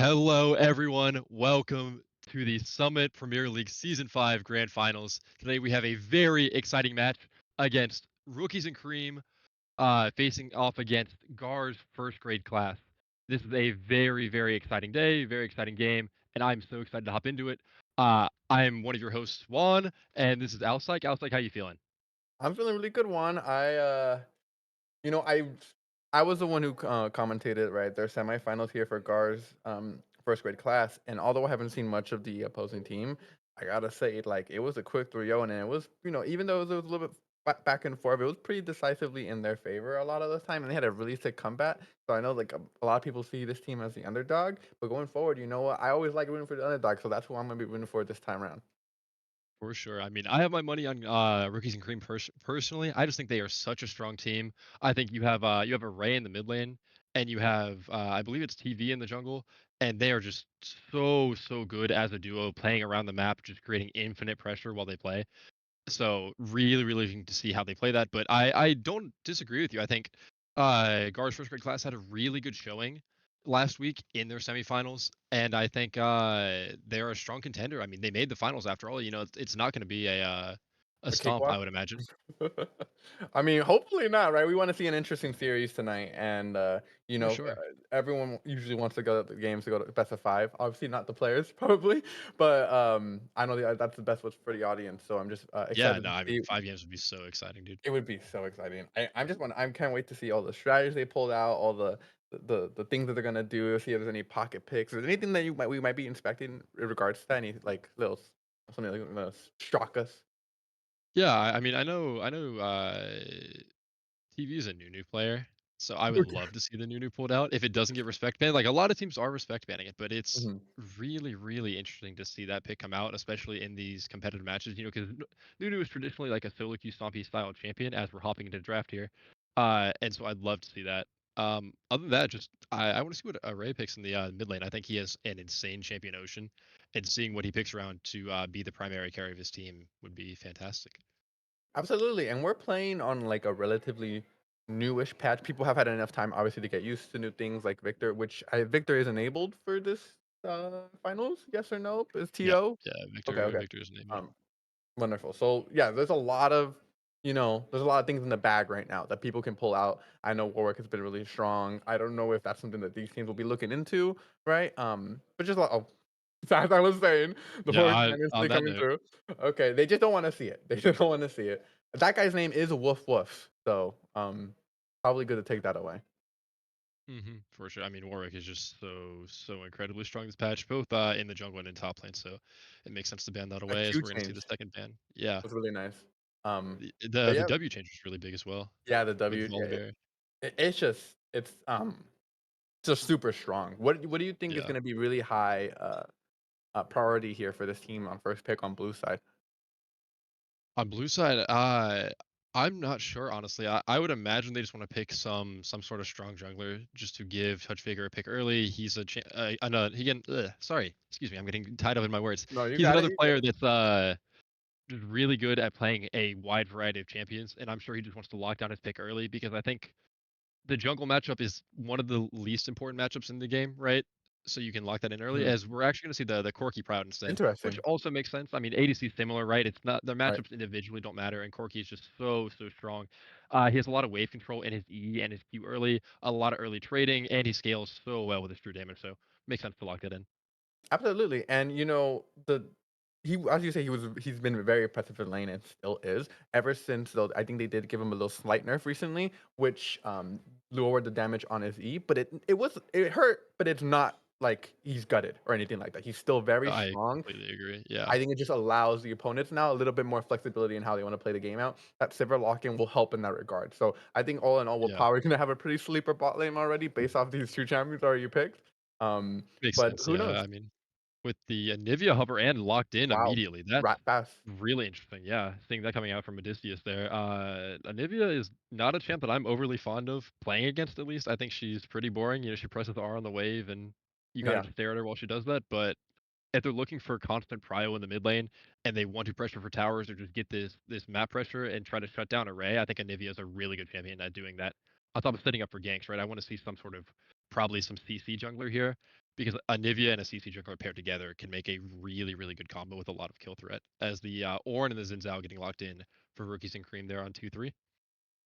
Hello, everyone. Welcome to the Summit Premier League Season 5 Grand Finals. Today we have a very exciting match against Rookies and Cream facing off against Gawr's first grade class. This is a very, very exciting day, very exciting game, and I'm so excited to hop into it. I'm one of your hosts, Juan, and this is Alsyke. Alsyke, how you feeling? I'm feeling really good, Juan. You know, I I was the one who commentated right their semifinals here for Gar's first grade class, and although I haven't seen much of the opposing team, I gotta say like it was a quick 3-0, and it was even though it was a little bit back and forth, it was pretty decisively in their favor a lot of the time, and they had a really sick comeback. So I know like a lot of people see this team as the underdog, but going forward, you know what? I always like rooting for the underdog, so that's who I'm gonna be rooting for this time around. For sure. I mean, I have my money on Rookies and Cream personally. I just think they are such a strong team. I think you have a Ray in the mid lane, and you have I believe it's TV in the jungle, and they are just so good as a duo, playing around the map, just creating infinite pressure while they play. So really looking to see how they play that. But I don't disagree with you. I think Guard's first grade class had a really good showing last week in their semifinals, and I think they're a strong contender. I mean, they made the finals after all. It's not going to be a A stomp, I cakewalk? would imagine. I mean, hopefully not, right? We want to see an interesting series tonight, and For sure. everyone usually wants to go to the games to go to best of five. Obviously, not the players, probably, but I know that's the best what's for the audience. So I'm just Yeah. excited No, to I mean, see. 5 games would be so exciting, dude. It would be so exciting. I can't wait to see all the strategies they pulled out, all the things that they're gonna do. See if there's any pocket picks. Is there anything that we might be inspecting in regards to any like little something like gonna shock us? Yeah. I mean, I know. TV is a new player, so I would love to see the new pulled out. If it doesn't get respect banned, like a lot of teams are respect banning it, but it's Mhm. really interesting to see that pick come out, especially in these competitive matches. Because Nunu is traditionally like a solo queue stompy style champion, as we're hopping into draft here, and so I'd love to see that. Other than that, just I want to see what Array picks in the mid lane. I think he has an insane champion ocean, and seeing what he picks around to be the primary carry of his team would be fantastic. Absolutely, and we're playing on like a relatively newish patch. People have had enough time, obviously, to get used to new things like Victor, which Victor is enabled for this finals. Yes or no? Is Yeah, TO? yeah, Okay, Victor okay. Victor is enabled. Um, Wonderful. So yeah, there's a lot of there's a lot of things in the bag right now that people can pull out. I know Warwick has been really strong. I don't know if that's something that these teams will be looking into, right? But just like as I was saying, the Yeah, Warwick man is on really that coming note. through. Okay, they just don't want to see it. They just don't want to see it. That guy's name is Woof Woof, so probably good to take that away. For sure. I mean, Warwick is just so incredibly strong this patch, both in the jungle and in top lane. So it makes sense to ban that A away, as Q we're going to see the change second ban. Yeah, was really nice. the But the yeah, W change was really big as well yeah, the with W, yeah, Volibear. it's just super strong. What do you think is Yeah, gonna be really high, priority here for this team on first pick on blue side? on blue side, I'm not sure honestly. I would imagine they just want to pick some sort of strong jungler just to give Touch Faker a pick early. He's a no, he can. Sorry, excuse me. I'm getting tied up in my words. No, you He's got it, another you player good. that's just really good at playing a wide variety of champions, and I'm sure he just wants to lock down his pick early because I think the jungle matchup is one of the least important matchups in the game, right? So you can lock that in early, Mhm. as we're actually gonna see the Corki Proud instead, which Interesting. also makes sense. I mean, ADC is similar, right? It's not the Right. matchups individually don't matter, and Corki is just so strong. He has a lot of wave control in his E and his Q early, a lot of early trading, and he scales so well with his true damage. So makes sense to lock that in. Absolutely, and, he as you say, he's been very impressive in lane and still is, ever since, though, I think they did give him a little slight nerf recently, which, lowered the damage on his E, but it hurt, but it's not like he's gutted or anything like that. He's still very I strong. completely agree. Yeah, I think it just allows the opponents now a little bit more flexibility in how they wanna play the game out. That Sivir lock-in will help in that regard. So, I think all in all, we're yeah, probably gonna have a pretty sleeper bot lane already based off these 2 champions already picked. makes But sense. who Yeah, knows? I mean, with the Anivia hover and locked in Wow. immediately, that's Rat fast. really interesting. Yeah, seeing that coming out from Odysseus there. Anivia is not a champ that I'm overly fond of playing against. At least I think she's pretty boring. She presses R on the wave, and you kind of Yeah. just stare at her while she does that. But if they're looking for constant prio in the mid lane and they want to pressure for towers or just get this map pressure and try to shut down Array, I think Anivia is a really good champion at doing that. On top of setting up for ganks, right? I want to see some sort of probably some CC jungler here because a Nivea and a CC jungler paired together can make a really, really good combo with a lot of kill threat. As the Ornn and the Xin Zhao getting locked in for Rookies and Cream there on 2-3.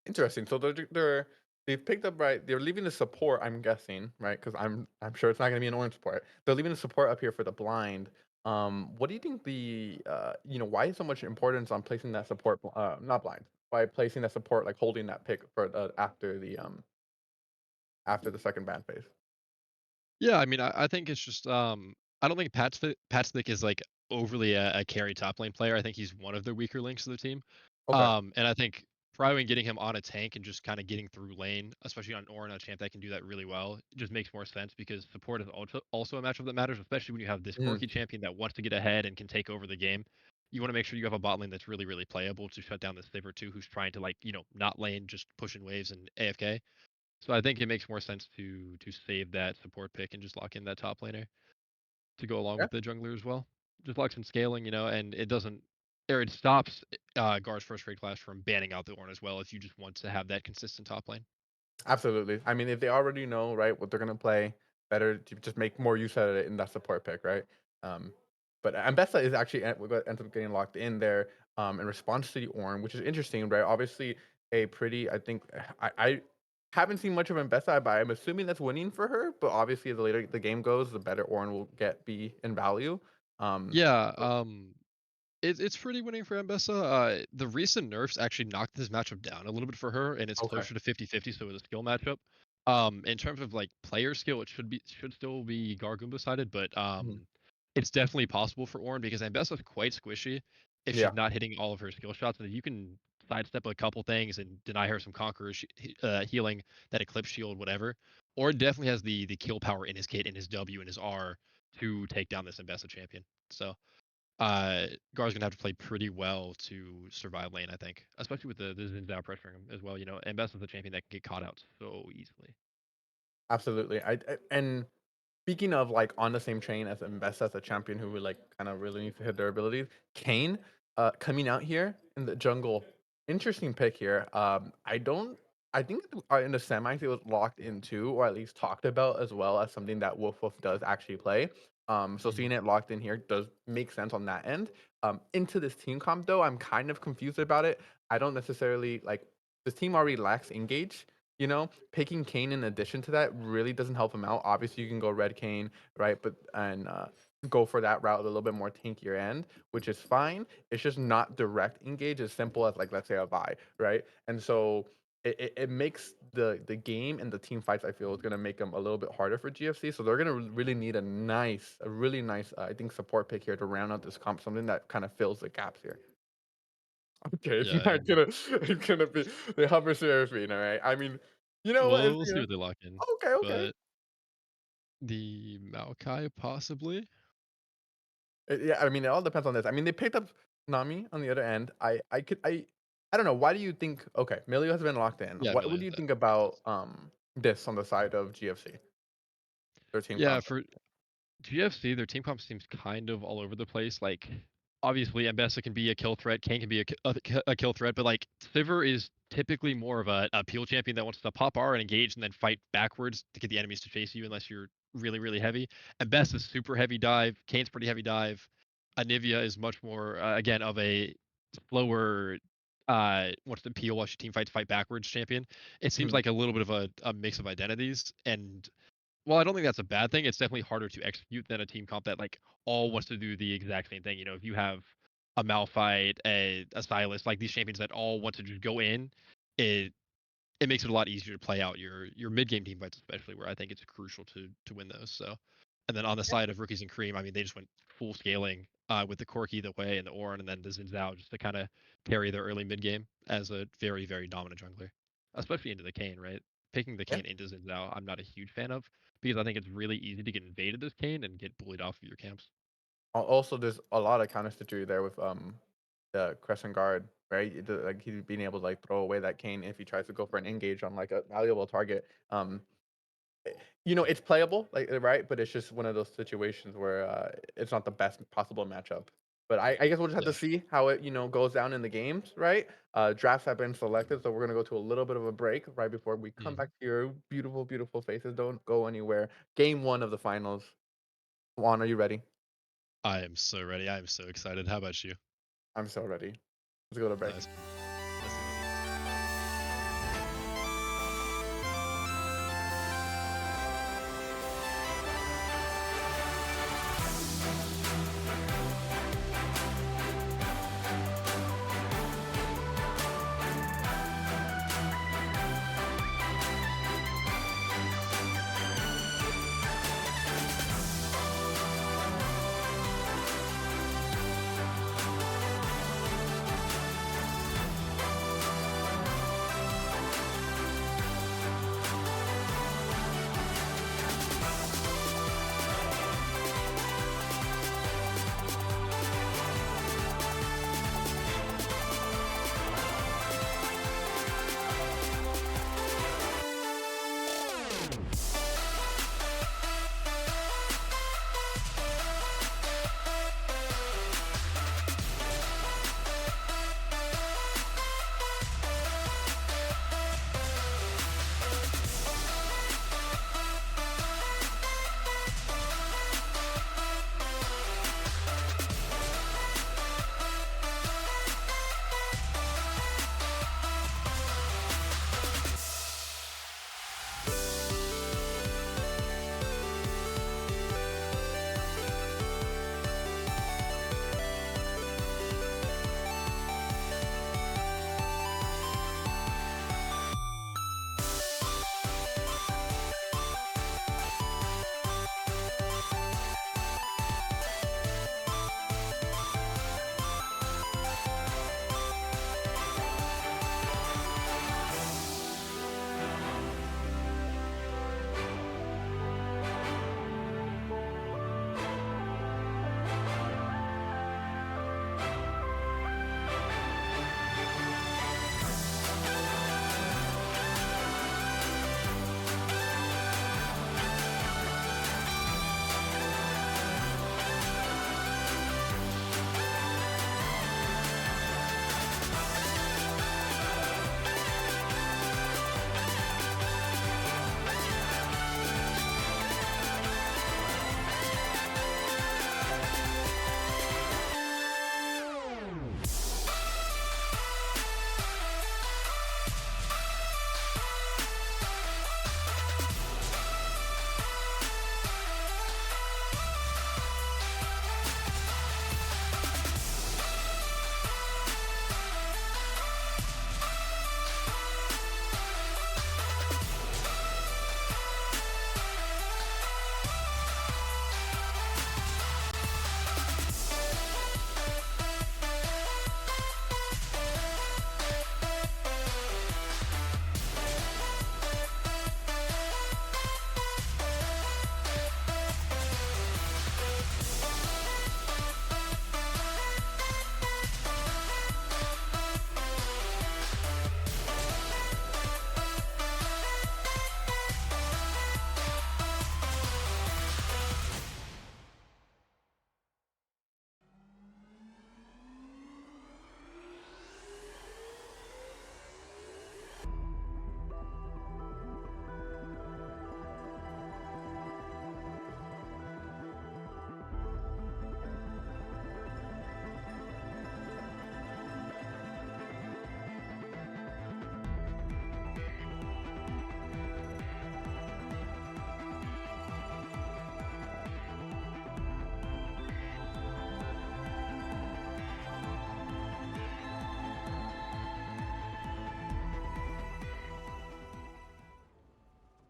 Interesting. So they've picked up right. They're leaving the support. I'm guessing right because I'm sure it's not going to be an orange support. They're leaving the support up here for the blind. What do you think why so much importance on placing that support? Not blind. By placing that support, like holding that pick for after the second ban phase. Yeah, I mean, I think it's just I don't think Patstick is like overly a carry top lane player. I think he's one of the weaker links of the team. Okay. And I think probably getting him on a tank and just kind of getting through lane, especially on Ornn, a champ that can do that really well, it just makes more sense because support is also a matchup that matters, especially when you have this Mm, quirky champion that wants to get ahead and can take over the game. You want to make sure you have a bot lane that's really, really playable to shut down this Sivir too, who's trying to like, not lane, just pushing waves and AFK. So I think it makes more sense to save that support pick and just lock in that top laner to go along yeah. with the jungler as well. Just locks in scaling, and it doesn't or it stops Gar's first trade class from banning out the Ornn as well if you just want to have that consistent top lane. Absolutely. I mean, if they already know, right, what they're gonna play, better to just make more use out of it in that support pick, right? Um, but Ambessa is actually what ends up getting locked in there in response to the Ornn, which is interesting, right? Obviously, a pretty. I think I haven't seen much of Ambessa, but I'm assuming that's winning for her. But obviously, the later the game goes, the better Ornn will be in value. Um, Yeah, it's pretty winning for Ambessa. The recent nerfs actually knocked this matchup down a little bit for her, and it's okay. closer to 50-50, so it's a skill matchup. In terms of like player skill, it should still be Gargumba sided, but Mhm. it's definitely possible for Ornn because Ambessa's quite squishy if Yeah. she's not hitting all of her skill shots, and if you can sidestep a couple things and deny her some conqueror healing, that eclipse shield, whatever. Ornn definitely has the kill power in his kit, in his W, and his R to take down this Ambessa champion. So Gar's gonna have to play pretty well to survive lane, I think, especially with the Xin Zhao pressuring him as well. And Best is a champion that can get caught out so easily. Absolutely. And speaking of like on the same train as Invest as a champion who would like kind of really needs to hit their abilities, Kane coming out here in the jungle. Interesting pick here. I think in the semis it was locked into or at least talked about as well as something that Wolf does actually play. So Mhm. seeing it locked in here does make sense on that end. Into this team comp though, I'm kind of confused about it. I don't necessarily like this team already lacks engage. Picking Kane in addition to that really doesn't help him out. Obviously, you can go red Kane, right? But and go for that route a little bit more tankier end, which is fine. It's just not direct engage as simple as like let's say a Vi, right? And so it makes the game and the team fights I feel is gonna make them a little bit harder for GFC. So they're gonna really need a really nice I think support pick here to round out this comp, something that kind of fills the gaps here. Okay, it's Yeah, not and gonna be the Hummer Seraphine, alright? I mean, you know what? we'll see what they lock in, Okay, okay. but the Maokai possibly. Yeah, I mean, it all depends on this. I mean, they picked up Nami on the other end. I don't know. Why do you think? Okay, Milio has been locked in. Yeah, What Amelia do is you that think makes about sense. this on the side of GFC, their team Yeah, comp? for GFC, their team comp seems kind of all over the place. Like, obviously, Mbessa can be a kill threat, Kane can be a kill threat, but like Sivir is typically more of a peel champion that wants to pop R and engage and then fight backwards to get the enemies to chase you unless you're really, really heavy. And Best is super heavy dive. Kane's pretty heavy dive. Anivia is much more again of a slower wants to peel while she team fights fight backwards champion. It seems Mhm, like a little bit of a mix of identities and well, I don't think that's a bad thing. It's definitely harder to execute than a team comp that like all wants to do the exact same thing. If you have a Malphite, a Silas, like these champions that all want to just go in, it it makes it a lot easier to play out your mid game team fights, especially where I think it's crucial to win those. So, and then on the side of rookies and cream, I mean, they just went full scaling with the Corki, the Way, and the Ornn, and then the Xin Zhao just to kind of carry their early mid game as a very very dominant jungler, especially into the Kane. Right, picking the yeah. Kane into Xin Zhao, I'm not a huge fan of because I think it's really easy to get invaded this Kane and get bullied off of your camps. Also, there's a lot of counter stitchery there with the Crescent Guard, right? Like he's being able to like throw away that cane if he tries to go for an engage on like a valuable target. It's playable, like right, but it's just one of those situations where it's not the best possible matchup. But I guess we'll just have to Yeah. see how it, goes down in the games, right? Drafts have been selected, so we're gonna go to a little bit of a break right before we come Mhm. back to your beautiful, beautiful faces. Don't go anywhere. Game one of the finals. Juan, are you ready? I am so ready. I am so excited. How about you? I'm so ready. Let's go to break. Nice. Let's do this. Let's do this.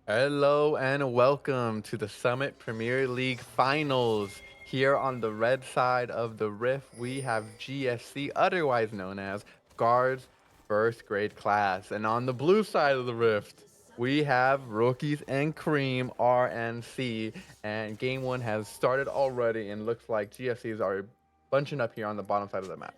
Hello and welcome to the Summit Premier League Finals. Here on the red side of the Rift, we have GSC, otherwise known as Guards First Grade Class. And on the blue side of the Rift, we have Rookies and Cream, RNC. And game one has started already and looks like GSCs are bunching up here on the bottom side of the map.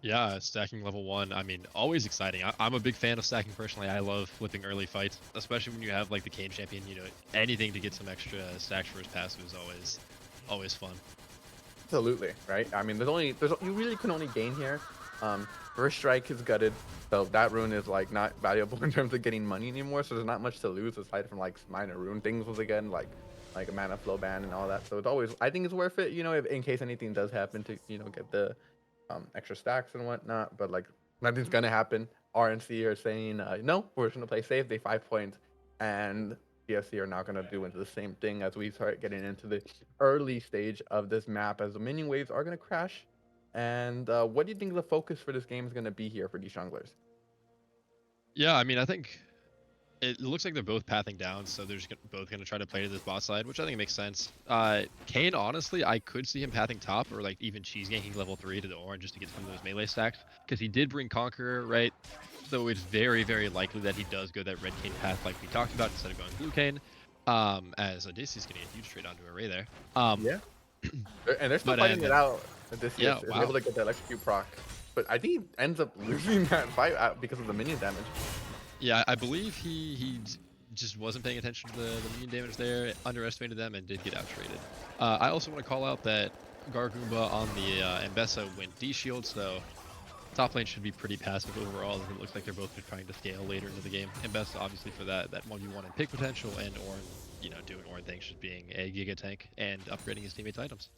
Yeah, stacking level one. I mean, always exciting. I'm a big fan of stacking personally. I love flipping early fights, especially when you have like the game champion. Anything to get some extra stacks for his passive is always fun. Absolutely, right? I mean, you really can only gain here. First strike is gutted, so that rune is like not valuable in terms of getting money anymore. So there's not much to lose aside from like minor rune things once again, like a mana flow ban and all that. So it's always I think it's worth it, if in case anything does happen to get the extra stacks and whatnot. But like nothing's gonna happen. RNC are saying no, we're just gonna play safe. They 5 points, and CSC are now gonna do into the same thing as we start getting into the early stage of this map as the minion waves are gonna crash. And what do you think the focus for this game is gonna be here for these junglers? Yeah, I mean, I think it looks like they're both pathing down, so they're just both going to try to play to this bot side, which I think makes sense. Kane, honestly, I could see him pathing top or like even cheese ganking level 3 to the orange just to get some of those melee stacks, because he did bring Conqueror, right? So it's very, very likely that he does go that red Kane path like we talked about instead of going blue Kane. As Odysseus getting a huge trade onto Array there. Yeah, and they're still But fighting and it out. Odysseus yeah, is wow. able to get the electrocute proc, but I think he ends up losing that fight because of the minion damage. Yeah, I believe he just wasn't paying attention to the minion damage there, underestimated them, and did get out traded. I also want to call out that Gargoomba on the Mbessa went D-shield, so top lane should be pretty passive overall. It looks like they're both just trying to scale later into the game. Mbessa obviously for that 1v1 and pick potential, and Ornn, doing Ornn things, just being a Giga tank and upgrading his teammates' items.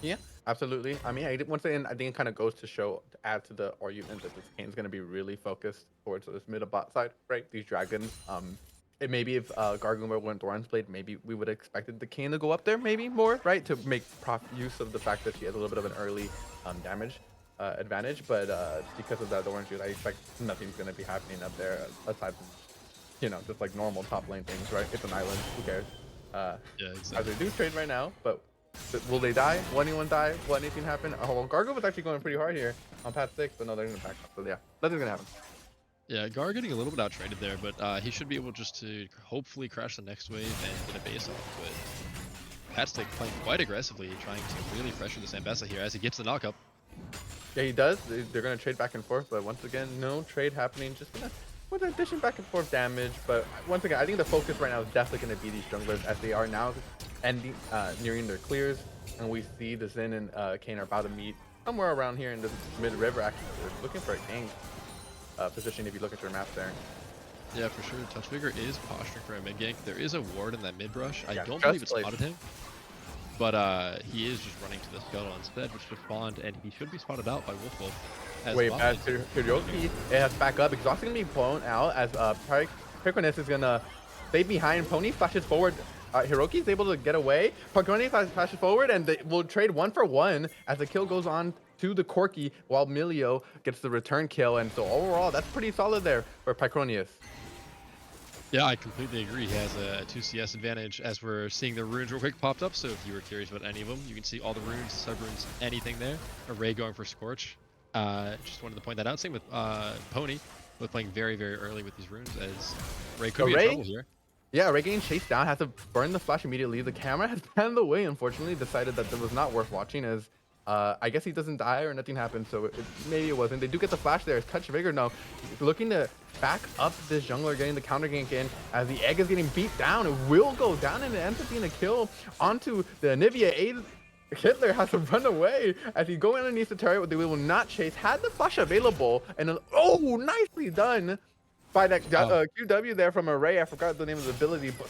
Yeah, absolutely. I mean, once again, I think it kind of goes to show, to add to the argument that this game is going to be really focused towards this mid of bot side, right? These dragons. It maybe if Gargumba went Doran's played, maybe we would have expected the Kane to go up there, maybe more, right? To make use of the fact that she has a little bit of an early damage advantage. But because of that Doran shoot, I expect nothing's going to be happening up there aside from, just like normal top lane things, right? It's an island. Who cares? Yeah, As they exactly. do trade right now, but will they die? Will anyone die? Will anything happen? Oh, well, Gargo was actually going pretty hard here on path 6, but no, they're going to back up. So yeah, nothing's going to happen. Yeah, Gar getting a little bit out traded there, but he should be able just to hopefully crash the next wave and get a base off. But Patstick playing quite aggressively, trying to really pressure the Zambessa here as he gets the knockup. Yeah, he does. They're going to trade back and forth, but once again, no trade happening. Just going to with addition back and forth damage. But once again, I think the focus right now is definitely going to be these junglers as they are now ending, nearing their clears. And we see the Zen and Kane are about to meet somewhere around here in the mid-river. Actually, they're looking for a Kane position if you look at your map there. Yeah, for sure. Touchmaker is posturing for a mid gank. There is a ward in that mid brush. I Yeah, don't believe just it played. spotted him, but he is just running to the scuttle instead, which just spawned, and he should be spotted out by Wolf as Wait, well. as Hiroki, it has back up. Exhaust is gonna be blown out as Pykoness is gonna stay behind. Pony flashes forward. Hiroki is able to get away. Pykoness flashes forward, and they will trade 1-for-1 as the kill goes on to the Corki, while Milio gets the return kill. And so overall, that's pretty solid there for Pycronius. Yeah, I completely agree. He has a 2 CS advantage as we're seeing the runes real quick popped up. So if you were curious about any of them, you can see all the runes, sub-runes, anything there. Array going for Scorch. Just wanted to point that out. Same with Pony, both playing very, very early with these runes as Ray could be in trouble here. Yeah, Ray getting chased down, has to burn the flash immediately. The camera has panned away, unfortunately, decided that it was not worth watching as I guess he doesn't die or nothing happens, so maybe it wasn't. They do get the flash there. It's Touch Vigor now looking to back up this jungler, getting the counter gank in as the egg is getting beat down. It will go down and it ends up being a kill onto the Nivea. Hitler has to run away as he go underneath the turret. They will not chase. Had the flash available, and oh, nicely done by that QW there from Array. I forgot the name of the ability, but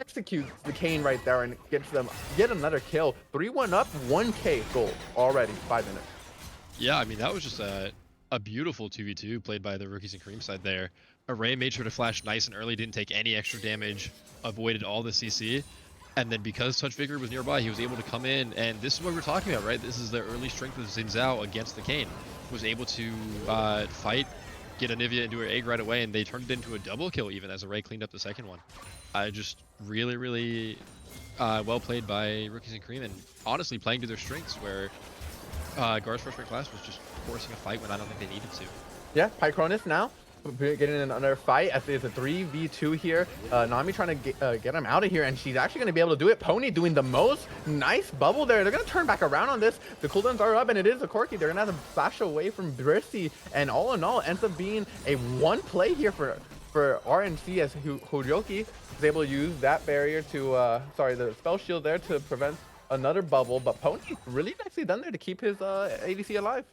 executes the Kane right there and gets them yet another kill. 3-1 up, 1K gold already, 5 minutes. Yeah, I mean, that was just a beautiful 2v2 played by the Rookies and Cream side there. Array made sure to flash nice and early, didn't take any extra damage, avoided all the CC. And then because Touch Vigor was nearby, he was able to come in, and this is what we're talking about, right? This is the early strength of Xin Zhao against the Kane. Was able to fight, get a Nivea into her egg right away, and they turned it into a double kill even as Array cleaned up the second one. Just really, really well played by Rookies and Cream, and honestly playing to their strengths where Gawr's first rank class was just forcing a fight when I don't think they needed to. Yeah, Pycronus now getting in another fight as it's a 3v2 here. Nami trying to get him out of here, and she's actually going to be able to do it. Pony doing the most. Nice bubble there. They're going to turn back around on this. The cooldowns are up, and it is a Corki. They're going to have to flash away from Brissy, and all in all, ends up being a one play here for RNC as Hiroki is able to use that barrier to, the spell shield there to prevent another bubble, but Pony really nicely done there to keep his ADC alive.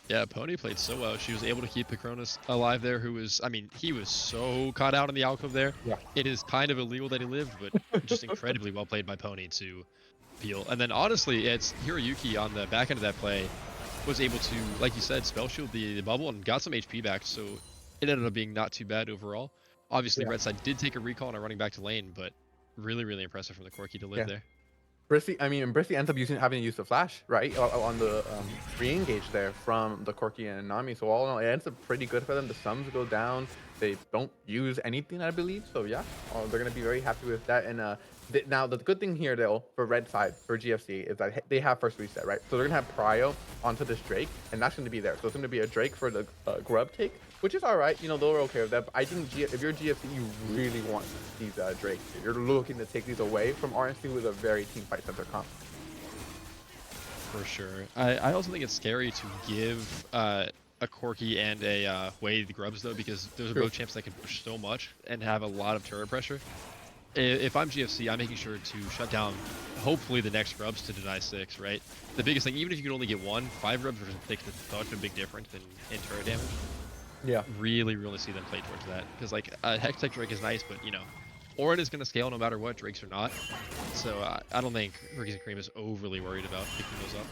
Yeah, Pony played so well. She was able to keep Picronis alive there, who was, I mean, he was so caught out in the alcove there. Yeah. It is kind of illegal that he lived, but just incredibly well played by Pony to peel. And then honestly, it's Hiroyuki on the back end of that play was able to, like you said, spell shield the bubble and got some HP back, so it ended up being not too bad overall. Obviously, Yeah. red side did take a recall and are running back to lane, but really, really impressive from the Corki to live Yeah. there. Brissy ends up having to use the flash, right? On the re-engage there from the Corki and Nami. So all in all, it ends up pretty good for them. The sums go down. They don't use anything, I believe. So yeah, they're gonna be very happy with that. And now the good thing here though for red side for GFC is that they have first reset, right? So they're gonna have Prio onto this Drake, and that's gonna be there. So it's gonna be a Drake for the grub take, which is all right. You know, they're okay with that. But I think if you're GFC, you really want these Drakes. You're looking to take these away from RNC with a very team fight center comp. For sure. I also think it's scary to give a Corki and a Wei the grubs though, because those are True. both champs that can push so much and have a lot of turret pressure. If I'm GFC, I'm making sure to shut down hopefully the next grubs to deny 6, right? The biggest thing, even if you can only get 1, 5 grubs versus 6 is such a big difference in turret damage. Yeah. Really, really see them play towards that. Because like a Hextech Drake is nice, but you know, Orin is going to scale no matter what, Drakes or not. So I don't think Rookies and Cream is overly worried about picking those up.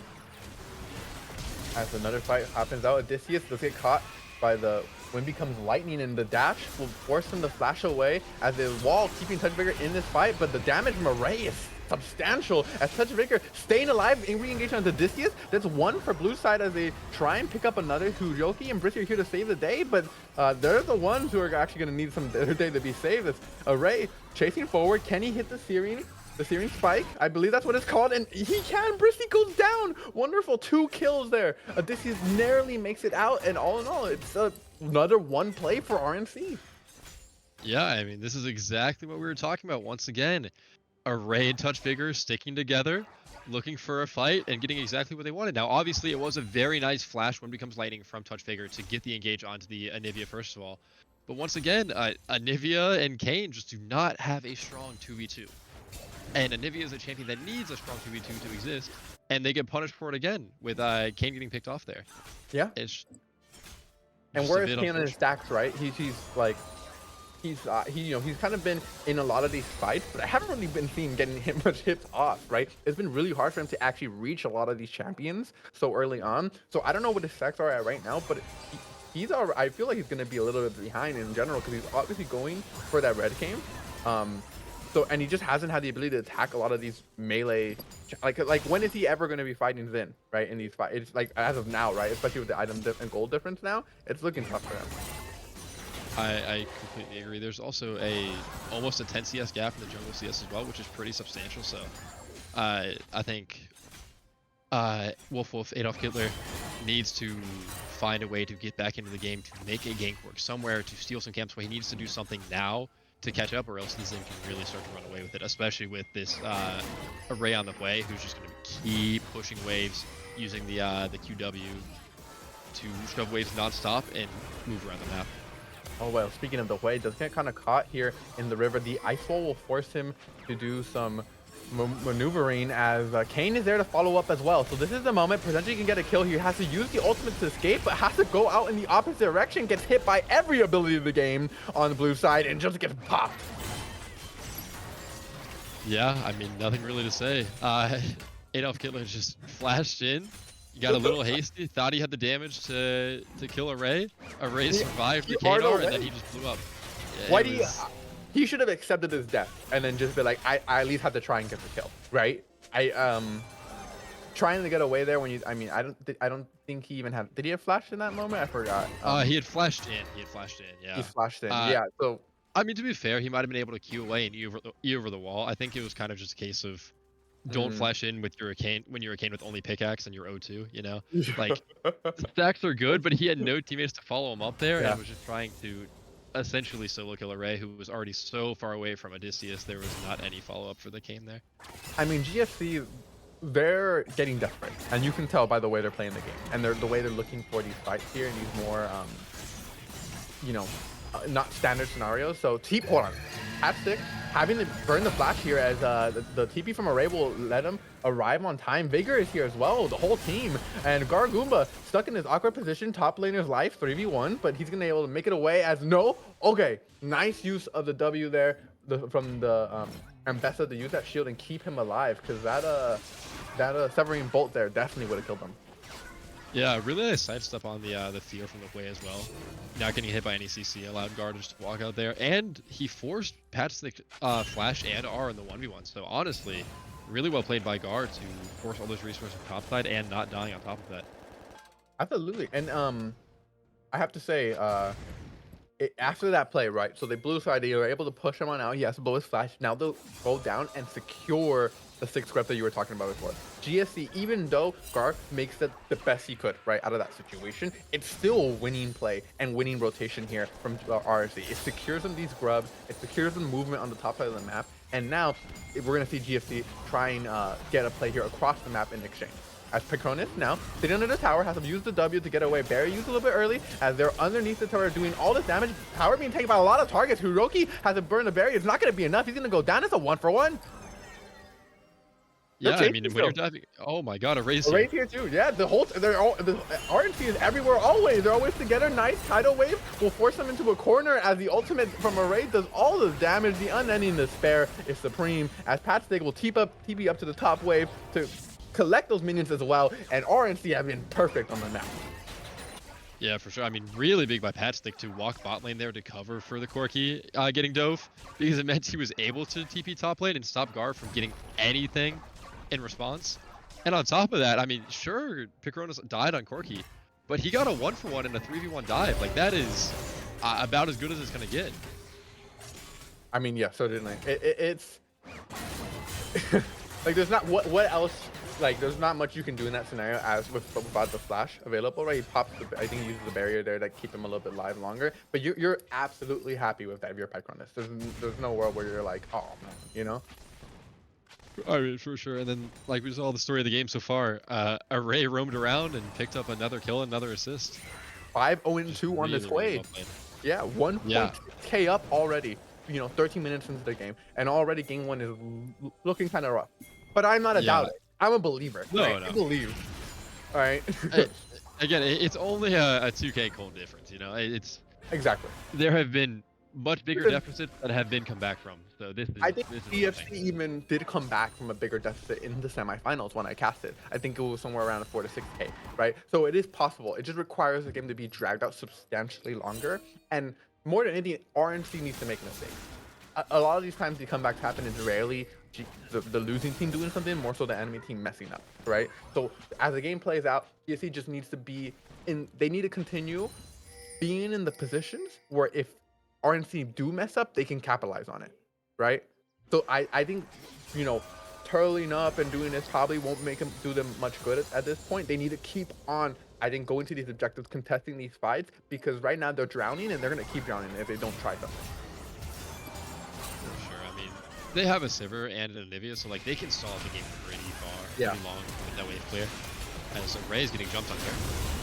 As another fight happens out, Odysseus does get caught by the wind becomes lightning, and the dash will force him to flash away as the wall keeping Touchbreaker in this fight, but the damage from Array is substantial as Touchbreaker staying alive in re-engagement on Odysseus. That's one for blue side as they try and pick up another Hiroyuki, and Brissy are here to save the day, but they're the ones who are actually going to need some their day to be saved. It's Array chasing forward. Can he hit the Searing? The Searing Spike, I believe that's what it's called, and he can. Brissy goes down. Wonderful, 2 kills there. Odysseus narrowly makes it out, and all in all, it's another 1 play for RNC. Yeah, I mean, this is exactly what we were talking about once again. Array and Touch Vigor sticking together, looking for a fight, and getting exactly what they wanted. Now, obviously, it was a very nice flash when becomes lightning from Touch Vigor to get the engage onto the Anivia first of all. But once again, Anivia and Kayn just do not have a strong 2v2. And Anivia is a champion that needs a strong 2v2 to exist, and they get punished for it again with Kayn getting picked off there. Yeah. It's And just where a is bit Kayn in his unfortunate. stacks, right? He's kind of been in a lot of these fights, but I haven't really been seeing getting him much hits off, right? It's been really hard for him to actually reach a lot of these champions so early on. So I don't know what his stacks are at right now, but I feel like he's going to be a little bit behind in general because he's obviously going for that red game. And he just hasn't had the ability to attack a lot of these melee. Like when is he ever going to be fighting Zen, right? In these fights, it's like as of now, right? Especially with the item and gold difference now, it's looking tough for him. I completely agree. There's also almost a 10 CS gap in the jungle CS as well, which is pretty substantial. So I think Wolf Adolf Hitler needs to find a way to get back into the game, to make a gank work somewhere, to steal some camps. Where he needs to do something now to catch up, or else the Zen can really start to run away with it, especially with this Array on the way, who's just going to keep pushing waves, using the QW to shove waves non-stop and move around the map. Oh well, speaking of the way, does get kind of caught here in the river. The ice wall will force him to do some maneuvering as Kayn is there to follow up as well. So this is the moment, potentially he can get a kill here. He has to use the ultimate to escape, but has to go out in the opposite direction. Gets hit by every ability of the game on the blue side and just gets popped. Yeah, I mean, nothing really to say. Adolf Hitler just flashed in. He got a little hasty, thought he had the damage to kill Array. Array survived the Kadar, and then he just blew up. Yeah, Why do you... He should have accepted his death and then just be like, I at least have to try and get the kill, right? Trying to get away there when you... I mean, I don't think he even had... Did he have flashed in that moment? I forgot. He had flashed in. Yeah. He flashed in, yeah, so... I mean, to be fair, he might have been able to queue away and E over the wall. I think it was kind of just a case of don't flash in with your Kayn when you're a Kayn with only pickaxe and your O2, you know? Like, the stacks are good, but he had no teammates to follow him up there and was just trying to essentially solo kill Array, who was already so far away from Odysseus. There was not any follow-up for the Kayn there. I mean, GFC, they're getting desperate, and you can tell by the way they're playing the game and the way they're looking for these fights here and these more, not standard scenarios. So hold on, Hat 6 having to burn the flash here as the TP from Array will let him arrive on time. Vigor is here as well, the whole team. And Gargoomba stuck in his awkward position, top laner's life, 3v1, but he's going to be able to make it away as no. Okay, nice use of the W there from the Ambessa to use that shield and keep him alive, because that Severing Bolt there definitely would have killed him. Yeah, really nice sidestep on the fear from the way as well. Not getting hit by any CC, allowed Gawr to just walk out there, and he forced Patstick, Flash and R in the 1v1. So honestly, really well played by Gawr to force all those resources topside and not dying on top of that. Absolutely, and I have to say, after that play, right? So they blue side, they were able to push him on out. He has to blow his flash. Now they'll go down and secure the 6 grep that you were talking about before. GSC, even though Gawr makes the best he could, right, out of that situation, it's still a winning play and winning rotation here from RSC. It secures them these grubs, it secures them movement on the top side of the map, and now we're going to see GSC try and get a play here across the map in exchange. As Petronis now sitting under the tower has to use the W to get away. Barry used a little bit early as they're underneath the tower doing all this damage. Power being taken by a lot of targets. Hiroki has to burn the barrier. It's not going to be enough. He's going to go down. It's a 1-for-1. Yeah, I mean, when you're diving, oh my god, a raise here. Right here too. Yeah, the RNC is everywhere always. They're always together. Nice tidal wave will force them into a corner as the ultimate from Array does all the damage. The unending despair is supreme as Patstick will TP up to the top wave to collect those minions as well, and RNC have been perfect on the map. Yeah, for sure. I mean, really big by Patstick to walk bot lane there to cover for the Corki getting dove, because it meant he was able to TP top lane and stop Gawr from getting anything in response. And on top of that, I mean, sure, Picronis died on Corki, but he got a 1-for-1 in a 3v1 dive. Like, that is about as good as it's going to get. I mean, yeah, so didn't I. It's like, there's not what else. Like, there's not much you can do in that scenario as without the flash available, right? He pops I think he uses the barrier there to keep him a little bit live longer. But you're absolutely happy with that if you're Picronis. There's no world where you're like, oh man, you know? I mean, for sure. And then, like we saw the story of the game so far, Array roamed around and picked up another kill, another assist. 5-0-2 on this way. Yeah, 1.k up already. You know, 13 minutes into the game, and already game 1 is looking kind of rough. But I'm not a doubter. I'm a believer. No, right? no. I believe. All right. Again, it's only a 2K cold difference, you know. It's exactly. There have been much bigger deficits that have been come back from. So this is. I think DFC even did come back from a bigger deficit in the semifinals when I casted. I think it was somewhere around a 4 to 6K, right? So it is possible. It just requires the game to be dragged out substantially longer, and more than anything, RNC needs to make mistakes. A lot of these times the comebacks happen is rarely the losing team doing something, more so the enemy team messing up, right? So as the game plays out, DSC just needs to be in. They need to continue being in the positions where if RNC do mess up, they can capitalize on it, right? So I think, you know, turtling up and doing this probably won't do them much good at this point. They need to keep on, I think, going to these objectives, contesting these fights, because right now they're drowning and they're going to keep drowning if they don't try something. For sure. I mean, they have a Sivir and an Olivia, so like they can stall the game pretty far, pretty long with that wave clear. And so Ray is getting jumped on there.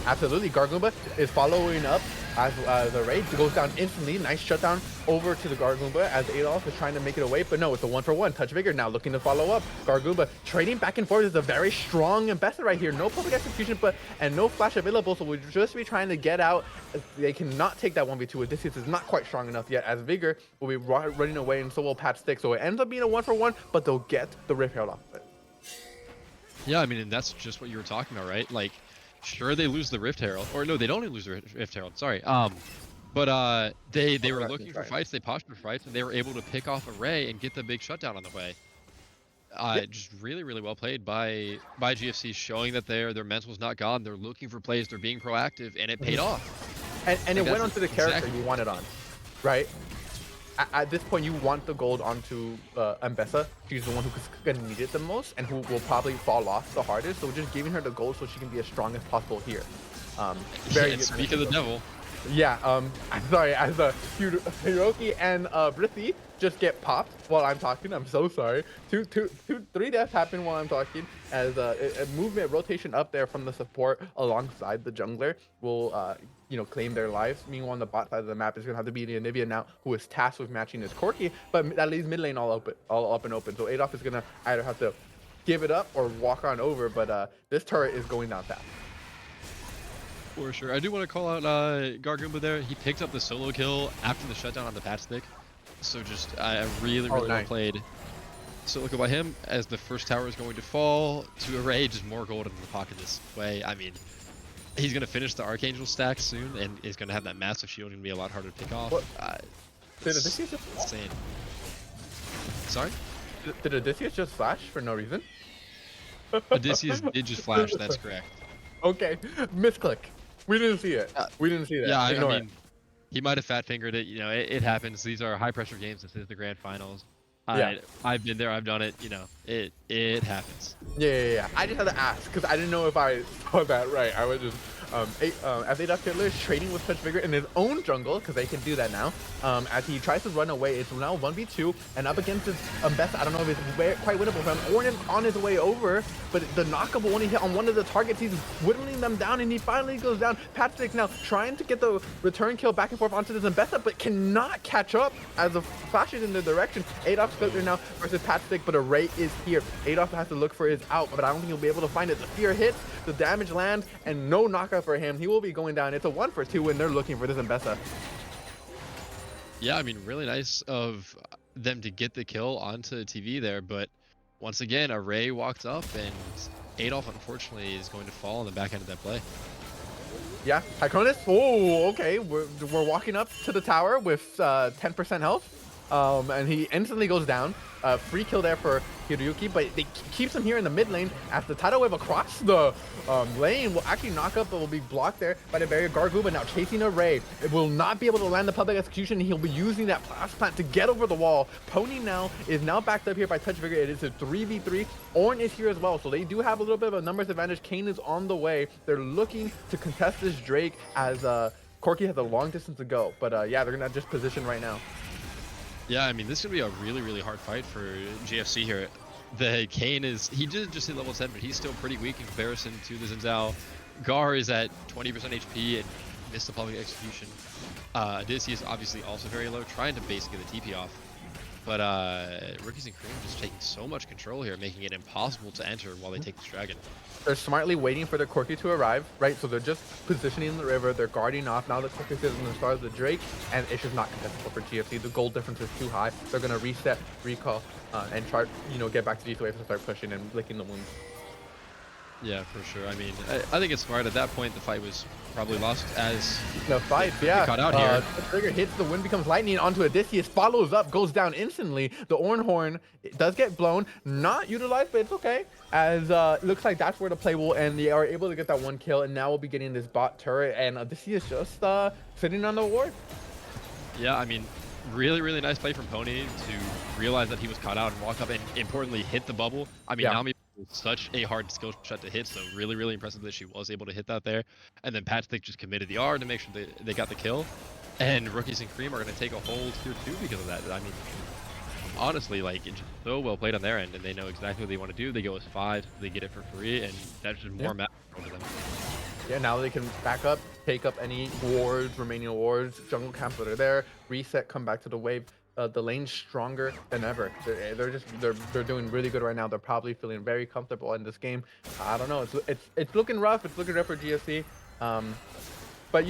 Absolutely. Gargoomba is following up as the raid goes down instantly. Nice shutdown over to the Gargoomba as Adolf is trying to make it away, but no, it's a 1-for-1. Touch Vigor now looking to follow up. Gargoomba trading back and forth is a very strong Ambessa right here. No public execution, and no flash available, so we'll just be trying to get out. They cannot take that 1v2. Odysseus is not quite strong enough yet, as Vigor will be running away, and so will Patstick. So it ends up being a 1-for-1, but they'll get the Rift Herald off of it. Yeah, I mean, and that's just what you were talking about, right? Like, sure, they lose the Rift Herald, or no, they don't lose the Rift Herald. Sorry. But they were looking for fights. They postured for fights, and they were able to pick off Array and get the big shutdown on the way. Just really, really well played by GFC, showing that their mental's not gone. They're looking for plays. They're being proactive, and it paid off. And it went onto the character you wanted on, right? At this point, you want the gold onto Ambessa. She's the one who's going to need it the most and who will probably fall off the hardest. So we're just giving her the gold so she can be as strong as possible here. Very speak of the devil. Yeah, I'm sorry, as Hiroki and Brithy just get popped while I'm talking. I'm so sorry. Three deaths happen while I'm talking. as a movement rotation up there from the support alongside the jungler will claim their lives. Meanwhile, on the bot side of the map is gonna have to be the Anivia now, who is tasked with matching this Corki, but that leaves mid lane all open, all up and open. So Adolf is gonna either have to give it up or walk on over, but this turret is going down fast. For sure. I do want to call out Gargumba there. He picked up the solo kill after the shutdown on the patch stick. So just I really, really well Nice. played. Solo kill by him as the first tower is going to fall to Array. Just more gold in the pocket this way. I mean, he's going to finish the Archangel stack soon and is going to have that massive shield and be a lot harder to pick off. What? Did It's Odysseus just flash? insane. Sorry? Did Odysseus just flash for no reason? Odysseus did just flash. That's correct. Okay, misclick. We didn't see it. We didn't see that. Yeah, I Ignore mean, he might have fat fingered it. You know, it happens. These are high pressure games. This is the grand finals. Yeah. I've been there. I've done it. You know, it happens. Yeah. I just had to ask because I didn't know if I saw that right. I was just as Adolf Hitler is trading with such vigor in his own jungle because they can do that now. As he tries to run away, it's now 1v2 and up against his best. I don't know if it's quite winnable for him. Ornn on his way over, but the knockable when he hit on one of the targets, he's whittling them down and he finally goes down. Patchstick now trying to get the return kill back and forth onto this Zambessa, but cannot catch up as the flashes in the direction. Adolf Hitler now versus Patchstick, but Array is here. Adolf has to look for his out, but I don't think he'll be able to find it. The fear hits, the damage lands, and no knockout for him. He will be going down. It's a 1-for-2 and they're looking for this Zambessa. Yeah, I mean, really nice of them to get the kill onto TV there, but once again, Array walked up and Adolf unfortunately is going to fall on the back end of that play. Yeah, Hycronus. Oh, okay. We're walking up to the tower with 10% health. And he instantly goes down. Free kill there for Hiroyuki, but they keeps him here in the mid lane as the tidal wave across the lane will actually knock up, but will be blocked there by the barrier. Gargumba now chasing Array. It will not be able to land the public execution. He'll be using that blast plant to get over the wall. Pony now is now backed up here by Touch Vigor. It is a 3v3. Ornn is here as well, so they do have a little bit of a numbers advantage. Kane is on the way. They're looking to contest this Drake as Corki has a long distance to go, but yeah, they're gonna just position right now. Yeah, I mean, this is going to be a really, really hard fight for GFC here. The Kane he did just hit level 10, but he's still pretty weak in comparison to the Zinzao. Gawr is at 20% HP and missed the public execution. Odysseus obviously also very low, trying to basically get the TP off. But Rookies and Cream just taking so much control here, making it impossible to enter while they take this dragon. They're smartly waiting for their Corki to arrive, right? So they're just positioning in the river. They're guarding off. Now the Corki is in the start of the Drake, and it's just not contestable for GFC. The gold difference is too high. They're going to reset, recall, and try, get back to G2 waves and start pushing and licking the wounds. Yeah, for sure. I mean, I think it's smart. At that point, the fight was probably lost as the fight, yeah. Caught out here. The trigger hits, the wind becomes lightning onto Odysseus, follows up, goes down instantly. The Ornn horn does get blown, not utilized, but it's okay. As it looks like that's where the play will end. They are able to get that one kill, and now we'll be getting this bot turret, and Odysseus just sitting on the ward. Yeah, I mean, really, really nice play from Pony to realize that he was caught out and walk up and importantly hit the bubble. I mean, Nami was such a hard skill shot to hit, so really, really impressive that she was able to hit that there. And then Patchstick just committed the R to make sure they got the kill. And Rookies and Cream are going to take a whole tier 2 because of that. I mean, honestly, like, it's just so well played on their end, and they know exactly what they want to do. They go as 5, they get it for free, and that's just more map for them. Yeah, now they can back up, take up any wards, remaining wards, jungle camps that are there, reset, come back to the wave. The lane's stronger than ever. They're doing really good right now. They're probably feeling very comfortable in this game. I don't know. It's looking rough. It's looking rough for GFC. But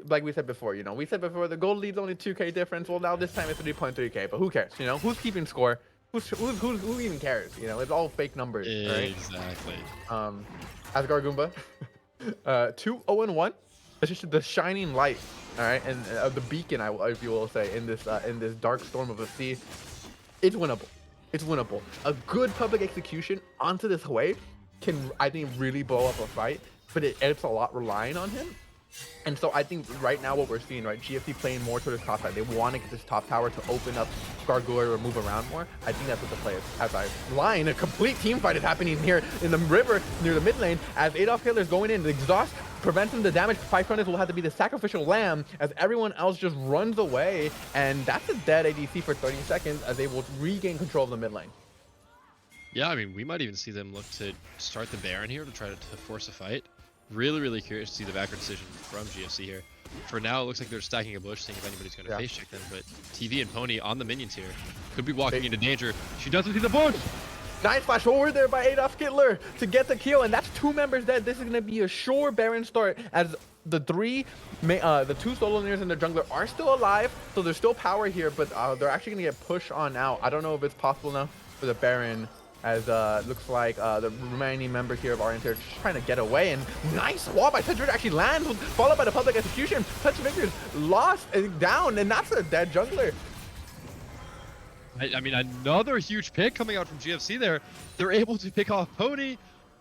like we said before, we said before the gold lead's only 2K difference. Well, now this time it's 3.3K. But who cares? Who's keeping score? Who even cares? It's all fake numbers. Exactly. Right? Asgard Goomba, 2-0-1. It's just the shining light. All right, and the beacon, if you will say, in this dark storm of a sea, it's winnable. It's winnable. A good public execution onto this wave can, I think, really blow up a fight, but it's a lot relying on him. And so I think right now what we're seeing, right, GFC playing more to the top side. They want to get this top tower to open up Gargoyle or move around more. I think that's what the play is. As I line, a complete team fight is happening here in the river near the mid lane as Adolf Hitler is going in. The exhaust preventing the damage. Hycronus will have to be the sacrificial lamb as everyone else just runs away. And that's a dead ADC for 30 seconds as they will regain control of the mid lane. Yeah, I mean, we might even see them look to start the Baron here to try to force a fight. Really, really curious to see the backward decision from GFC here. For now, it looks like they're stacking a bush, seeing if anybody's going to Yeah. face check them, but TV and Pony on the minions here could be walking They into danger. She doesn't see the bush! Nice flash forward there by Adolf Skittler to get the kill, and that's 2 members dead. This is going to be a sure Baron start as the the 2 solo laners and the jungler are still alive, so there's still power here, but they're actually going to get pushed on out. I don't know if it's possible now for the Baron, as looks like the remaining member here of RNT are just trying to get away, and nice wall by Touch Victor actually lands, followed by the public execution. Touch Victor's lost and down, and that's a dead jungler. I mean, another huge pick coming out from GFC there. They're able to pick off Pony,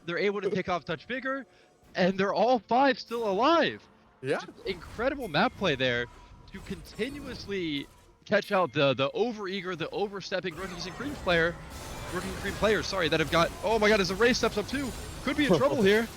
they're able to pick off Touch Bigger, and they're all 5 still alive. Yeah. Just incredible map play there to continuously catch out the overeager, the overstepping rookies and cream players, sorry, that have got, oh my god, as a Ray steps up too, could be in trouble here.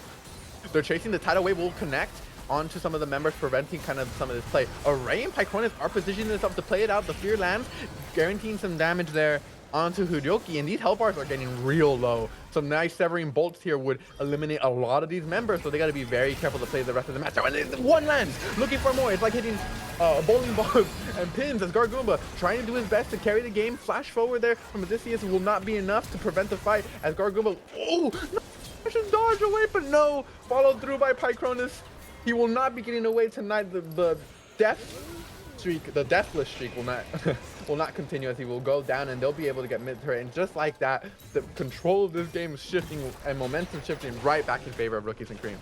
They're chasing the tidal wave, will connect onto some of the members, preventing kind of some of this play. Array and Pycronus are positioning themselves to play it out. The Fear lands, guaranteeing some damage there onto Hudyoki, and these health bars are getting real low. Some nice severing bolts here would eliminate a lot of these members, so they got to be very careful to play the rest of the match. And one lands, looking for more. It's like hitting bowling balls and pins as Gargoomba trying to do his best to carry the game. Flash forward there from Odysseus will not be enough to prevent the fight as Gargoomba, oh, no, should dodge away, but no, followed through by Pycronus. He will not be getting away tonight. The death streak, the deathless streak will not will not continue, as he will go down and they'll be able to get mid-turret. And just like that, the control of this game is shifting and momentum shifting right back in favor of Rookies and Cream.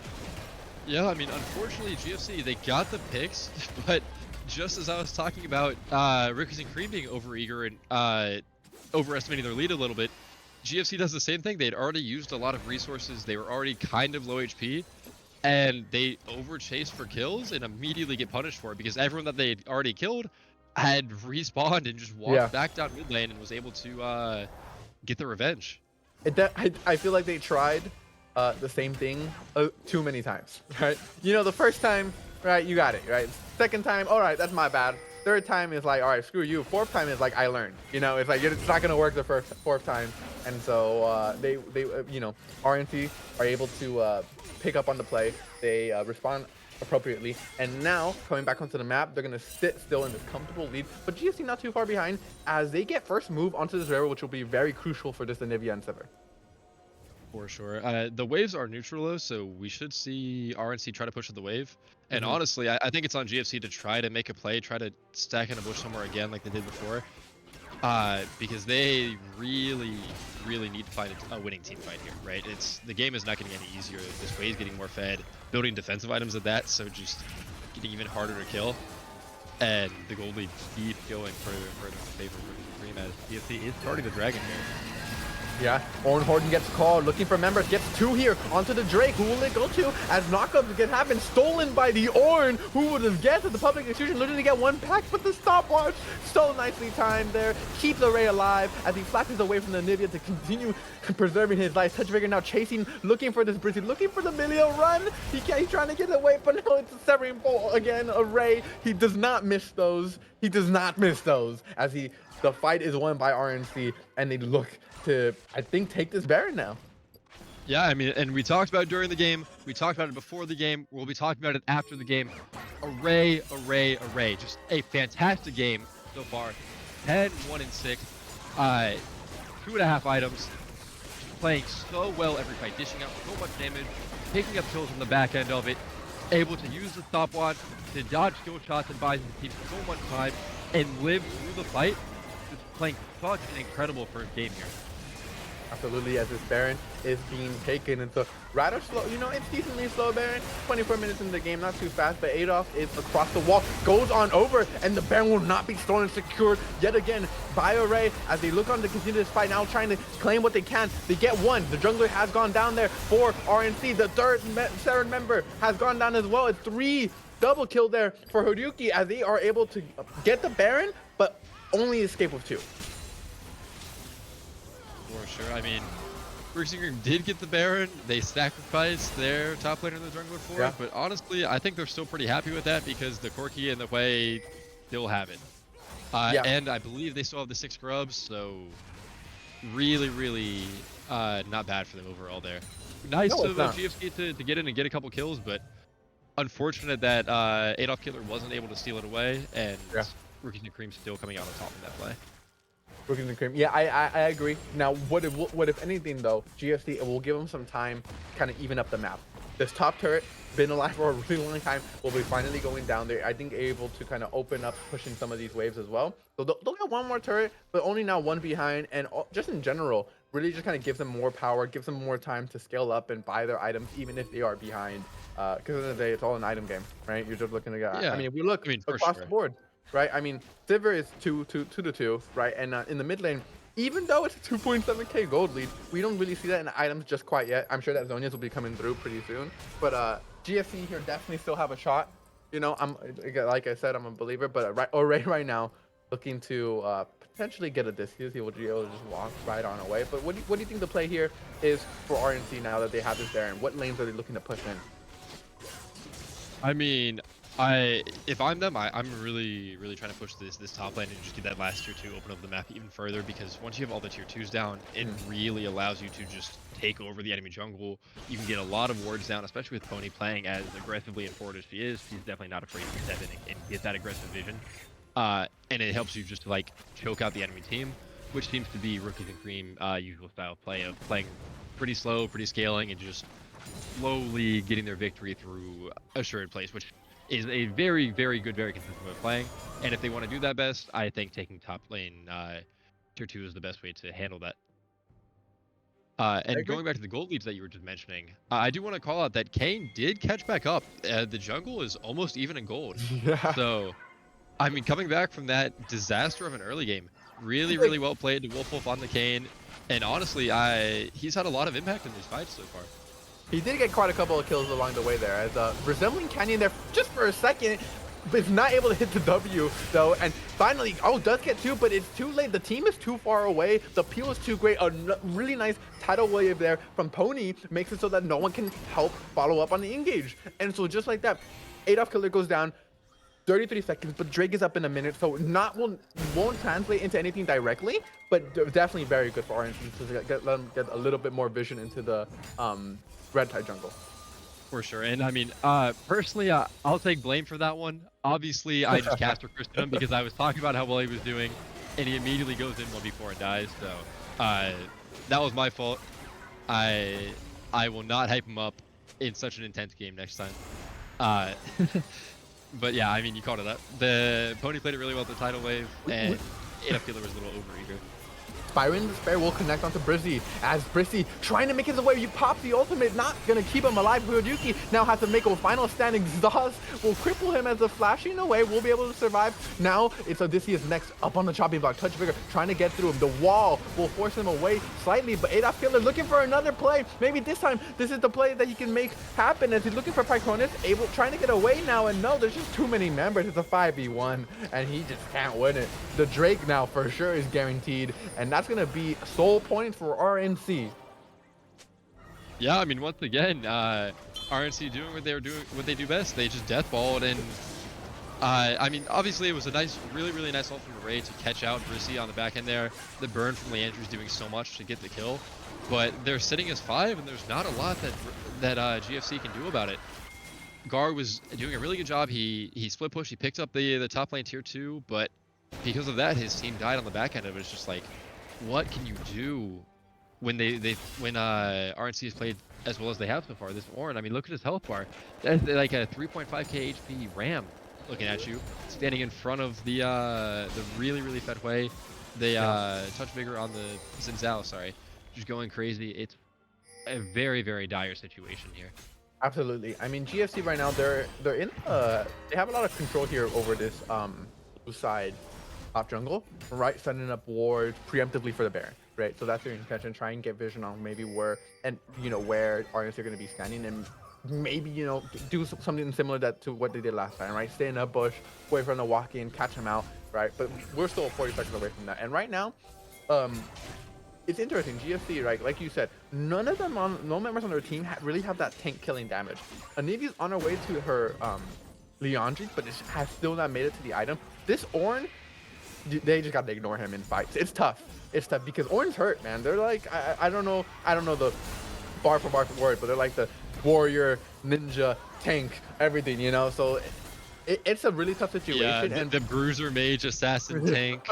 Yeah, I mean, unfortunately, GFC, they got the picks, but just as I was talking about Rookies and Cream being overeager and overestimating their lead a little bit, GFC does the same thing. They'd already used a lot of resources. They were already kind of low HP. And they overchase for kills and immediately get punished for it because everyone that they had already killed had respawned and just walked back down mid lane and was able to get the revenge. I feel like they tried the same thing too many times, right? You know, the first time, right, you got it, right? Second time, all right, that's my bad. Third time is like, all right, screw you. Fourth time is like, I learned. You know, it's like it's not gonna work the fourth time, and so they you know, RNT are able to pick up on the play. They respond appropriately, and now coming back onto the map, they're gonna sit still in this comfortable lead. But GFC not too far behind as they get first move onto this railroad, which will be very crucial for this Anivia and Sever. For sure. The waves are neutral though, so we should see RNC try to push the wave. And honestly, I think it's on GFC to try to make a play, try to stack in a bush somewhere again like they did before. Because they really, really need to find a winning team fight here, right? The game is not getting any easier. This wave's getting more fed, building defensive items at that, so just getting even harder to kill. And the gold lead keep going further and further in favor of Dream as GFC is starting the dragon here. Yeah, Orn Horden gets called, looking for members, gets 2 here onto the Drake. Who will it go to? As knockups get happen, stolen by the Orn. Who would have guessed that the public execution literally get 1 pack, but the stopwatch so nicely timed there. Keep the Ray alive as he flashes away from the Nivea to continue preserving his life. Touch Vigor now chasing, looking for this Brizzy, looking for the Milio run. He's trying to get away, but no, it's a severing bolt again. A Ray. He does not miss those. He does not miss those as the fight is won by RNC, and they look to, I think, take this Baron now. Yeah, I mean, and we talked about it during the game. We talked about it before the game. We'll be talking about it after the game. Array. Just a fantastic game so far. 10, 1, and 6. 2.5 items. Playing so well every fight, dishing out so much damage, picking up kills on the back end of it, able to use the stopwatch to dodge skill shots and buy the team so much time and live through the fight. Just playing such an incredible first game here. Absolutely, as this Baron is being taken, and so rather slow, you know, it's decently slow Baron, 24 minutes into the game, not too fast, but Adolf is across the wall, goes on over, and the Baron will not be stolen, secured yet again by Array as they look on to continue this fight, now trying to claim what they can. They get 1, the jungler has gone down there for RNC, the third member has gone down as well. It's 3 double kill there for Horyuki as they are able to get the Baron, but only escape with 2. For sure. I mean, Rookies did get the Baron. They sacrificed their top laner in the jungler for it. But honestly, I think they're still pretty happy with that because the Corki and the Wei still have it. And I believe they still have the 6 grubs, so really, really not bad for them overall there. Nice No, it's of not. GFC to get in and get a couple kills, but unfortunate that Adolf Killer wasn't able to steal it away, and Yeah. Rookies and Cream still coming out on top in that play. Rookies and cream. Yeah, I agree. Now, what if anything though? GFC, it will give them some time, kind of even up the map. This top turret been alive for a really long time. Will be finally going down there. I think able to kind of open up, pushing some of these waves as well. So they'll get one more turret, but only now one behind. And just in general, really just kind of gives them more power, gives them more time to scale up and buy their items, even if they are behind. Because at the end of the day, it's all an item game, right? You're just looking to get. I Yeah, mean, if we look I mean for across the sure. board, right? I mean, Sivir is 2 to 2, right? And in the mid lane, even though it's a 2.7k gold lead, we don't really see that in the items just quite yet. I'm sure that Zonias will be coming through pretty soon. But GFC here definitely still have a shot. You know, I'm like I said, I'm a believer. But right now, looking to potentially get a discus. He will be able to just walk right on away. But what do you think the play here is for RNC now that they have this there? And what lanes are they looking to push in? I mean, if I'm them, I'm really really trying to push this top lane and just get that last tier 2, open up the map even further, because once you have all the tier 2s down, it really allows you to just take over the enemy jungle. You can get a lot of wards down, especially with Pony playing as aggressively and forward as she is. She's definitely not afraid to step in and get that aggressive vision. And it helps you just to like choke out the enemy team, which seems to be Rookies and Cream usual style of play, of playing pretty slow, pretty scaling, and just slowly getting their victory through assured plays, which is a very, very good, very consistent way of playing. And if they want to do that best, I think taking top lane tier 2 is the best way to handle that. I And agree. going back to the gold leads that you were just mentioning, I do want to call out that Kane did catch back up. The jungle is almost even in gold. Yeah. So, I mean, coming back from that disaster of an early game, really, Like, really well played to Wolf on the Kane. And honestly, he's had a lot of impact in these fights so far. he did get quite a couple of kills along the way there, as resembling Canyon there just for a second, but is not able to hit the W though. And finally, oh, does get 2, but it's too late. The team is too far away. The peel is too great. A really nice tidal wave there from Pony makes it so that no one can help follow up on the engage. And so just like that, Adolf Killer goes down. 33 seconds, but Drake is up in a minute, so won't translate into anything directly, but definitely very good for RNC to let them get a little bit more vision into the red tide jungle. For sure. And I mean, personally, I'll take blame for that one. Obviously, I just caster Christed him because I was talking about how well he was doing, and he immediately goes in 1v4 and dies. So that was my fault. I I will not hype him up in such an intense game next time. Uh, but yeah, I mean, you called it up. The Pony played it really well at the tidal wave, and AF Killer was a little overeager. Byron Despair will connect onto Brizzy as Brizzy trying to make his way. You pop the ultimate, not gonna keep him alive. Ryuki now has to make a final stand. Exhaust will cripple him as the flashing away will be able to survive. Now it's Odysseus next up on the chopping block. Touch Vigor trying to get through him. The wall will force him away slightly, but Adolf Killer looking for another play. Maybe this time this is the play that he can make happen as he's looking for Pycronus, trying to get away now. And no, there's just too many members. It's a 5v1 and he just can't win it. The Drake now for sure is guaranteed, and that's gonna be sole points for RNC. Yeah, I mean, once again, RNC doing what they do best. They just deathballed, and I mean, obviously it was a nice, really, really nice ult from Array to catch out Brissy on the back end there. The burn from Leandre's doing so much to get the kill, but they're sitting as 5, and there's not a lot that GFC can do about it. Gawr was doing a really good job. He split push. He picked up the top lane tier 2, but because of that, his team died on the back end of it. It's just like, what can you do when RNC has played as well as they have so far? This Ornn, I mean, look at his health bar. That's like a 3.5k HP Ram looking at you, standing in front of the really, really fed way. The touch vigor on the Xin Zhao, sorry, just going crazy. It's a very, very dire situation here. Absolutely. I mean, GFC right now they're in they have a lot of control here over this blue side top jungle, right? Setting up wards preemptively for the Baron, right? So that's their intention. Try and get vision on maybe where where RNC are going to be standing, and maybe do something similar to what they did last time, right? Stay in a bush, wait for them to walk in, catch them out, right? But we're still 40 seconds away from that, and right now, it's interesting. GFC, right? Like you said, no members on their team really have that tank killing damage. Anivi's on her way to her Leandri, but it has still not made it to the item. This Ornn they just got to ignore him in fights. It's tough. It's tough because Orange hurt, man. They're like I don't know the bar for word, but they're like the warrior, ninja, tank, everything, you know. So it's a really tough Yeah, situation, and the bruiser, mage, assassin, tank,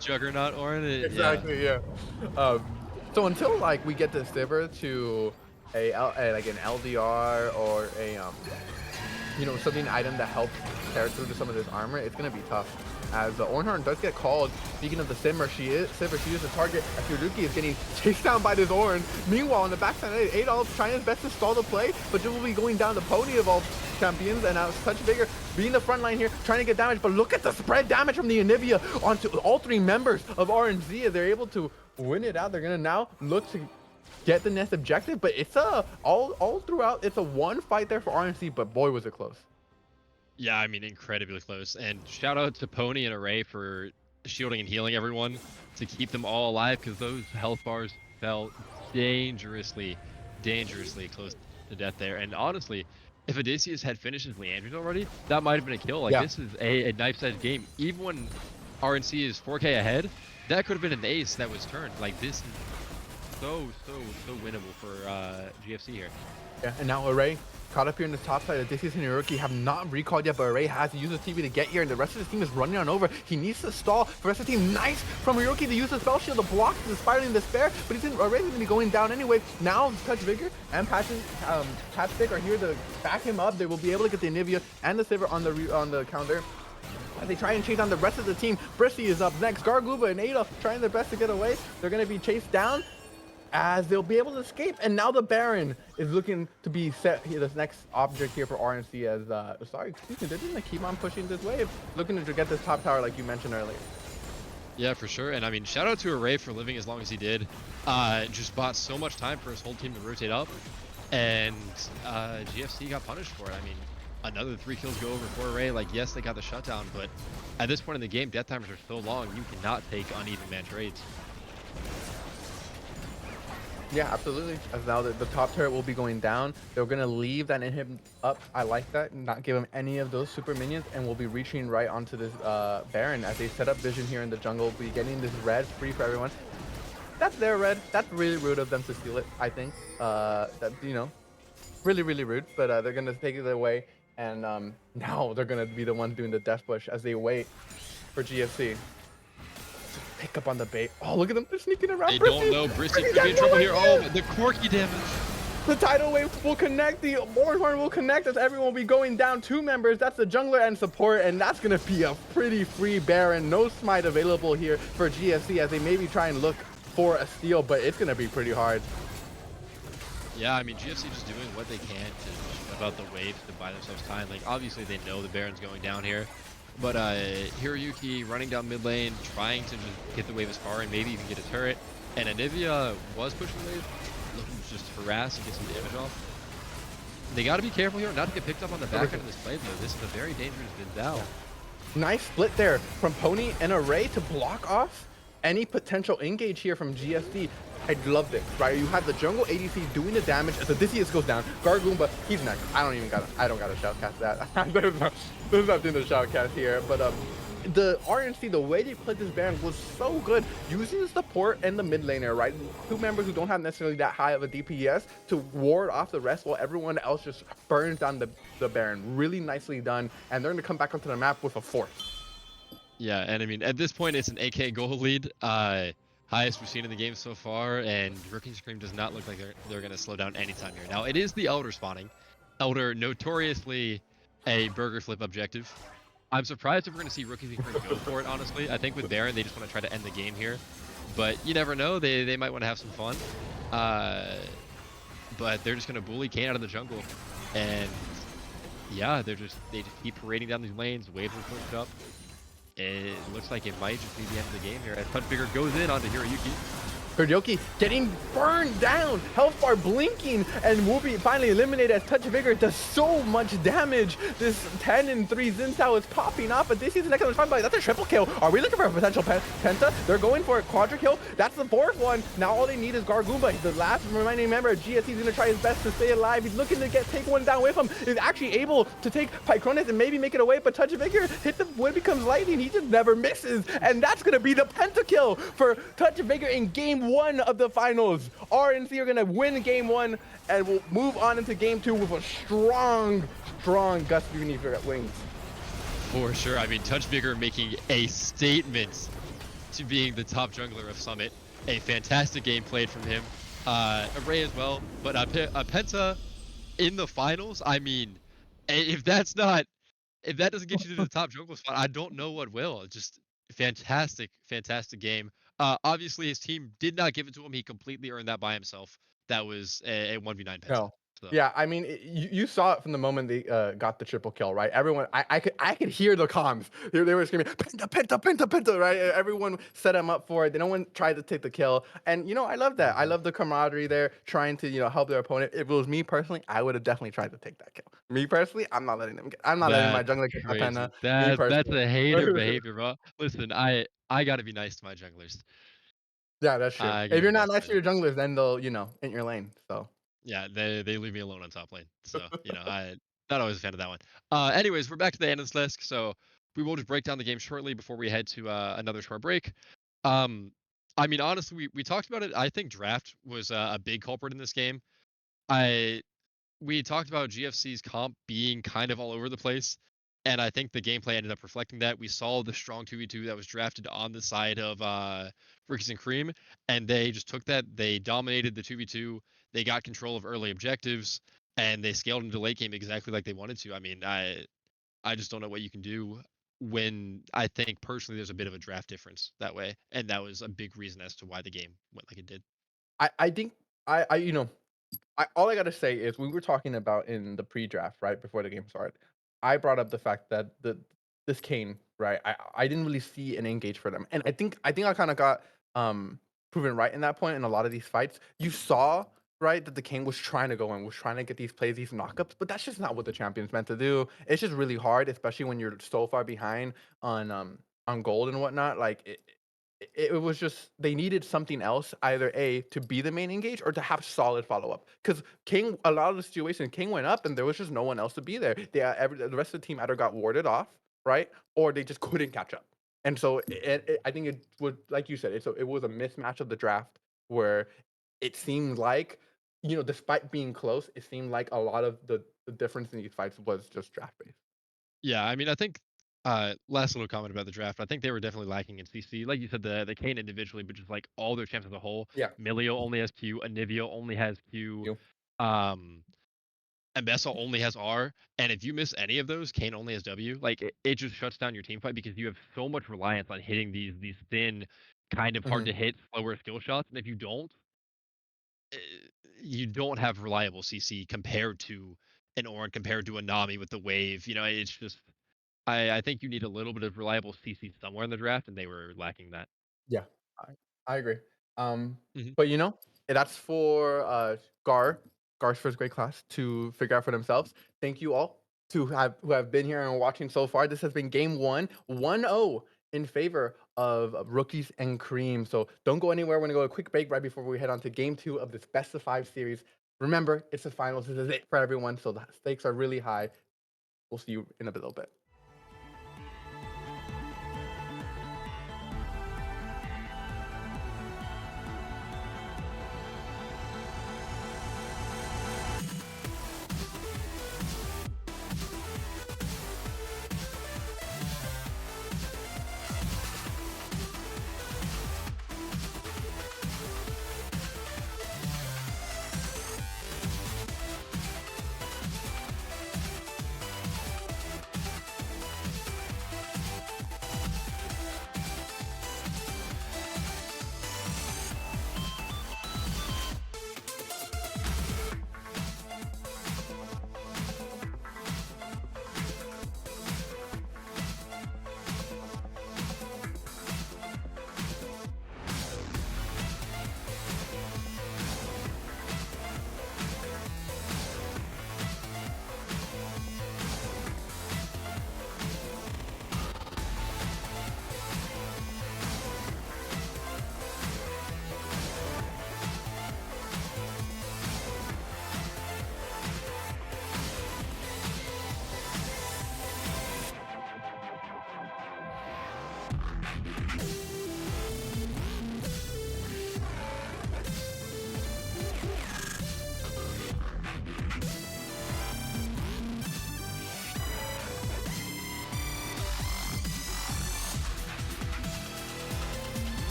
juggernaut, Orin. Yeah. exactly, yeah. Um, so until like we get the Sivir to like an LDR or a something item that helps tear through to some of this armor, it's gonna be tough. As the Ornhorn does get called, speaking of the Sivir, she is the target. As Hiruki is getting chased down by this Ornn. Meanwhile, on the backside, Adolf trying his best to stall the play, but just will be going down the pony of all champions, and now Touch Vigor being the front line here, trying to get damage, but look at the spread damage from the Anivia onto all three members of RNZ. They're able to win it out. They're gonna now look to get the next objective, but it's all throughout, it's a one fight there for RNC, but boy was it close. Yeah, I mean, incredibly close. And shout out to Pony and Array for shielding and healing everyone to keep them all alive, because those health bars fell dangerously, dangerously close to death there. And honestly, if Odysseus had finished his Leandri's already, that might have been a kill. Like, Yeah. this is a knife-edge game. Even when RNC is 4K ahead, that could have been an ace that was turned. Like, this is so winnable for GFC here. Yeah, and now Array caught up here in the top side. Odysseus and Hiroki have not recalled yet, but Array has to use his TV to get here, and the rest of the team is running on over. He needs to stall. The rest of the team, nice from Hiroki to use the spell shield to block the spiraling despair, but Array's going to be going down anyway. Now, Touch Vigor and Patstick are here to back him up. They will be able to get the Anivia and the Sivir on the counter. As they try and chase down the rest of the team, Brissy is up next. Garguba and Ada trying their best to get away. They're going to be chased down, as they'll be able to escape, and now the Baron is looking to be set here, this next object here for RNC as sorry, excuse me, they're gonna keep on pushing this wave, looking to get this top tower like you mentioned earlier. Yeah, for sure. And I mean, shout out to Array for living as long as he did. Just bought so much time for his whole team to rotate up, and GFC got punished for it. I mean, another 3 kills go over for Array. Like, yes, they got the shutdown, but at this point in the game, death timers are so long, you cannot take uneven man trades. Yeah, absolutely. As now the top turret will be going down. They're going to leave that inhib up. I like that. Not give him any of those super minions, and we'll be reaching right onto this Baron as they set up vision here in the jungle. We'll be getting this red free for everyone. That's their red. That's really rude of them to steal it, I think. That, really, really rude. But they're going to take it away, and now they're going to be the ones doing the death push as they wait for GFC. Pick up on the bait. Oh, look at them. They're sneaking around. They don't know. Brissy could be in trouble here. Oh, the quirky damage. The tidal wave will connect. The Orange will connect as everyone will be going down. 2 members. That's the jungler and support. And that's going to be a pretty free Baron. No smite available here for GFC as they maybe try and look for a steal, but it's going to be pretty hard. Yeah, I mean, GFC just doing what they can to about the waves to buy themselves time. Like, obviously they know the Baron's going down here. But Hiroyuki running down mid lane, trying to just get the wave as far and maybe even get a turret. And Anivia was pushing the wave, looking to just harass and get some damage off. They got to be careful here not to get picked up on the back end of this play, though. This is a very dangerous Vindal. Nice split there from Pony and Array to block off any potential engage here from GSD. I loved it, right? You have the jungle ADC doing the damage as Odysseus goes down. Gargoomba, he's next. I don't got to shoutcast that. there's not doing the shoutcast here, but the RNC, the way they played this Baron was so good, using the support and the mid laner, right? 2 members who don't have necessarily that high of a DPS to ward off the rest while everyone else just burns down the Baron. Really nicely done, and they're going to come back onto the map with a 4th. Yeah, and I mean, at this point, it's an AK goal lead. Highest we've seen in the game so far, and Rookie Scream does not look like they're going to slow down anytime here. Now, it is the Elder spawning. Elder, notoriously a burger flip objective. I'm surprised if we're going to see Rookie Scream go for it, honestly. I think with Baron, they just want to try to end the game here. But you never know. They might want to have some fun. But they're just going to bully Kane out of the jungle. And yeah, they just keep parading down these lanes. Waves are pushed up. It looks like it might just be the end of the game here as Punch Bigger goes in onto Hiroyuki. Kuryoki getting burned down, health bar blinking, and Whoopi finally eliminated as Touch Vigor does so much damage. This 10 and 3 Xin Zhao is popping off, but this is the next one. That's a triple kill. Are we looking for a potential penta? They're going for a quadra kill. That's the fourth one. Now all they need is Gargoomba. The last remaining member of GSC is going to try his best to stay alive. He's looking to take one down with him. Is actually able to take Pycronus and maybe make it away, but Touch Vigor hit the when it becomes lightning. He just never misses, and that's going to be the pentakill for Touch Vigor in game 1 of the finals. RNC are going to win game 1 and will move on into game 2 with a strong Gus Uni wings. For sure. I mean, Touch Vigor making a statement to being the top jungler of Summit. A fantastic game played from him. Array as well, but a Penta in the finals. I mean, if that's not if that doesn't get you to the top jungle spot, I don't know what will. Just fantastic game. Obviously, his team did not give it to him. He completely earned that by himself. That was a 1v9 Penta. No. So Yeah, I mean, you saw it from the moment they got the triple kill, right? Everyone, I could hear the comms. They were screaming, "Penta, penta, penta, penta!" Right? Everyone set him up for it. No one tried to take the kill, and I love that. I mhm. love the camaraderie there, trying to help their opponent. If it was me personally, I would have definitely tried to take that kill. Me personally, I'm not letting them get. I'm not letting my That's jungler get that penta. crazy. Me That's personally. a hater behavior, bro. Listen, I gotta be nice to my junglers. Yeah, that's true. I If gotta you're be nice not to nice my to your junglers. junglers, then they'll in your lane. So. Yeah, they leave me alone on top lane. So, I not always a fan of that one. Anyways, we're back to the analyst desk, so we will just break down the game shortly before we head to another short break. Um, I mean, honestly, we talked about it. I think draft was a big culprit in this game. I We talked about GFC's comp being kind of all over the place, and I think the gameplay ended up reflecting that. We saw the strong 2v2 that was drafted on the side of Rookies and Cream, and they just took that. They dominated the 2v2. They got control of early objectives, and they scaled into late game exactly like they wanted to. I mean, I just don't know what you can do when I think personally there's a bit of a draft difference that way, and that was a big reason as to why the game went like it did. I think all I gotta say is we were talking about in the pre-draft, right before the game started. I brought up the fact that this Kane, right? I didn't really see an engage for them, and I think I kind of got proven right in that point in a lot of these fights. You saw right that the Kane was trying to go in, was trying to get these plays, these knockups, but that's just not what the champion's meant to do. It's just really hard, especially when you're so far behind on gold and whatnot. Like it was just they needed something else, either A, to be the main engage or to have solid follow-up. Because King, a lot of the situation, King went up and there was just no one else to be there. The rest of the team either got warded off, right? Or they just couldn't catch up. And so I think it was, like you said, it was a mismatch of the draft where it seemed like, despite being close, it seemed like a lot of the difference in these fights was just draft based. Yeah, I mean, I think last little comment about the draft. I think they were definitely lacking in CC. Like you said, the Kane individually, but just like all their champs as a whole. Yeah. Milio only has Q, Anivio only has Q, You. um, Mbessa only has R. And if you miss any of those, Kane only has W. Like it just shuts down your team fight because you have so much reliance on hitting these thin, kind of hard Mhm. to hit, slower skill shots. And if eh, you don't have reliable CC compared to an Ornn, compared to a Nami with the wave. It's just I think you need a little bit of reliable CC somewhere in the draft, and they were lacking that. Yeah, I agree. Um, Mhm. but that's for Gar's first grade class to figure out for themselves. Thank you all who have been here and watching so far. This has been game 1, 1-0 in favor of Rookies and Cream. So don't go anywhere. We're gonna go a quick break right before we head on to game 2 of this best of 5 series. Remember, it's the finals. This is it for everyone, so the stakes are really high. We'll see you in a little bit.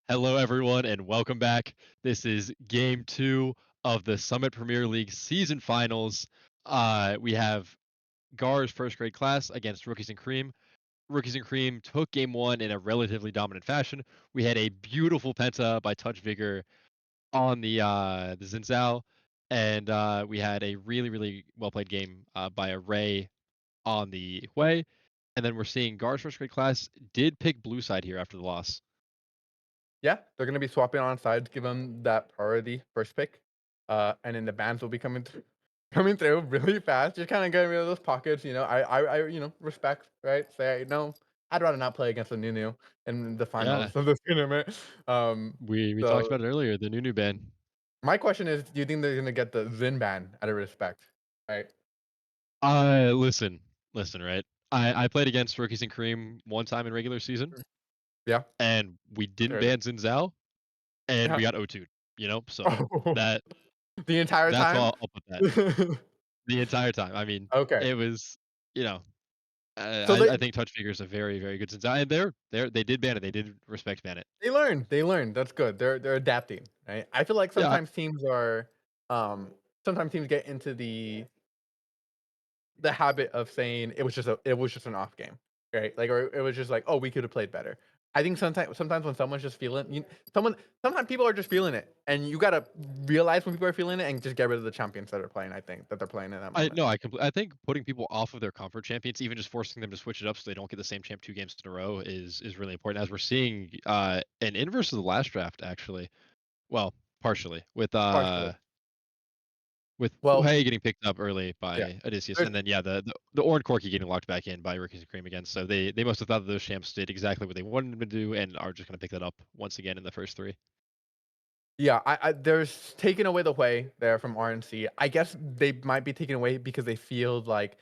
Hello, everyone, and welcome back. This is game two of the Summit Premier League season finals. We have Gawr's first grade class against Rookies and Cream. Rookies and Cream took game one in a relatively dominant fashion. We had a beautiful penta by Touch Vigor on the Zinzao, and we had a really, really well played game by Array on the Hui. And then we're seeing Gawr's first grade class did pick blue side here after the loss. Yeah, they're gonna be swapping on sides, give them that priority first pick, and then the bans will be coming through really fast. Just kind of getting rid of those pockets. Respect, right? Say no, I'd rather not play against a Nunu in the Yeah, finals of this tournament. we talked So about it earlier, the Nunu ban. my question is, do you think they're gonna get the Zin ban out of respect? Right? Listen, listen, right? I played against Rookies and Cream one time in regular season, Yeah. and we didn't Right. ban Xin Zhao, and Yeah. we got O2'd, so Oh, that the entire that's time. all I'll put that. The entire time. I mean, Okay. it was, you know, So I think Touch Figure is a very, very good Xin Zhao, and they did ban it. They did respect ban it. they learn. They learn. That's good. They're adapting, right? I feel like Yeah, um sometimes teams get into the habit of saying it was just an off game, right? Like, or it was just like, oh, we could have played better. I think sometimes when someone's just feeling sometimes people are just feeling it, and you gotta realize when people are feeling it and just get rid of the champions that are playing. I think that they're playing in that I moment. no, I think putting people off of their comfort champions, even just forcing them to switch it up so they don't get the same champ 2 games in a row is really important, as we're seeing, an inverse of the last draft, actually. Well, partially, Partially. with Well, Hay getting picked up early yeah. by Odysseus, There's and then, yeah, the Orange Corki getting locked back in by Rookies and Cream again, so they must have thought that those champs did exactly what they wanted them to do and are just gonna pick that up once again in the first 3. Yeah, there's taking away the way there from RNC. I guess they might be taken away because they feel like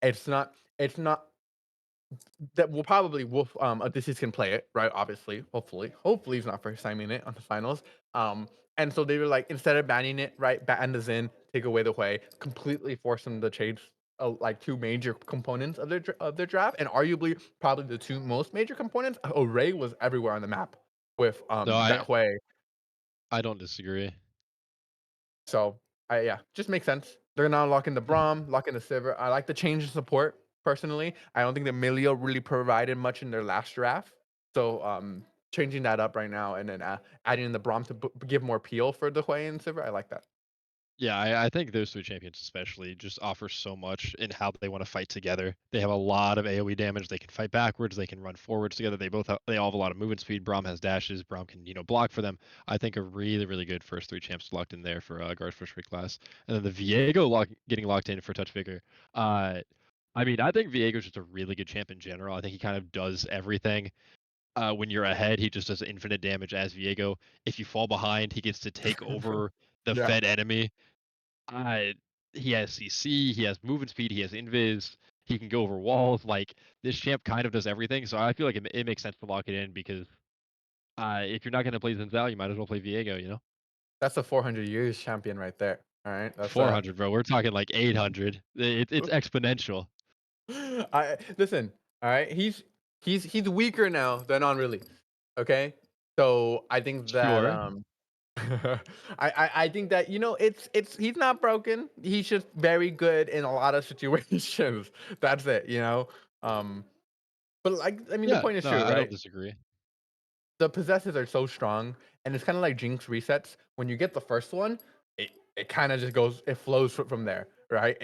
it's not that will probably Wolf Odysseus can play it, right? Obviously, hopefully he's not first timing it on the finals. And so they were like, instead of banning it, right, ban the Xin, take away the Hui, completely force them to change like two major components of of their draft, and arguably probably the two most major components. Array was everywhere on the map with No, that Hui. I don't disagree. So yeah, just makes sense. They're now locking the Braum, locking the Sivir. I like the change in support personally. I don't think that Milio really provided much in their last draft. So changing that up right now and then adding in the Braum to give more peel for the Hui and Sivir. I like that. Yeah, I think those 3 champions especially just offer so much in how they wanna fight together. They have a lot of AoE damage, they can fight backwards, they can run forwards together, they all have a lot of movement speed. Braum has dashes, Braum can, block for them. I think a really, really good first 3 champs locked in there for, Guard's first grade class. And then the Viego getting locked in for Touch Vigor. Uh, I mean, I think Viego's just a really good champ in general. I think he kind of does everything. When you're ahead, he just does infinite damage as Viego. If you fall behind, he gets to take over the Yeah, fed enemy. Uh, he has CC, he has movement speed, he has invis, he can go over walls. Like this champ kind of does everything, so I feel like it makes sense to lock it in because if you're not going to play Zenzel, you might as well play Viego. that's a 400 years champion right there. All right, that's 400, bro. We're talking like 800. It's exponential. I listen. All right, he's weaker now than on release. Okay, so I think that Sure. I think that it's he's not broken. He's just very good in a lot of situations. That's it. Um, but like I mean, the Yeah. point is No, true, I don't right? disagree. The possessors are so strong, and it's kind of like Jinx resets. When you get the first one, it kind of just goes, it flows from there, right?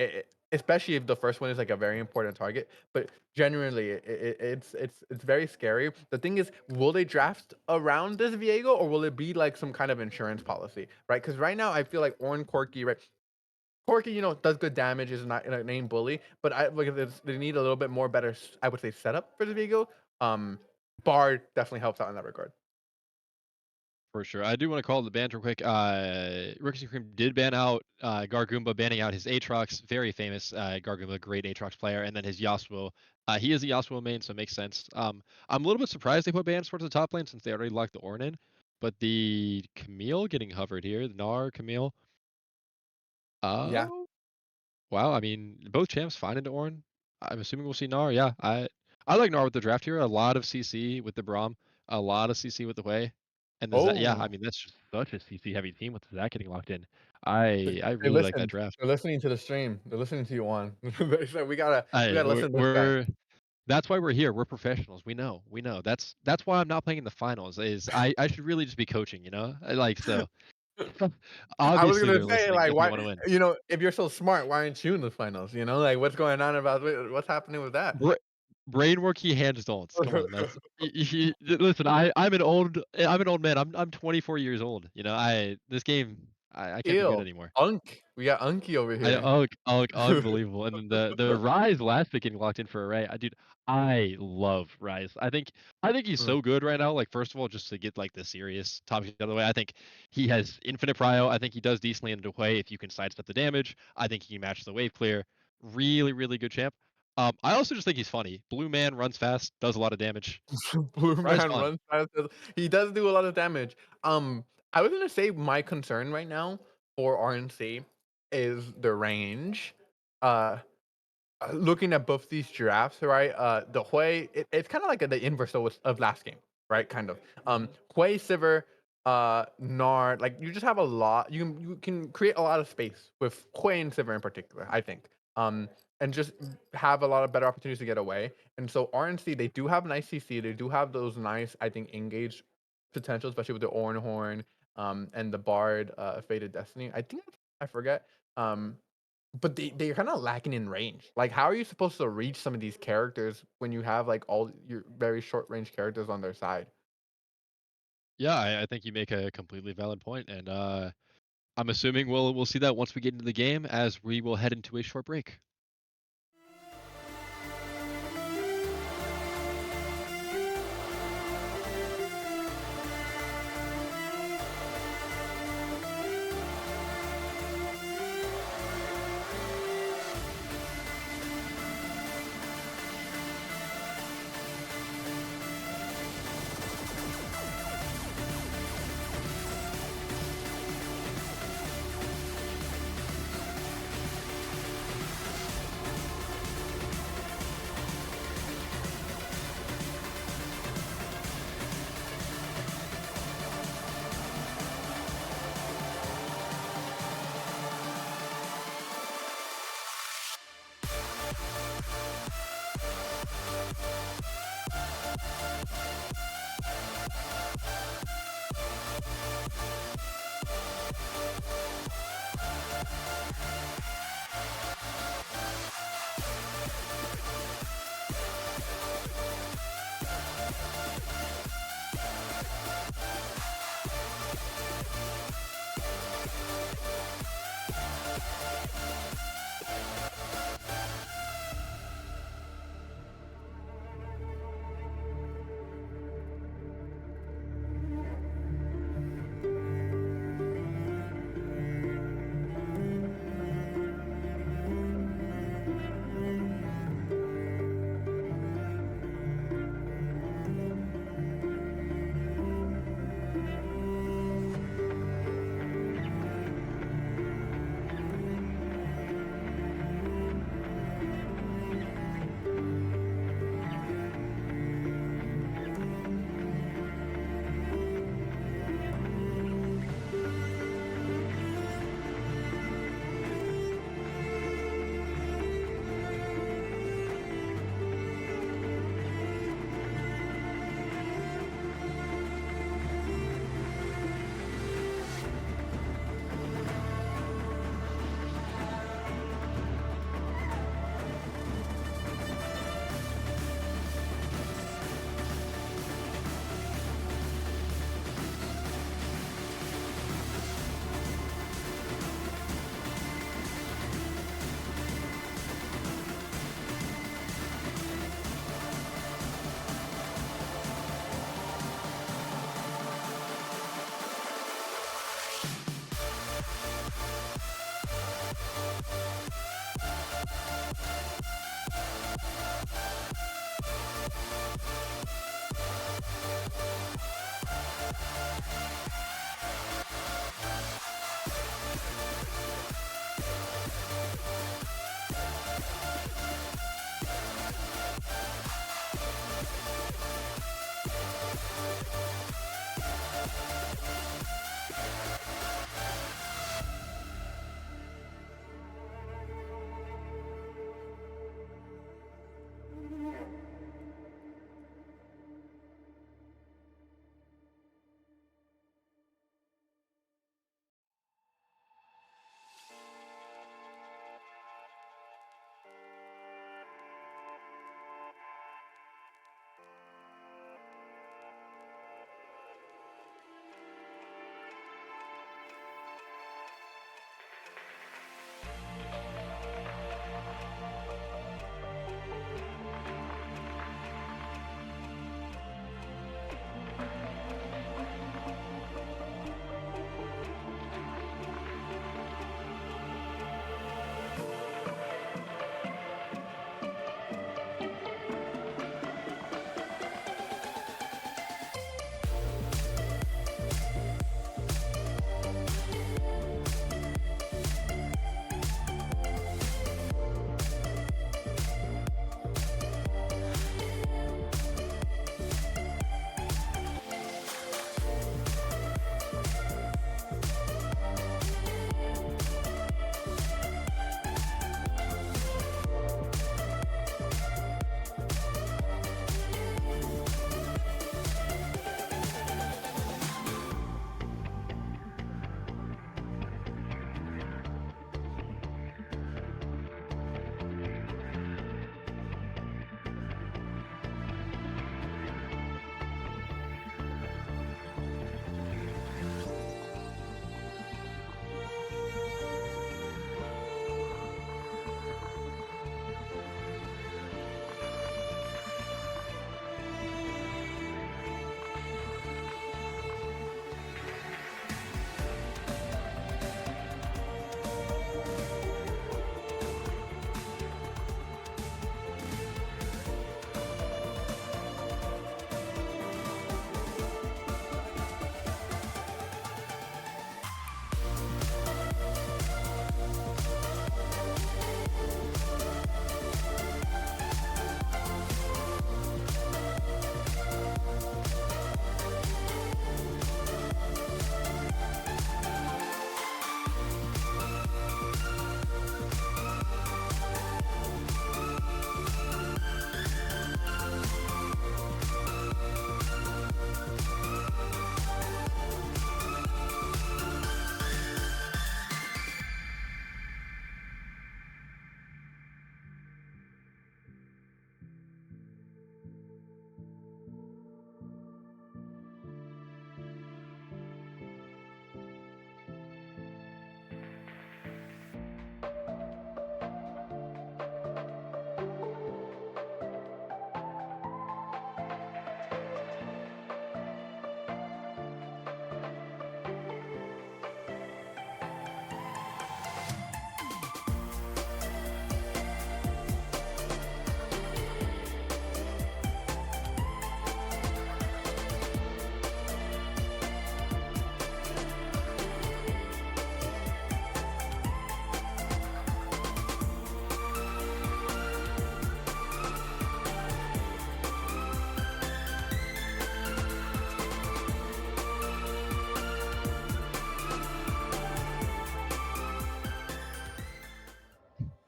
Especially if the first one is like a very important target. But generally, it's very scary. The thing is, will they draft around this Viego, or will it be like some kind of insurance policy, right? Because right now, I feel like Ornn Corki, right? Corki, does good damage, is not a name bully, but I like they need a little bit more better, I would say, setup for the Viego. Um, Bard definitely helps out in that regard. For sure. I do want to call the ban real quick. Rookies and Cream did ban out Gargumba, banning out his Aatrox, very famous Gargumba, great Aatrox player, and then his Yasuo. He is a Yasuo main, so it makes sense. I'm a little bit surprised they put bans towards the top lane since they already locked the Ornn in, but the Camille getting hovered here, the Gnar, Camille. Yeah. Oh, wow. I mean, both champs fine into Ornn. I'm assuming we'll see Gnar. Yeah, I like Gnar with the draft here. A lot of CC with the Braum, a lot of CC with the Wei, and the Zed. Yeah, I Oh, mean that's just such a CC heavy team with Zach getting locked in. th I they really like that listened. draft. They're listening to the stream. They're listening to you, Juan. They said, we I gotta we're, listen to this guy." we're That's why we're here. We're professionals. We know. That's why I'm not playing in the finals. Is I should really just be coaching. Like so. I was Obviously gonna they're say, listening like, if they why want to win. if you're so smart, why aren't you in the finals? Like, what's going on about what's happening with that? Bra brain worky hands don't. Come on, that's listen, I'm an old man. I'm 24 years old. I this game I can't be good Ew. anymore. Unk. We got Unky over I here. ugh, ugh, unbelievable. And then the Rise last pick getting locked in for Array. Dude, I love Rise. I think he's Mm. so good right now. Like first of all, just to get like the serious topic out of the way, I think he has infinite prio. I think he does decently into play if you can sidestep the damage. I think he can match the wave clear. Really, really good champ. I also just think he's funny. Blue man runs fast, does a lot of damage. Blue Rise man fun. runs fast. He does do a lot of damage. I was gonna say my concern right now for RNC is the range. Uh, Looking at both these drafts, right? The Hui, it's kind of like the inverse of last game, right? Kind of. Hui, Sivir, Nard, like you just have a lot. You can create a lot of space with Hui and Sivir in particular, I think. And just have a lot of better opportunities to get away. And so RNC, they do have nice CC. They do have those nice, I think, engaged potential, especially with the Orin Horn, and the Bard, Fated Destiny. I think I forget. But they're kinda lacking in range. Like, how are you supposed to reach some of these characters when you have, like, all your very short range characters on their side? Yeah, I think you make a completely valid point, and I'm assuming we'll see that once we get into the game, as we will head into a short break.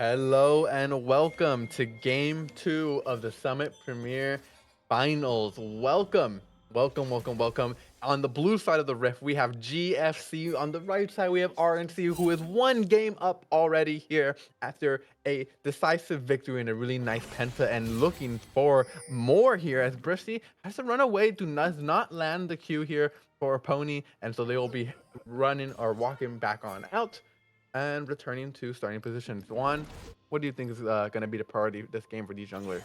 Hello and welcome to game two of the Summit Premier Finals. Welcome. On the blue side of the rift, we have GFC. On the right side, we have RNC, who is one game up already here after a decisive victory and a really nice penta, and looking for more here as Brissy has to run away, does not land the Q here for Pony, and so they will be running or walking back on out and returning to starting positions. One, what do you think is going to be the priority this game for these junglers?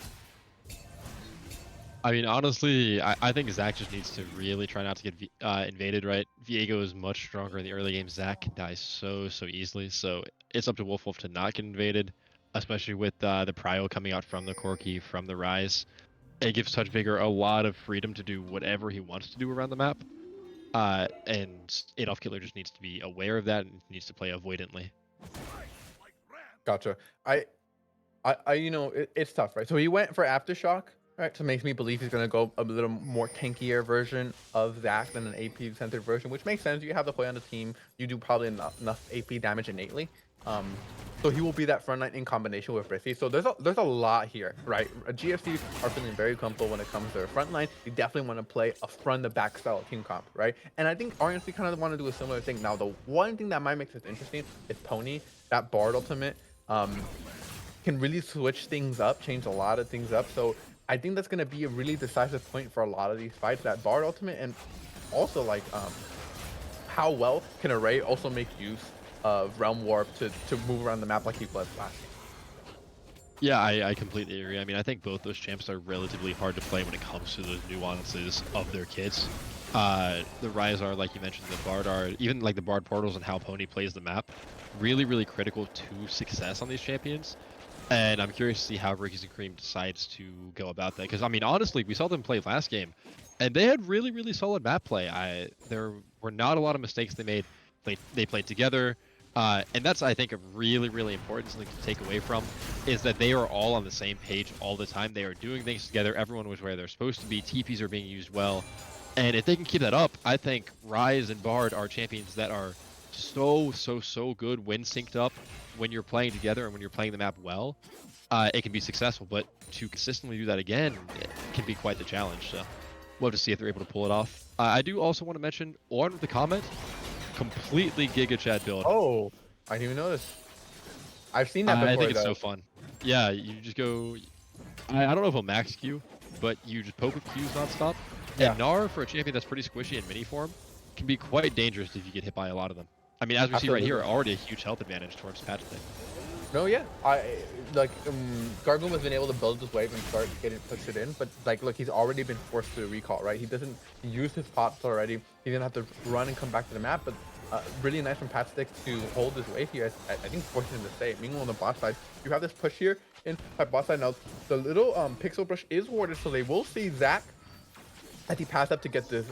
I mean, honestly, I think Zach just needs to really try not to get invaded, right? Viego is much stronger in the early game. Zach can die so easily, so it's up to Wolf to not get invaded, especially with the prio coming out from the Corki, from the Rise. It gives Touch Vigor a lot of freedom to do whatever he wants to do around the map, and Adolf Killer just needs to be aware of that and needs to play avoidantly. Gotcha. It's tough, right? So he went for Aftershock, right? So makes me believe he's gonna go a little more tankier version of Zac than an AP centered version, which makes sense. You have the Hoi on the team, you do probably enough AP damage innately. Um, so he will be that front line in combination with Brissy. So there's a lot here, right? GFC are feeling very comfortable when it comes to their front line. They definitely want to play a front to back style team comp, right? And I think RNC kind of want to do a similar thing. Now, the one thing that might make this interesting is Pony, that Bard ultimate. Can really switch things up, change a lot of things up. So I think that's going to be a really decisive point for a lot of these fights, that Bard ultimate, and also like how well can Array also make use of Realm Warp to move around the map like he was last game. Yeah, I completely agree. I mean, I think both those champs are relatively hard to play when it comes to those nuances of their kits. The Rise are, like you mentioned, the Bard are, even like the Bard portals and how Pony plays the map, really critical to success on these champions. And I'm curious to see how Rickies and Cream decides to go about that. Because, I mean, honestly, we saw them play last game, and they had really solid map play. There were not a lot of mistakes they made. They played together. And that's, I think, a really important thing to take away from, is that they are all on the same page all the time. They are doing things together. Everyone was where they're supposed to be. TPs are being used well. And if they can keep that up, I think Rise and Bard are champions that are so good when synced up, when you're playing together and when you're playing the map well. It can be successful, but to consistently do that again, it can be quite the challenge. So we'll have to see if they're able to pull it off. I do also want to mention, on with the comment, completely Giga Chad build. Oh, I didn't even notice. I've seen that I before think it's though. so fun. Yeah, you just go. I don't know if he'll max Q, but you just poke with Qs nonstop. Yeah, And Gnar, for a champion that's pretty squishy in mini form, can be quite dangerous if you get hit by a lot of them. I mean, as we see right here, absolutely. already a huge health advantage towards patch thing. No, yeah, I like Gargoom has been able to build this wave and start getting push it in, but like, look, he's already been forced to recall, right? He doesn't use his pots already. He's gonna have to run and come back to the map, but really nice from Patstick to hold this wave here. I think forcing him to stay. Meanwhile, on the bot side, you have this push here in by bot side now. The little pixel brush is warded, so they will see Zac as he passed up to get this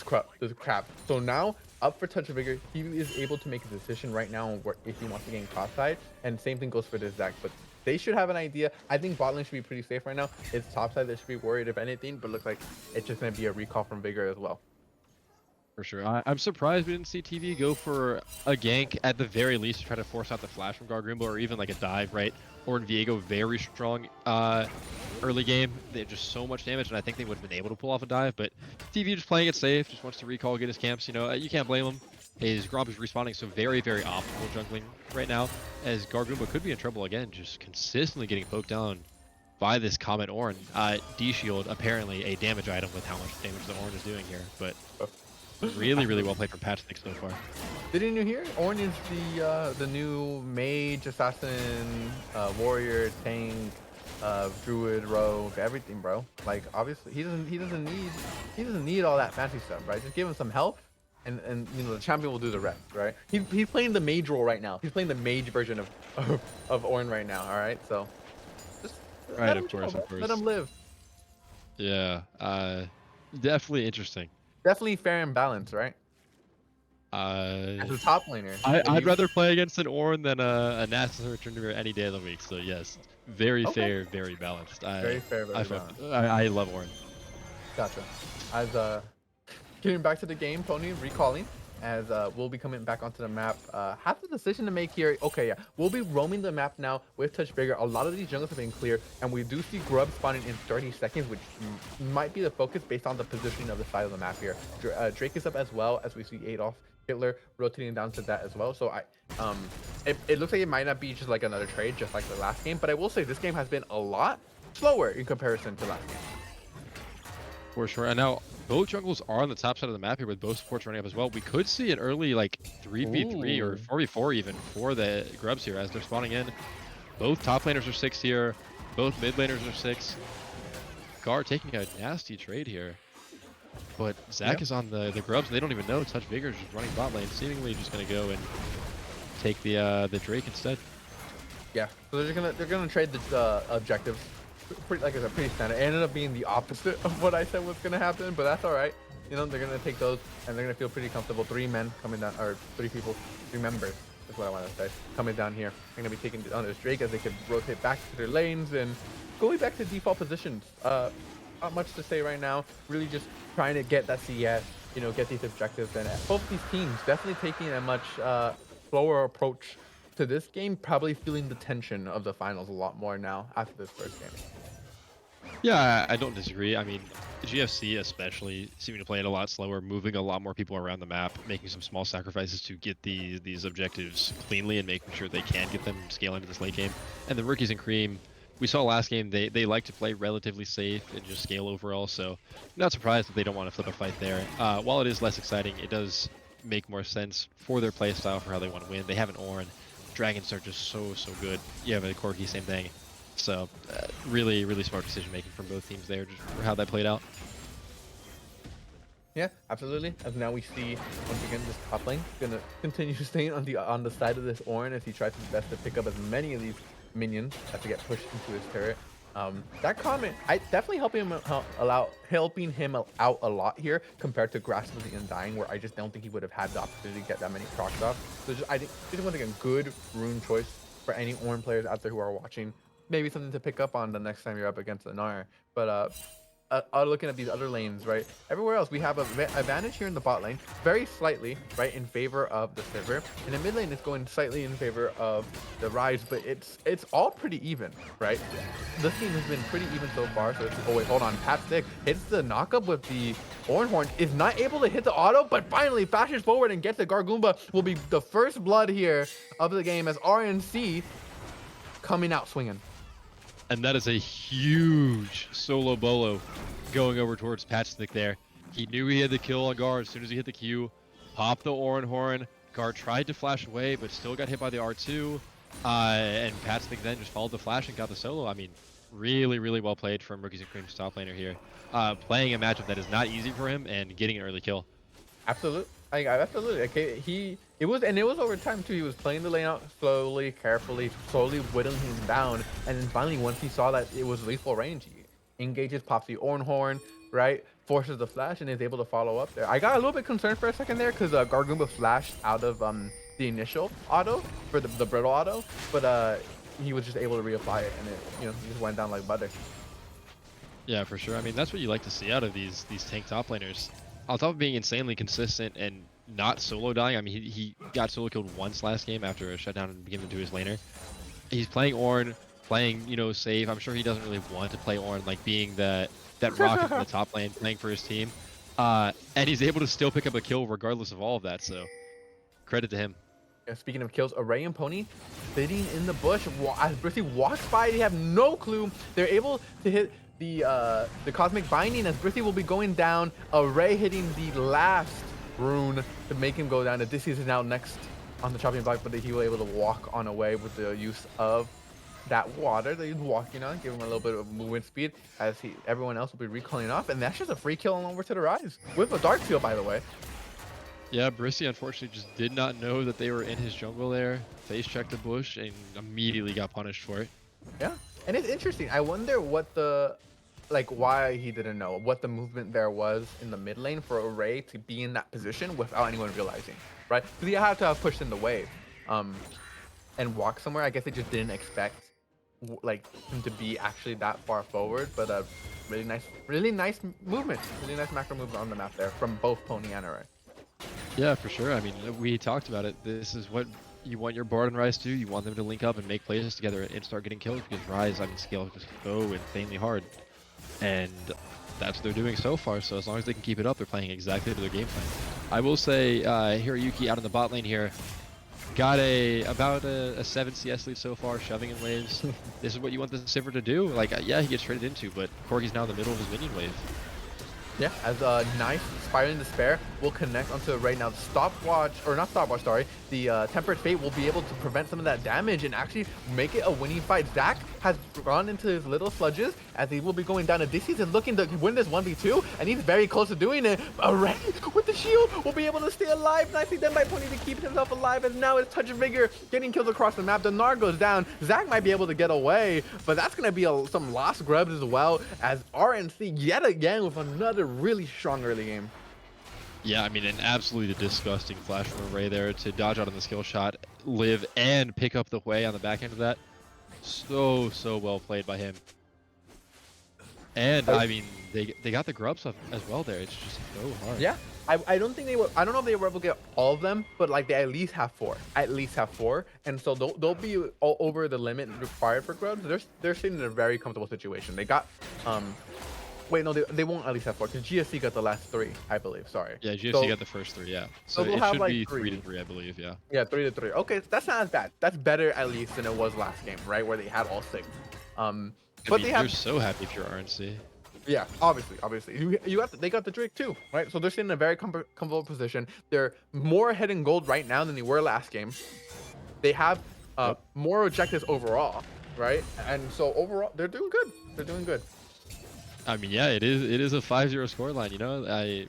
crab. So now up for Touch of Vigor, he is able to make a decision right now on where, if he wants to gain top side, and same thing goes for this Zac. But they should have an idea. I think bot lane should be pretty safe right now. It's top side that should be worried if anything, but looks like it's just gonna be a recall from Vigor as well. For sure. I'm surprised we didn't see TV go for a gank at the very least to try to force out the flash from Gargrimbo, or even like a dive, right? Or in Viego, very strong early game. They had just so much damage, and I think they would have been able to pull off a dive, but TV just playing it safe, just wants to recall, get his camps. You know, you can't blame him. His Gromp is respawning, so very optimal jungling right now, as Gargrimbo could be in trouble again, just consistently getting poked down by this Comet Ornn. D-Shield, apparently a damage item with how much damage the Ornn is doing here, but really well played from Patchnick so far. Didn't you hear? Ornn is the new mage, assassin, warrior, tank, druid, rogue, everything, bro. Like, obviously he doesn't need all that fancy stuff, right? Just give him some health, and you know the champion will do the rest, right? He's playing the mage role right now. He's playing the mage version of Ornn right now. All right, so just Right, let him of course, chill, of bro. Let course. him live. Yeah, definitely interesting. Definitely fair and balanced, right? Uh, As a top laner, if I'd you rather play against an Ornn than a National Returner any day of the week. So yes, very okay, fair, very balanced. very fair, very balanced. I love Ornn. Gotcha. As getting back to the game, Pony recalling, as we'll be coming back onto the map. Have the decision to make here. Okay, yeah, we'll be roaming the map now with Touch Bigger. A lot of these jungles have been clear, and we do see Grub spawning in 30 seconds, which might be the focus based on the positioning of the side of the map here. Drake is up as well, as we see Adolf Hitler rotating down to that as well. So it looks like it might not be just like another trade, just like the last game. But I will say this game has been a lot slower in comparison to last game. For sure. And now both jungles are on the top side of the map here with both supports running up as well. We could see an early like 3v3 or Ooh. 4v4 even for the Grubs here as they're spawning in. Both top laners are 6 here. Both mid laners are 6. Gawr taking a nasty trade here. But Zach is on the Grubs. And they don't even know. Touch Vigor is just running bot lane. Seemingly just going to go and take the Drake instead. Yeah, so they're gonna trade the objectives. Pretty, like I said, pretty standard. It ended up being the opposite of what I said was gonna happen, but that's all right. You know, they're gonna take those and they're gonna feel pretty comfortable. 3 men coming down, or 3 people, 3 members is what I want to say, coming down here. They're gonna be taking on this Drake as they could rotate back to their lanes and going back to default positions. Not much to say right now. Really just trying to get that CS, you know, get these objectives, and both these teams definitely taking a much slower approach to this game, probably feeling the tension of the finals a lot more now after this first game. Yeah, I don't disagree. I mean, GFC especially seeming to play it a lot slower, moving a lot more people around the map, making some small sacrifices to get these objectives cleanly and making sure they can get them scale into this late game. And the rookies and Cream, we saw last game they like to play relatively safe and just scale overall. So I'm not surprised that they don't want to flip a fight there. While it is less exciting, it does make more sense for their play style for how they want to win. They have an Ornn. Dragons are just so good. You have a Corki, same thing. So really smart decision making from both teams there, just for how that played out. Yeah, absolutely. As now we see once again this top lane gonna continue staying on the side of this Ornn as he tries his best to pick up as many of these minions as to get pushed into his turret. That comment, I definitely helping him out a lot here compared to Grasp of the Undying, where I just don't think he would have had the opportunity to get that many procs off. So I think this is once again good rune choice for any Ornn players out there who are watching. Maybe something to pick up on the next time you're up against the Gnar. But looking at these other lanes, right? Everywhere else, we have an advantage here in the bot lane, very slightly, right, in favor of the Sivir. In the mid lane, it's going slightly in favor of the Rise, but it's all pretty even, right? This game has been pretty even so far. So oh wait, hold on. Pat Stick hits the knockup with the Horn, is not able to hit the auto, but finally flashes forward and gets the Gargoomba. Will be the first blood here of the game as RNC coming out swinging. And that is a huge solo bolo going over towards Patchstick there. He knew he had the kill on Gawr as soon as he hit the Q. Popped the Ornn Horn. Gawr tried to flash away, but still got hit by the R2. And Patchstick then just followed the flash and got the solo. I mean, really well played from Rookies and Cream's top laner here. Playing a matchup that is not easy for him and getting an early kill. Absolutely. Absolutely. Okay, it was over time too. He was playing the lane out slowly, carefully, slowly whittling him down, and then finally, once he saw that it was lethal range, he engages, pops the Ornn Horn, right, forces the flash, and is able to follow up there. I got a little bit concerned for a second there because Gargoomba flashed out of the initial auto for the brittle auto, but he was just able to reapply it, and he just went down like butter. Yeah, for sure. I mean, that's what you like to see out of these tank top laners. On top of being insanely consistent and not solo dying, I mean, he got solo killed once last game after a shutdown and became into his laner. He's playing Ornn, playing, safe. I'm sure he doesn't really want to play Ornn, like being that rocket in the top lane, playing for his team. And he's able to still pick up a kill regardless of all of that, so credit to him. Yeah, speaking of kills, Array and Pony sitting in the bush. As Brissy walks by, they have no clue. They're able to hit the Cosmic Binding as Brissy will be going down. Array hitting the last rune to make him go down. Odysseus is now next on the chopping block, but he was able to walk on away with the use of that water that he's walking on, give him a little bit of movement speed as everyone else will be recalling off, and that's just a free kill on over to the Rise with a Dark Seal, by the way. Yeah, Brissy unfortunately just did not know that they were in his jungle there. Face checked the bush and immediately got punished for it. Yeah, and it's interesting. I wonder what why he didn't know what the movement there was in the mid lane for Array to be in that position without anyone realizing, right? Because he had to have pushed in the wave, and walk somewhere. I guess they just didn't expect him to be actually that far forward. But really nice movement, really nice macro movement on the map there from both Pony and Array. Yeah, for sure. I mean, we talked about it. This is what you want your Bard and Rise to do. You want them to link up and make plays together and start getting kills because Rise, I mean, scale is just so insanely hard. And that's what they're doing so far. So as long as they can keep it up, they're playing exactly to their game plan. I will say, Hiroyuki out in the bot lane here got about a 7 CS lead so far, shoving in waves. This is what you want the Sivir to do. Like, yeah, he gets traded into, but Corgi's now in the middle of his minion wave. Yeah, as a nice Spiraling Despair will connect onto right now the stopwatch, or not stopwatch, sorry, the Tempered Fate will be able to prevent some of that damage and actually make it a winning fight. Zach has run into his little sludges as he will be going down to Dixie's and looking to win this 1v2, and he's very close to doing it. Array with the shield will be able to stay alive. Nicely done by Pony to keep himself alive, as now it's Touch of Vigor getting kills across the map. The Gnar goes down. Zach might be able to get away, but that's going to be some lost grubs as well, as RNC yet again with another really strong early game. Yeah, I mean, an absolutely disgusting flash from Array there to dodge out on the skill shot, live, and pick up the way on the back end of that. So well played by him. And, I mean, they got the grubs up as well there. It's just so hard. Yeah, I don't think they will. I don't know if they will get all of them, but like they at least have 4. At least have 4, and so they'll be all over the limit required for grubs. They're sitting in a very comfortable situation. They got wait, no, they won't at least have 4 because GSC got the last 3, I believe. Sorry. Yeah, GFC So, got the first 3, yeah. so So they'll it have should like be 3. 3-3, I believe, yeah. Yeah, 3-3. Okay, that's not as bad. That's better at least than it was last game, right, where they had all 6. I But mean, they have you're so happy if you're RNC. yeah, obviously. You got they got the Drake too, right? So they're sitting in a very comfortable position. They're more ahead in gold right now than they were last game. They have Yep. more objectives overall, right? And so overall, they're doing good. They're doing good. I mean, yeah, it is a 5-0 scoreline, you know?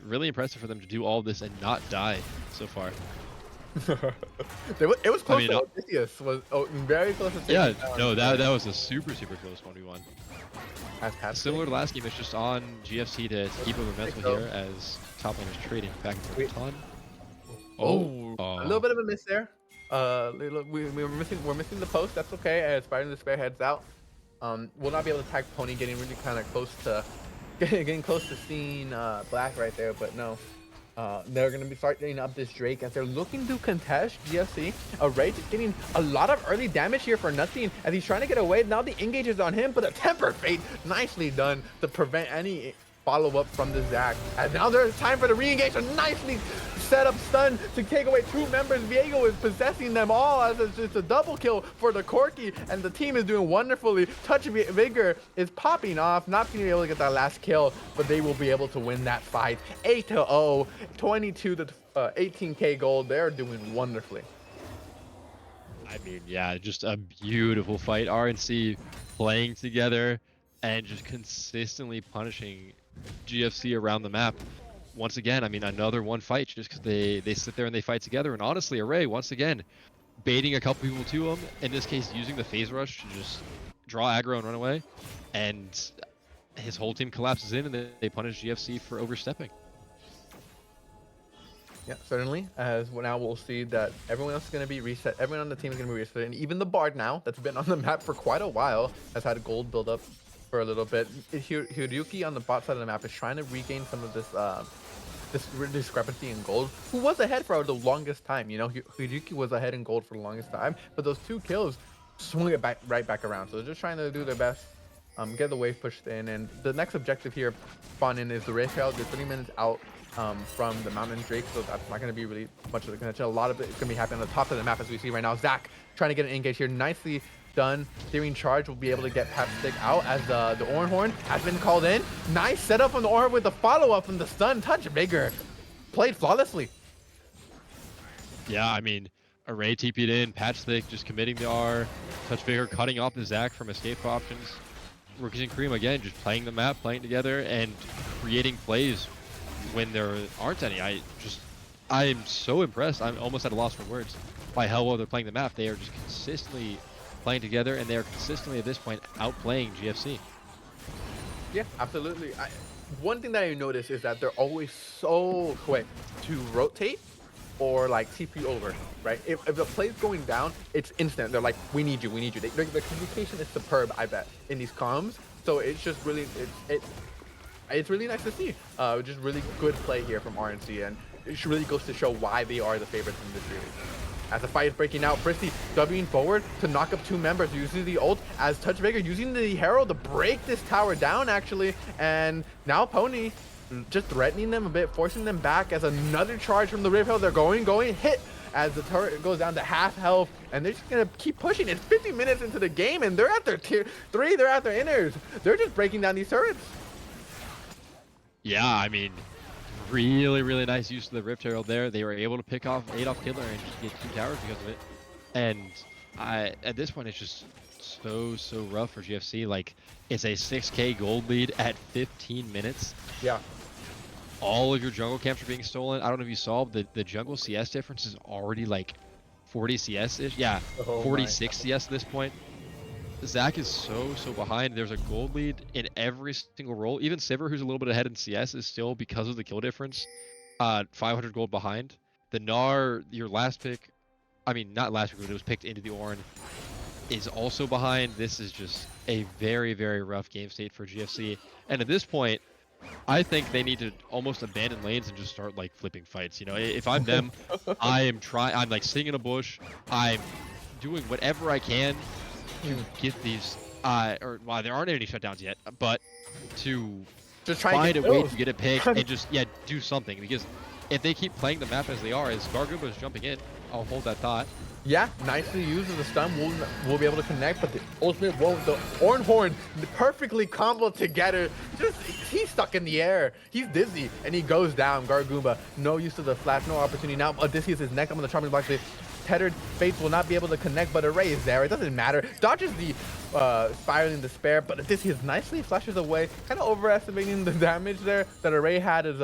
Really impressive for them to do all this and not die so far. It was I close mean, to Odysseus. Was very close to yeah, taking down, no, that was a super close 1v1. as Pat Similar said. to last game, it's just on GFC to keep them mental go. here as top lane is trading back and forth Wait. a ton. Oh, a little Oh, bit of a miss there. We're missing the post. That's okay. As Spider the Spare heads out. We'll not be able to tag Pony getting really kind of close to getting close to seeing Black right there, but no. They're gonna be starting up this Drake as they're looking to contest GFC. Array just getting a lot of early damage here for nothing as he's trying to get away. Now the engage is on him, but a Temper Fate nicely done to prevent any follow-up from the Zac. And now there's time for the re-engage. A nicely set up stun to take away 2 members. Viego is possessing them all as it's just a double kill for the Corki, and the team is doing wonderfully. Touch of Vigor is popping off, not being able to get that last kill, but they will be able to win that fight. 8-0, 22 to 18k gold. They're doing wonderfully. I mean, yeah, just a beautiful fight. RNC playing together and just consistently punishing GFC around the map. Once again, I mean, another one fight just because they sit there and they fight together. And honestly, Array, once again, baiting a couple people to him. In this case, using the phase rush to just draw aggro and run away. And his whole team collapses in and they punish GFC for overstepping. Yeah, certainly. As now we'll see that everyone else is going to be reset. Everyone on the team is going to be reset. And even the Bard now, that's been on the map for quite a while, has had gold build up for a little bit. Hiryuki on the bot side of the map is trying to regain some of this this discrepancy in gold. Who was ahead for the longest time? You know, Hiryuki was ahead in gold for the longest time, but those 2 kills swung it back right back around. So they're just trying to do their best, get the wave pushed in. And the next objective here, spawn in, is the Wraith Herald. They're 30 minutes out from the Mountain Drake, so that's not going to be really much of the connection. A lot of it is going to be happening on the top of the map as we see right now. Zach trying to get an engage here, nicely done. Steering charge will be able to get Pat Stick out as the Oranhorn has been called in. Nice setup on the Oranhorn with the follow-up from the stun. Touch Vigor played flawlessly. Yeah, I mean, Array TP'd in, Patch Thick just committing the R, Touch Vigor cutting off the Zac from escape options. Rookies and Cream again just playing the map, playing together, and creating plays when there aren't any. I am so impressed. I'm almost at a loss for words by how well they're playing the map. They are just consistently playing together, and they are consistently at this point outplaying GFC. Yeah, absolutely. One thing that I noticed is that they're always so quick to rotate or like TP over, right? If the play's going down, it's instant. They're like, we need you, we need you. The communication is superb, I bet, in these comms. So it's just really, it's really nice to see. Just really good play here from RNC. And it really goes to show why they are the favorites in this series. As the fight is breaking out, Brissy Wing forward to knock up two members using the ult, as Touchmaker using the Herald to break this tower down actually, and now Pony just threatening them a bit, forcing them back as another charge from the Rift Hill. They're going, hit as the turret goes down to half health, and they're just gonna keep pushing. It's 50 minutes into the game, and they're at their tier 3, they're at their inners. They're just breaking down these turrets. Yeah, I mean, really, really nice use of the Rift Herald there. They were able to pick off Adolf Killer and just get 2 towers because of it. And at this point, it's just so rough for GFC. Like, it's a 6K gold lead at 15 minutes. Yeah. All of your jungle camps are being stolen. I don't know if you saw, the jungle CS difference is already like 40 CS-ish. Yeah, 46 CS at this point. Zach is so behind. There's a gold lead in every single role. Even Sivir, who's a little bit ahead in CS, is still, because of the kill difference, 500 gold behind. The Gnar, your last pick, I mean, not last pick, but it was picked into the Ornn, is also behind. This is just a very rough game state for GFC. And at this point, I think they need to almost abandon lanes and just start like flipping fights. You know, if I'm them, I'm like sitting in a bush. I'm doing whatever I can to get these, well, there aren't any shutdowns yet, but to just try find and a way to get a pick and just, yeah, do something. Because if they keep playing the map as they are, as Gawr is jumping in, I'll hold that thought. Yeah, nicely used as a stun. We'll be able to connect, but the ultimate won't. The Ornn Horn perfectly combo together. Just he's stuck in the air. He's dizzy and he goes down. Gawr, no use of the flash, no opportunity. Now Odysseus is neck up on the chopping block. The tethered Fates will not be able to connect, but Array is there. It doesn't matter. Dodges the spiraling despair, but Odysseus nicely flashes away, kind of overestimating the damage there that Array had, is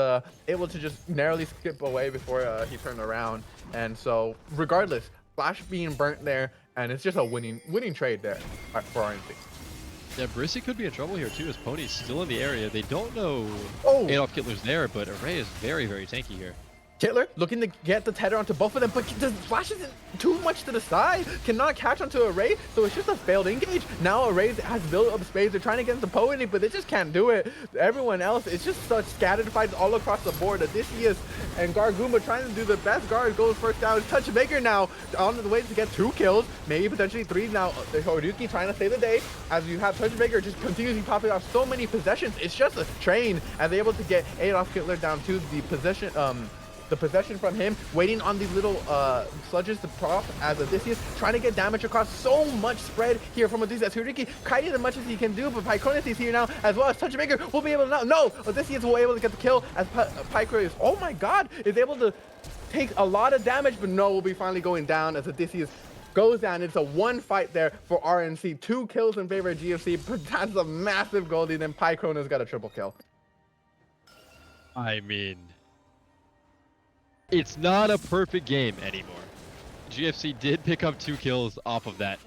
able to just narrowly skip away before he turned around. And so regardless, Flash being burnt there, and it's just a winning trade there for RNC. Yeah, Brissy could be in trouble here too, as Pony's still in the area. They don't know Adolf Hitler's there, but Array is very tanky here. Hitler looking to get the tether onto both of them, but the Flash isn't too much to the side, cannot catch onto Array, so it's just a failed engage. Now Array has built up space, they're trying to get into Pony, but they just can't do it. Everyone else, it's just such scattered fights all across the board. Odysseus and Gawr trying to do the best. Gawr goes first down. Touchmaker now on the way to get 2 kills, maybe potentially 3 now. Horyuki trying to save the day, as you have Touchmaker just continuously popping off so many possessions. It's just a train, as they're able to get Adolf Hitler down to the possession from him, waiting on these little sludges to prop as Odysseus trying to get damage across. So much spread here from Odysseus. Horyuki kiting as much as he can do, but Pycronus is here now, as well as Touchmaker will be able to no, Odysseus will be able to get the kill as Pycronus, oh my god, is able to take a lot of damage, but no, will be finally going down as Odysseus goes down. It's a 1 fight there for RNC. 2 kills in favor of GFC, but that's a massive goldie. Then Pycronus got a triple kill. I mean, it's not a perfect game anymore. GFC did pick up 2 kills off of that.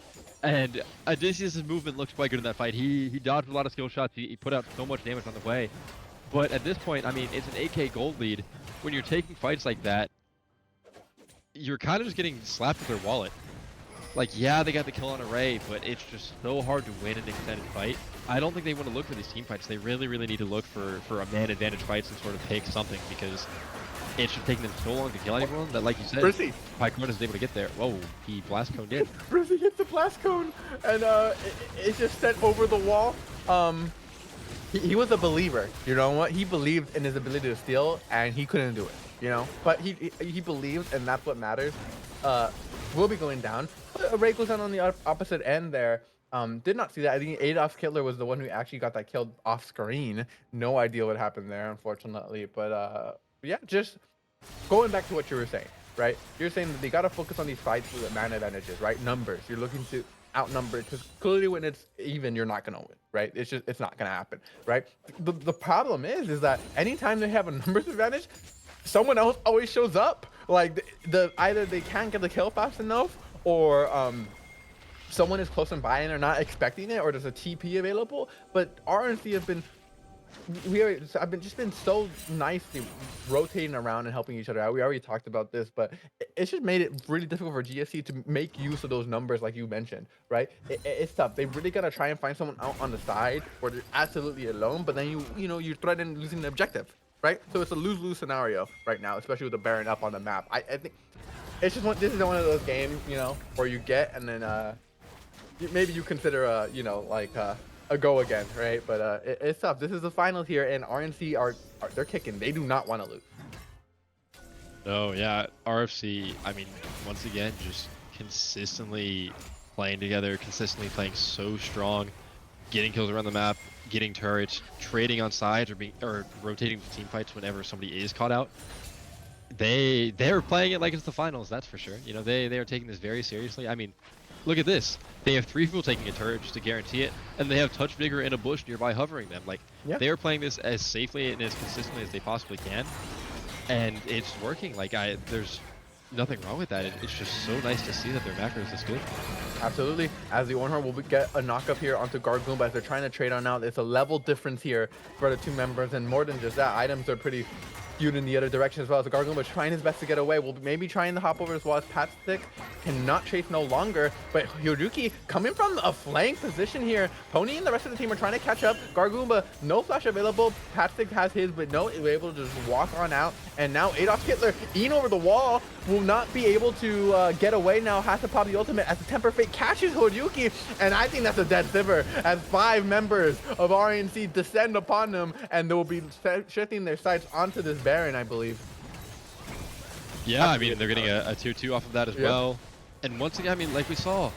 And Odysseus' movement looked quite good in that fight. He dodged a lot of skill shots. He put out so much damage on the way. But at this point, I mean, it's an 8K gold lead. When you're taking fights like that, you're kind of just getting slapped with their wallet. Like, yeah, they got the kill on Array, but it's just so hard to win an extended fight. I don't think they want to look for these team fights. They really need to look for a man advantage fights and sort of take something, because it's just taking them so long to kill anyone that, like you said, Pycronus is able to get there. Whoa, he blast coned in. Brissy hits the blast cone, and it just sent over the wall. He was a believer, you know what? He believed in his ability to steal, and he couldn't do it, you know? But he believed, and that's what matters. Will be going down. Array goes down on the opposite end there. Did not see that. I think Adolf Hitler was the one who actually got that killed off screen. No idea what happened there, unfortunately. But yeah, just going back to what you were saying, right? You're saying that they got to focus on these fights with man advantages, right? Numbers. You're looking to outnumber, because clearly when it's even, you're not going to win, right? It's not going to happen, right? The problem is that anytime they have a numbers advantage, someone else always shows up. Like either they can't get the kill fast enough, or someone is close and by and they're not expecting it, or there's a TP available. But RNC have been, I've been so nicely rotating around and helping each other out. We already talked about this, but it's just made it really difficult for GSC to make use of those numbers, like you mentioned, right? It's tough. They really gotta try and find someone out on the side where they're absolutely alone, but then you know you threaten losing the objective, right? So it's a lose-lose scenario right now, especially with the Baron up on the map. I think it's just this is one of those games, where you get and then maybe you consider a go again, right? But it's tough. This is the finals here, and RNC are they're kicking. They do not want to lose. No, yeah, RFC, I mean, once again, just consistently playing together, consistently playing so strong, getting kills around the map, getting turrets, trading on sides or rotating to team fights whenever somebody is caught out. They're playing it like it's the finals, that's for sure. They are taking this very seriously. I mean, look at this. They have 3 people taking a turret just to guarantee it, and they have Touch Vigor in a bush nearby hovering them. Like, Yeah. they are playing this as safely and as consistently as they possibly can, and it's working. Like, there's nothing wrong with that. It's just so nice to see that their macro is this good. Absolutely. As the Ornhorn will get a knock up here onto Gawr as they're trying to trade on out. It's a level difference here for the 2 members, and more than just that, items are pretty skewed in the other direction as well. So Gawr is trying his best to get away. Will maybe trying to hop over as well as Patstick cannot chase no longer. But Hiroyuki coming from a flank position here. Pony and the rest of the team are trying to catch up. Gawr, no flash available. Patstick has his, but no, we're able to just walk on out. And now Adolf Hitler, eating over the wall, will not be able to get away now. Has to pop the ultimate as the Temper Fate catches Hiroyuki. And I think that's a dead Sivir as 5 members of RNC descend upon them, and they will be shifting their sights onto this Baron, I believe. Yeah, I mean, they're getting a tier 2 off of that as well. And once again, I mean, like we saw,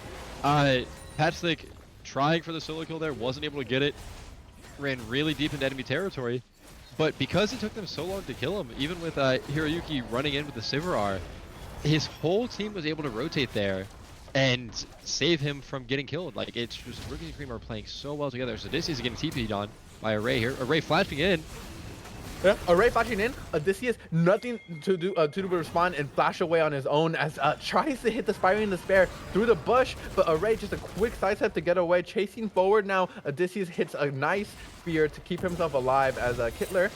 Patstick trying for the solo kill there, wasn't able to get it, ran really deep into enemy territory, but because it took them so long to kill him, even with Hiroyuki running in with the Sivir, his whole team was able to rotate there and save him from getting killed. Like, it's just, Rookies and Cream are playing so well together. So this is getting TP'd on by Array here. Array flashing in. Yeah, Array flashing in. Odysseus nothing to do but respond and flash away on his own as tries to hit the Spiraling Despair through the bush, but Array just a quick sidestep to get away, chasing forward now. Odysseus hits a nice spear to keep himself alive as Kittler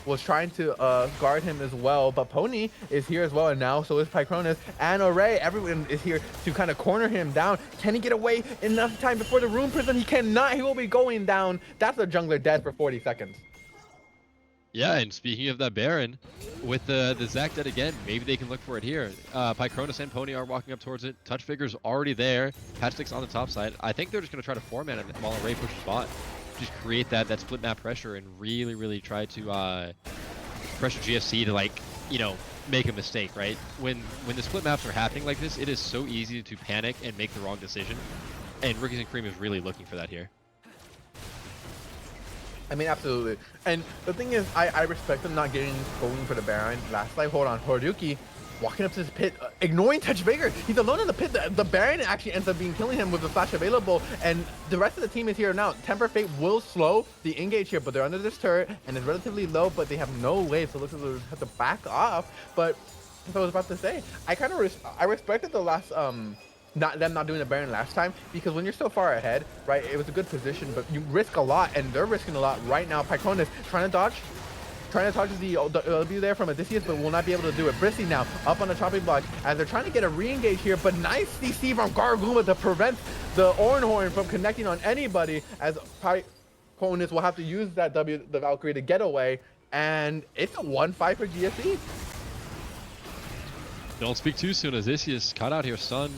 was trying to guard him as well, but Pony is here as well, and now so is Pycronus and Array. Everyone is here to kind of corner him down. Can he get away enough time before the Rune Prison? He cannot. He will be going down. That's a jungler dead for 40 seconds. Yeah, and speaking of that Baron, with the Zac dead again, maybe they can look for it here. Pycronus and Pony are walking up towards it. Touch Vigor's already there. Patstick's on the top side. I think they're just going to try to format it while Array pushes bot. Just create that split map pressure and really try to pressure GFC to, like, make a mistake, right? When the split maps are happening like this, it is so easy to panic and make the wrong decision. And Rookies and Cream is really looking for that here. I mean, absolutely. And the thing is, I respect them not going for the Baron last fight. Hold on, Hiroyuki walking up to this pit, ignoring Touch Vigor. He's alone in the pit. The Baron actually ends up killing him with the flash available, and the rest of the team is here now. Temper Fate will slow the engage here, but they're under this turret, and it's relatively low, but they have no wave, so it looks like they have to back off. But as I was about to say, I respected the last not doing the Baron last time, because when you're so far ahead, right, it was a good position, but you risk a lot, and they're risking a lot right now. Pycronus trying to dodge the W there from Odysseus, but will not be able to do it. Brissy now up on the chopping block as they're trying to get a re-engage here, but nice CC from Gawr to prevent the Ornhorn from connecting on anybody, as Pycronus will have to use that W, the Valkyrie, to get away, and it's a 1-5 for GSE. Don't speak too soon. Odysseus caught out here, stunned,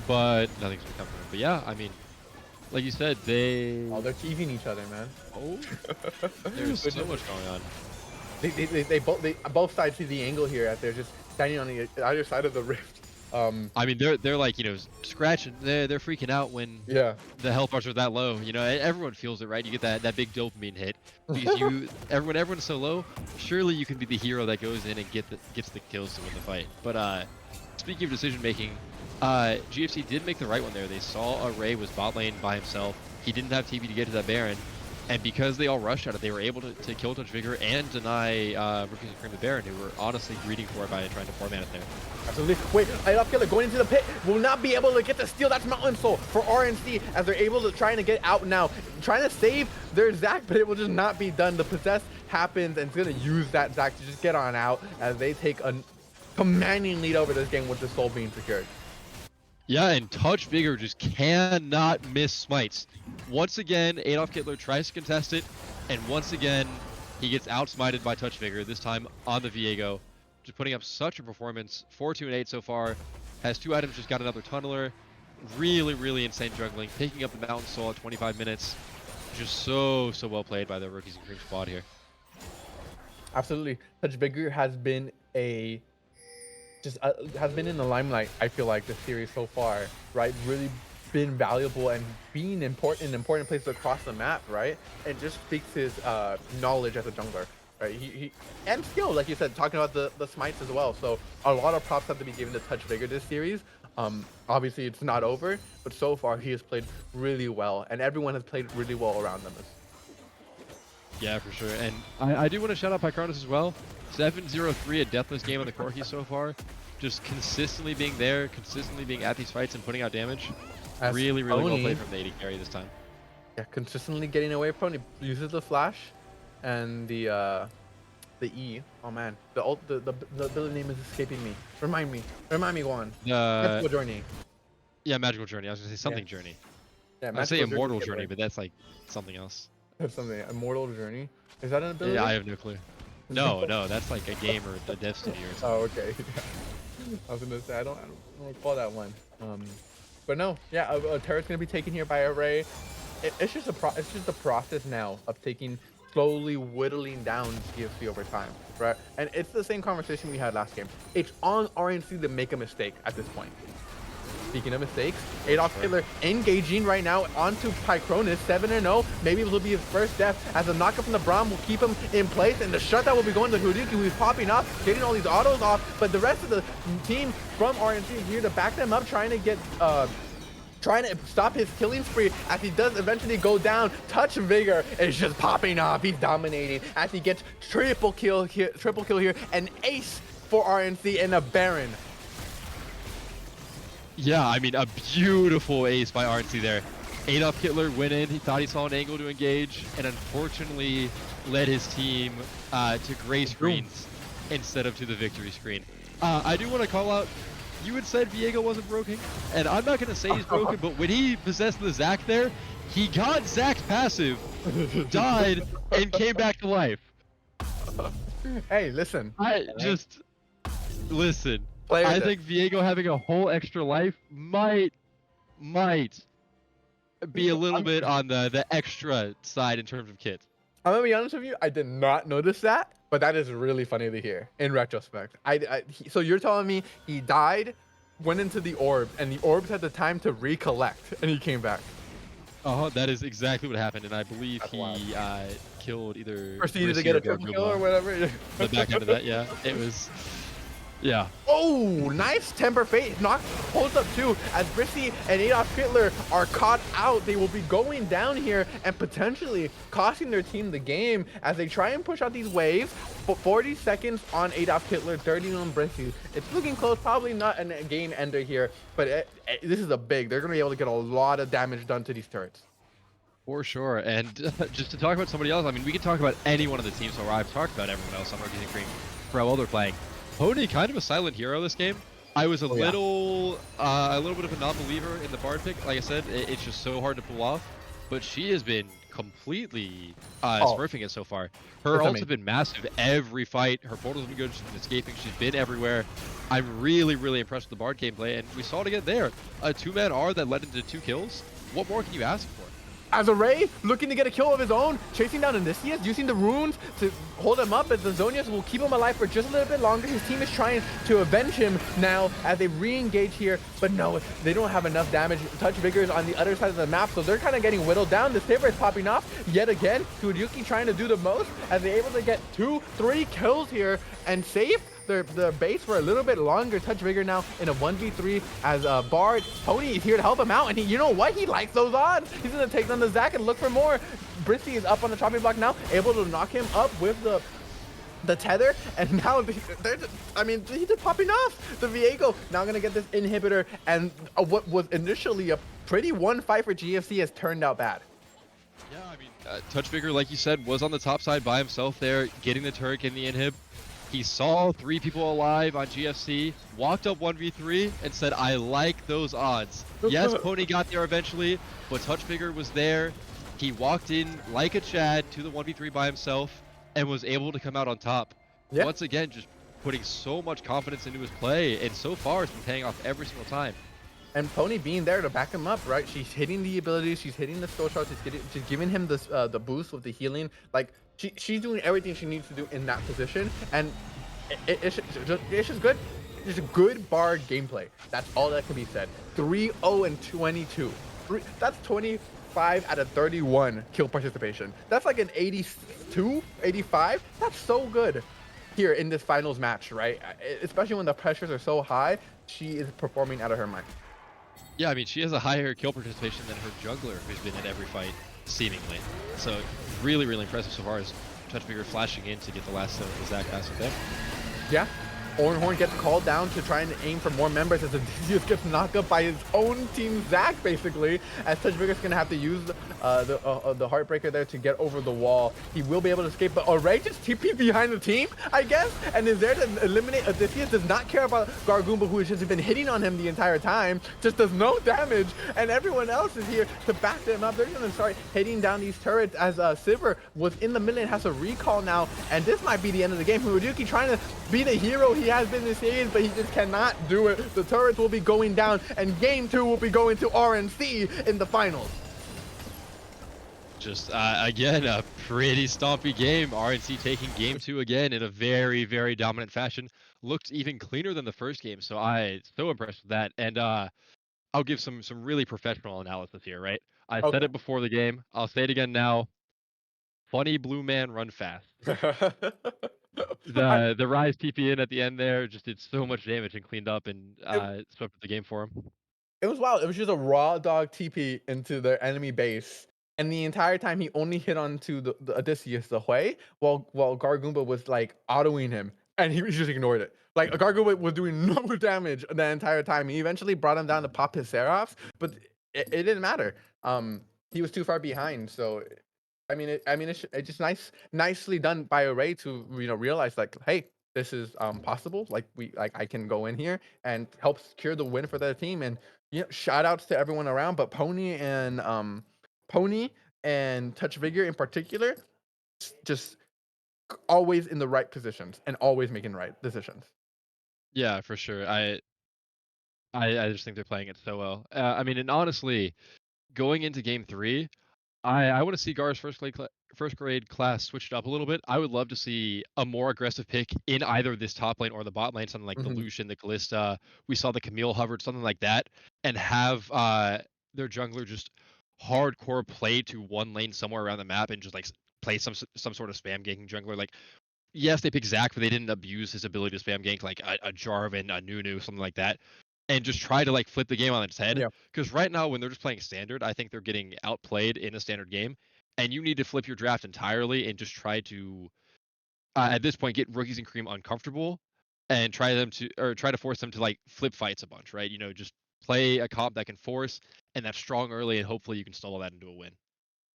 but nothing's gonna come from him. But yeah, I mean, like you said, they're teasing each other, man. Oh, there's so much going on. They both sides see the angle here as they're just standing on the either side of the rift. I mean, they're like, scratching. They're freaking out when the health bars are that low. Everyone feels it, right? You get that big dopamine hit because everyone's so low. Surely you can be the hero that goes in and gets the kills to win the fight. But speaking of decision making, GFC did make the right one there. They saw Array was bot lane by himself. He didn't have TP to get to that Baron. And because they all rushed at it, they were able to kill Touch Vigor and deny Rookies and Cream the Baron, who were honestly greeting for it by trying to format it there. Absolutely. Wait, Idolf Killer going into the pit will not be able to get the steal. That's Mountain Soul for RNC as they're able to trying to get out now. Trying to save their Zac, but it will just not be done. The possess happens, and it's going to use that Zac to just get on out as they take a commanding lead over this game with the soul being secured. Yeah, and Touch Vigor just cannot miss smites. Once again, Adolf Hitler tries to contest it, and once again, He gets outsmited by Touch Vigor, this time on the Viego. Just putting up such a performance. 4, 2, and 8 so far. Has 2 items, just got another Tunneler. Really, really insane juggling. Picking up the Mountain Soul at 25 minutes. Just so well played by the Rookies and Cream squad here. Absolutely. Touch Vigor has been has been in the limelight, I feel like, this series so far, right? Really been valuable and being important in important places across the map, right? And just speaks his knowledge as a jungler, right? He and skill, like you said, talking about the smites as well. So a lot of props have to be given to Touch Vigor this series. Obviously it's not over, but so far he has played really well, and everyone has played really well around them. Yeah, for sure. And I do want to shout out Pycronis as well. 7-0-3, a deathless game on the Corki so far. Just consistently being there, consistently being at these fights and putting out damage. As Really well Pony, played from the AD carry this time. yeah, consistently getting away from it. He uses the flash and the E. Oh man, the ability name is escaping me. Remind me, Gawr. Magical Journey. Yeah, Magical Journey. I was gonna say something Journey. Yeah, I'd say Immortal Journey, Journey, but that's like something else. that's something. Immortal Journey. Is that an ability? Yeah, I have no clue. No, that's like a game or a dev studio or something. Oh, okay. I was gonna say I don't recall that one. But no, yeah, a turret's gonna be taken here by Array. It's just a process now of slowly whittling down GFC over time, right? And it's the same conversation we had last game. It's on RNC to make a mistake at this point. Speaking of mistakes, Adolf Hitler engaging right now onto Pycronis, 7-0. Maybe it will be his first death, as the knockup from the Braum will keep him in place, and the shutdown will be going to Huriki, who's popping up, getting all these autos off. But the rest of the team from RNC is here to back them up, trying to stop his killing spree as he does eventually go down. Touch Vigor is just popping off. He's dominating as he gets triple kill here, an ace for RNC and a Baron. Yeah, I mean, a beautiful ace by RNC there. Adolf Hitler went in, he thought he saw an angle to engage, and unfortunately led his team to gray screens instead of to the victory screen. I do want to call out, you had said Viego wasn't broken, and I'm not going to say he's broken, but when he possessed the Zac there, he got Zac's passive, died, and came back to life. Hey, listen. Listen. I think Viego having a whole extra life might be a little bit on the extra side in terms of kit. I'm gonna be honest with you, I did not notice that, but that is really funny to hear in retrospect. So you're telling me he died, went into the orb, and the orbs had the time to recollect, and he came back. That is exactly what happened, and I believe he killed either proceeded to get a triple kill or whatever. The back end of that, yeah, it was. Yeah. Oh, nice temper fate. Knock holds up too, as Brissy and Adolf Hitler are caught out. They will be going down here and potentially costing their team the game as they try and push out these waves. But 40 seconds on Adolf Hitler, 30 on Brissy. It's looking close, probably not a game ender here, but this is they're going to be able to get a lot of damage done to these turrets. For sure. And just to talk about somebody else, I mean, we can talk about any one of the teams, so I've talked about everyone else on Rookies and Cream for how well they're playing. Pony, kind of a silent hero this game. I was a little bit of a non-believer in the Bard pick. Like I said, it's just so hard to pull off. But she has been completely smurfing it so far. Her ults have been massive every fight. Her portals have been good. She's been escaping. She's been everywhere. I'm really, really impressed with the Bard gameplay, and we saw it again there. A two-man R that led into 2 kills. What more can you ask for? As Array looking to get a kill of his own, chasing down Inisius, using the runes to hold him up, as the Zonias will keep him alive for just a little bit longer. His team is trying to avenge him now as they re-engage here, but no, they don't have enough damage. Touch Vigor is on the other side of the map, so they're kind of getting whittled down. The saber is popping off yet again. Kuryuki trying to do the most as they're able to get 2-3 kills here and save their base for a little bit longer. Touch Vigor now in a 1v3 as Bard. Pony is here to help him out, and you know what? He likes those odds. He's going to take down the Zac and look for more. Brissy is up on the chopping block now, able to knock him up with the tether, and now he's just popping off. The Viego now going to get this inhibitor, and what was initially a pretty 1-5 for GFC has turned out bad. Yeah, I mean, Touch Vigor, like you said, was on the top side by himself there, getting the turret, getting the inhib. He saw 3 people alive on GFC, walked up 1v3, and said, I like those odds. Yes, Pony got there eventually, but Touch Vigor was there. He walked in like a Chad to the 1v3 by himself, and was able to come out on top. Yeah. Once again, just putting so much confidence into his play, and so far it's been paying off every single time. And Pony being there to back him up, right? She's hitting the abilities, she's hitting the skill shots, she's giving him this the boost with the healing. Like she's doing everything she needs to do in that position, and it's just good. Just a good bar gameplay. That's all that can be said. 3-0 and 22. That's 25 out of 31 kill participation. That's like an 82, 85. That's so good here in this finals match, right? Especially when the pressures are so high, she is performing out of her mind. Yeah, I mean, she has a higher kill participation than her jungler, who's been in every fight, seemingly. So, really, really impressive so far as Touchbigger flashing in to get the last of the Zac pass with them. Yeah. Ornhorn gets called down to try and aim for more members as Odysseus gets knocked up by his own team Zac, basically, as Touchbigger's going to have to use the Heartbreaker there to get over the wall. He will be able to escape, but Ray just TP behind the team, I guess, and is there to eliminate Odysseus. Does not care about Gargoomba, who has just been hitting on him the entire time, just does no damage, and everyone else is here to back them up. They're going to start hitting down these turrets as Sivir was in the middle and has a recall now, and this might be the end of the game. Furuduki trying to be the hero he has been this series, but he just cannot do it. The turrets will be going down, and game 2 will be going to RNC in the finals. Just, again, a pretty stompy game. RNC taking game 2 again in a very, very dominant fashion. Looked even cleaner than the first game, so so impressed with that. And I'll give some really professional analysis here, right? I said Okay. it before the game. I'll say it again now. Funny blue man run fast. The Rise TP in at the end there just did so much damage and cleaned up and swept up the game for him. It was wild. It was just a raw dog TP into their enemy base, and the entire time he only hit onto the Odysseus the Hui, while Gargoomba was like autoing him, and he just ignored it. Like Gargoomba was doing no damage the entire time. He eventually brought him down to pop his Seraphs, but it didn't matter. He was too far behind, so it's just nicely done by Array to realize like, hey, this is possible. Like I can go in here and help secure the win for their team. And shout outs to everyone around, but Pony and Touch Vigor in particular, just always in the right positions and always making right decisions. Yeah, for sure. I just think they're playing it so well. I mean, and honestly, going into game 3, I want to see Gar's first grade class switched up a little bit. I would love to see a more aggressive pick in either this top lane or the bot lane, something like the Hmm. Lucian, the Kalista. We saw the Camille hovered, something like that, and have their jungler just hardcore play to one lane somewhere around the map and just like play some sort of spam ganking jungler. Like, yes, they picked Zac, but they didn't abuse his ability to spam gank like a Jarvan, a Nunu, something like that, and just try to like flip the game on its head. Yeah, Because right now, when they're just playing standard, I think they're getting outplayed in a standard game, and you need to flip your draft entirely and just try to, at this point, get rookies and cream uncomfortable, and try to force them to like flip fights a bunch, right? Just play a comp that can force and that's strong early, and hopefully you can stall that into a win.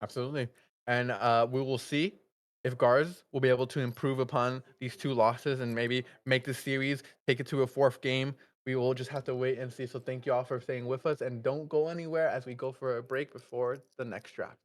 absolutely. And we will see if Gars will be able to improve upon these 2 losses and maybe make the series, take it to a 4th game. We will just have to wait and see. So thank you all for staying with us, and don't go anywhere as we go for a break before the next draft.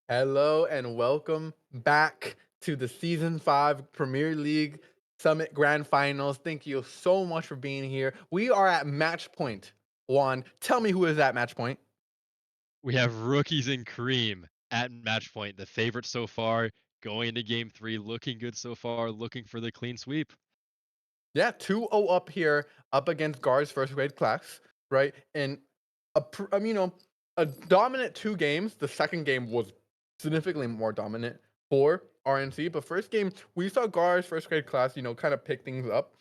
Hello and welcome back to the Season 5 Premier League Summit Grand Finals. Thank you so much for being here. We are at match point one. Tell me who is at match point. We have rookies and cream at match point, the favorite so far, going into game 3, looking good so far, looking for the clean sweep. Yeah, 2-0 up here, up against Gawr's first grade class, right? And a dominant two games. The second game was significantly more dominant for RNC, but first game we saw Gawr's first grade class, kind of pick things up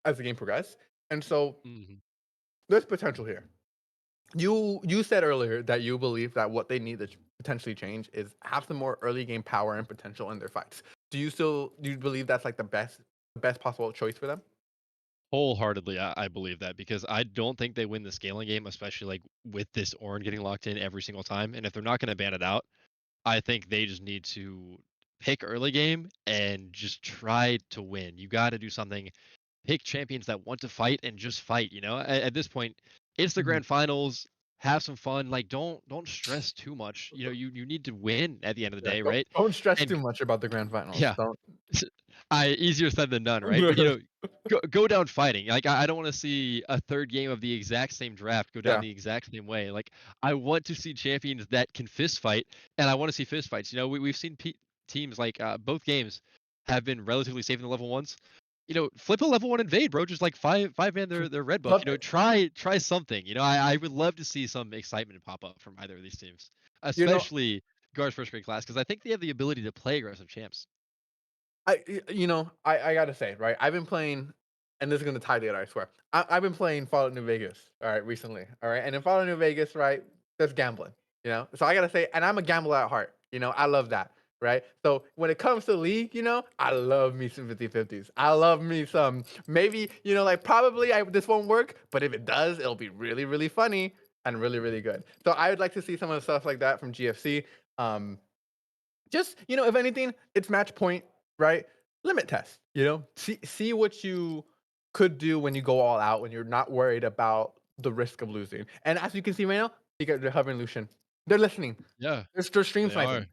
as the game progressed. And so Mhm. there's potential here. You said earlier that you believe that what they need to potentially change is have some more early game power and potential in their fights. Do you believe that's like the best possible choice for them? Wholeheartedly, I believe that because I don't think they win the scaling game, especially, like, with this Ornn getting locked in every single time, and if they're not gonna ban it out, I think they just need to pick early game and just try to win. You gotta do something. Pick champions that want to fight and just fight, you know? At this point, it's the Mhm. grand finals. Have some fun. Like don't stress too much. You know, you need to win at the end of the Yeah, day, don't right? don't stress And too much about the grand finals. yeah, Don't. I easier said than done, right? But go down fighting. Like I don't want to see a third game of the exact same draft go down Yeah. the exact same way. Like I want to see champions that can fist fight, and I want to see fist fights. You know, we've seen teams like both games have been relatively safe in the level ones. You know, flip a level one invade, bro. Just like five man their red buff. Love You know, it. try something. You know, I would love to see some excitement pop up from either of these teams, You know, especially Guard's first grade class, because I think they have the ability to play aggressive champs. I gotta say, right? I've been playing, and this is gonna tie together. I swear. I've been playing Fallout New Vegas. All right, recently. All right, and in Fallout New Vegas, right? There's gambling. So I gotta say, and I'm a gambler at heart. I love that. Right. So when it comes to League, I love me some 50-50s. I love me some. Maybe like probably this won't work, but if it does, it'll be really really funny and really really good. So I would like to see some of the stuff like that from GFC. Um, just, if anything, it's match point, right? Limit test, see what you could do when you go all out, when you're not worried about the risk of losing. And as you can see right now, you get the Hover and Lucian. They're listening. Yeah, They're stream they are. sniping.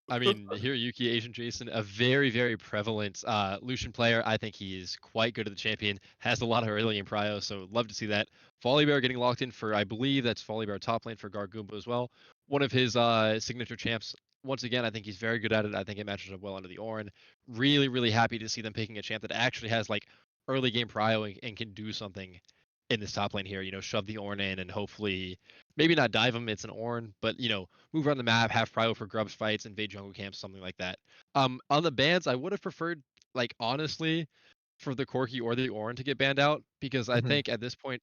I mean, Hiroyuki, Asian Jason, a very, very prevalent Lucian player. I think he is quite good at the champion. Has a lot of early game prio, so love to see that. Bear getting locked in for, I believe that's Bear top lane for Gargoomba as well. One of his signature champs. Once again, I think he's very good at it. I think it matches up well under the Ornn. Really, really happy to see them picking a champ that actually has like early game prio and can do something in this top lane here. You know, shove the Ornn in and hopefully maybe not dive him. It's an Ornn, but move around the map, have prio for grubs fights, invade jungle camps, something like that. On the bans, I would have preferred, like honestly, for the Corki or the Ornn to get banned out because I Mhm. think at this point,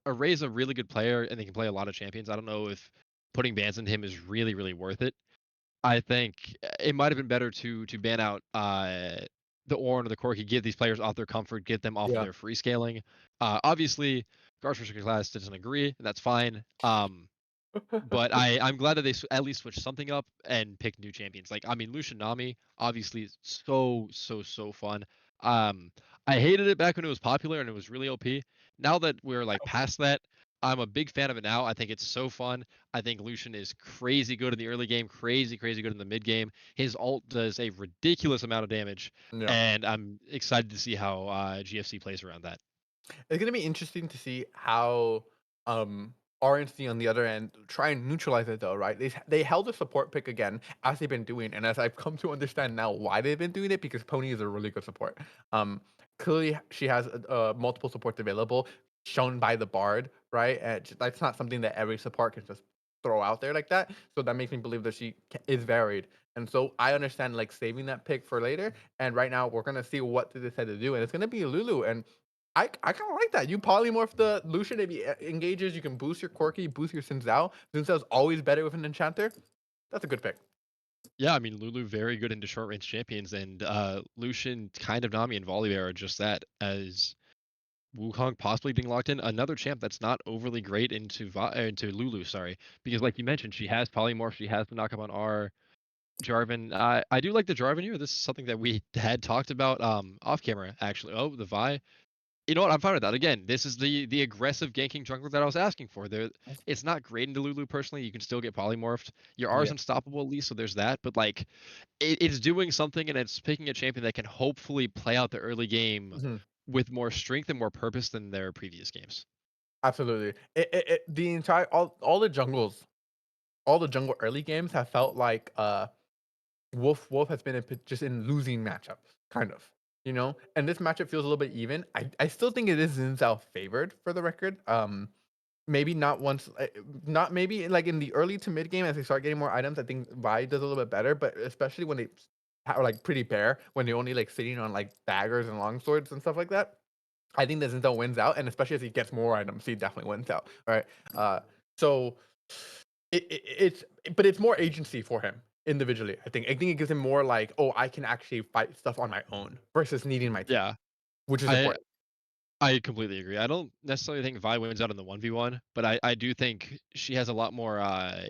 Array's a really good player and they can play a lot of champions. I don't know if putting bans into him is really, really worth it. I think it might have been better to ban out the Ornn or the Corki, give these players off their comfort, get them off of Yeah. their free scaling. Obviously, Gar's restricted class doesn't agree, and that's fine. But I'm glad that they at least switched something up and picked new champions. Like I mean, Lucian Nami obviously is so fun. Um, I hated it back when it was popular and it was really OP. Now that we're like past that, I'm a big fan of it now. I think it's so fun. I think Lucian is crazy good in the early game, crazy good in the mid game. His ult does a ridiculous amount of damage, Yeah. and I'm excited to see how GFC plays around that. It's gonna be interesting to see how RNC on the other end try and neutralize it though, right? They held a support pick again as they've been doing, and as I've come to understand now why they've been doing it because Pony is a really good support. Um, Clearly she has multiple supports available, shown by the Bard, right? And that's not something that every support can just throw out there like that. So that makes me believe that is varied. And so I understand like saving that pick for later. And right now we're gonna see what they decide to do, and it's gonna be Lulu. And I kinda like that. You polymorph the Lucian, it engages, you can boost your Corki, boost your Xin Zhao. Xin Zhao's always better with an enchanter. That's a good pick. Yeah, I mean Lulu very good into short range champions, and Lucian, kind of Nami, and Volibear are just that. As Wukong possibly being locked in, another champ that's not overly great into Lulu, sorry, because like you mentioned, she has polymorph, she has the knockup on R. Jarvan, I do like the Jarvan here. This is something that we had talked about off camera actually. Oh, the Vi. You know what? I'm fine with that. Again, this is the aggressive ganking jungler that I was asking for. There, That's it's not great in Delulu personally. You can still get polymorphed. Your R is yeah. unstoppable at least, so there's that. But like, it's doing something, and it's picking a champion that can hopefully play out the early game Mhm. with more strength and more purpose than their previous games. Absolutely. The entire all the jungle early games have felt like, Wolf has been just in losing matchups, kind of, you know? And this matchup feels a little bit even. I still think it is Xin favored for the record. Maybe not once, not maybe like in the early to mid game as they start getting more items. I think Vi does a little bit better, but especially when they are like pretty bare, when they're only like sitting on like daggers and long swords and stuff like that. I think that Zinzo wins out, and especially as he gets more items, he definitely wins out, right? So it's but it's more agency for him individually. I think it gives him more like, oh, I can actually fight stuff on my own versus needing my team, Yeah, which is I important. I completely agree. I don't necessarily think Vi wins out in the 1v1, but I do think she has a lot more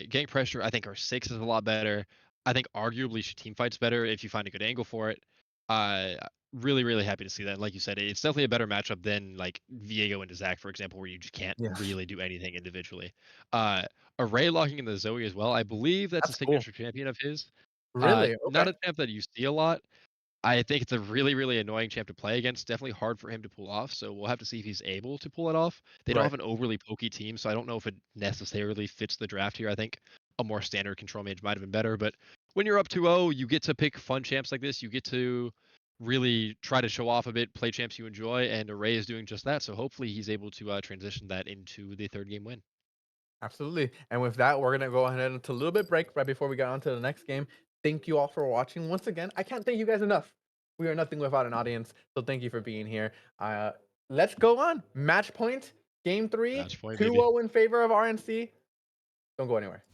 gank pressure. I think her 6 is a lot better. I think arguably she team fights better if you find a good angle for it. Uh, really, really happy to see that. Like you said, it's definitely a better matchup than like Viego and Zach, for example, where you just can't Yes, really do anything individually. Uh, Array locking in the Zoe as well. I believe that's a that's cool. signature champion of his. Really? Not Okay. a champ that you see a lot. I think it's a really, really annoying champ to play against. Definitely hard for him to pull off. So we'll have to see if he's able to pull it off. They don't Right. have an overly pokey team, so I don't know if it necessarily fits the draft here. I think a more standard control mage might have been better. But when you're up 2-0, you get to pick fun champs like this. You get to really try to show off a bit, play champs you enjoy, and Array is doing just that. So hopefully he's able to transition that into the third game win. Absolutely. And with that, we're gonna go ahead into a little bit break right before we get on to the next game. Thank you all for watching. Once again, I can't thank you guys enough. We are nothing without an audience, so thank you for being here. Let's go on. Match point, game three, Match point, baby. 2-0 in favor of RNC. Don't go anywhere.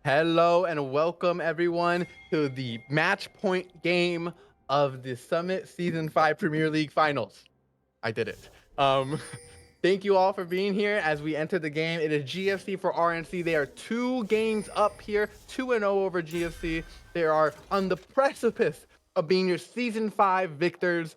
Hello and welcome everyone to the match point game of the Summit Season 5 Premier League Finals. I did it. Um, thank you all for being here as we enter the game. It is GFC for RNC. They are 2 games up here, 2-0 over GFC. They are on the precipice of being your Season 5 victors.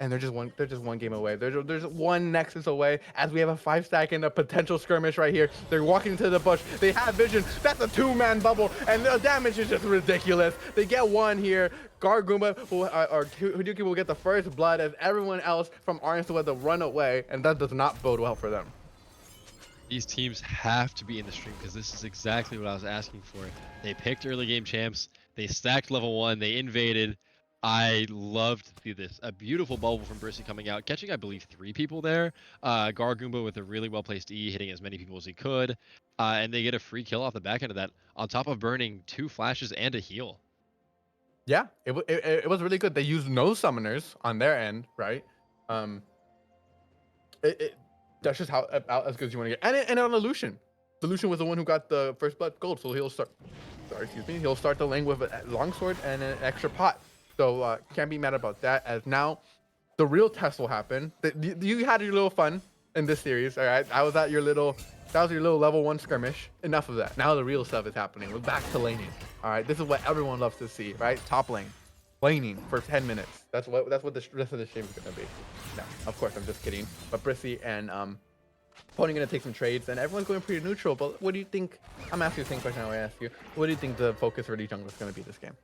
And they're just one game away. There's one Nexus away as we have a 5 stack and a potential skirmish right here. They're walking into the bush. They have vision. That's a 2-man bubble, and the damage is just ridiculous. They get one here. Gawr or Hideki will get the first blood as everyone else from RNC will have to run away, and that does not bode well for them. These teams have to be in the stream because this is exactly what I was asking for. They picked early game champs. They stacked level 1. They invaded. I love to see this. A beautiful bubble from Brissy coming out, catching, I believe, 3 people there. Gawr with a really well-placed E, hitting as many people as he could. And they get a free kill off the back end of that, on top of burning 2 flashes and a heal. Yeah, it was really good. They used no summoners on their end, right? Um, that's just how about as good as you want to get. And on Lucian. The Lucian was the one who got the first blood gold, so he'll start. Sorry, excuse me. He'll start the lane with a longsword and an extra pot. So can't be mad about that. As now, the real test will happen. You had your little fun in this series, all right? I was at your little. That was your little level 1 skirmish. Enough of that. Now the real stuff is happening. We're back to laning. All right, this is what everyone loves to see, right? Top lane, laning for 10 minutes. That's what the rest of the stream is gonna be. No, of course I'm just kidding. But Brissy and Pony gonna take some trades, and everyone's going pretty neutral. But what do you think? I'm asking the same question I ask you. What do you think the focus for the jungle is gonna be this game?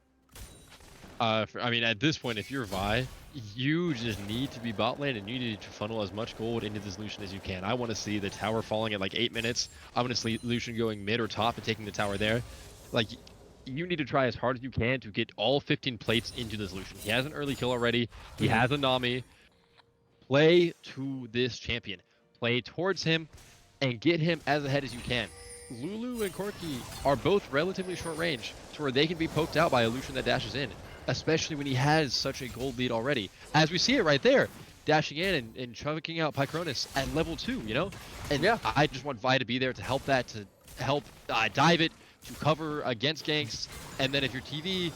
I mean, at this point, if you're Vi, you just need to be bot lane and you need to funnel as much gold into this Lucian as you can. I want to see the tower falling at like 8 minutes. I want to see Lucian going mid or top and taking the tower there. Like, you need to try as hard as you can to get all 15 plates into this Lucian. He has an early kill already. He has a Nami. Play to this champion. Play towards him and get him as ahead as you can. Lulu and Corki are both relatively short range to where they can be poked out by a Lucian that dashes in, especially when he has such a gold lead already. As we see it right there, dashing in and chunking out Pycronus at level 2, you know? And Yeah. I just want Vi to be there to help that, to help dive it, to cover against ganks. And then if your TV,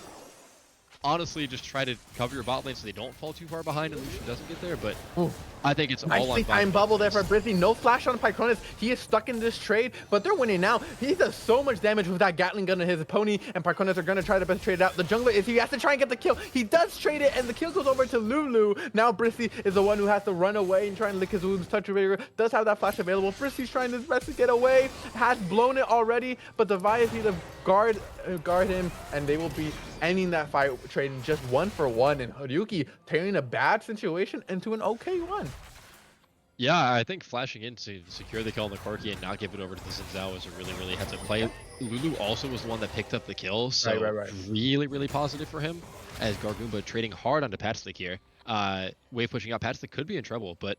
honestly, just try to cover your bot lane so they don't fall too far behind and Lucian doesn't get there. But Ooh. I think it's all Nicely on Vi. timed bubble there for Brissy. No flash on Pycronus. He is stuck in this trade, but they're winning now. He does so much damage with that Gatling gun in his pony, and Pycronus are going to try to best trade it out. The jungler is he has to try and get the kill. He does trade it, and the kill goes over to Lulu. Now Brissy is the one who has to run away and try and lick his wounds. Touch Vigor does have that flash available. Brissy's trying his best to get away. Has blown it already, but the Vi is here to guard him, and they will be ending that fight, trading just 1-for-1, and Haruki turning a bad situation into an okay one. Yeah, I think flashing in to secure the kill on the Corki and not give it over to the Zinzao was a really heads up play. Lulu also was the one that picked up the kill, so Right. really positive for him, as Gargumba trading hard onto Patstick here. Wave pushing out Patstick could be in trouble, but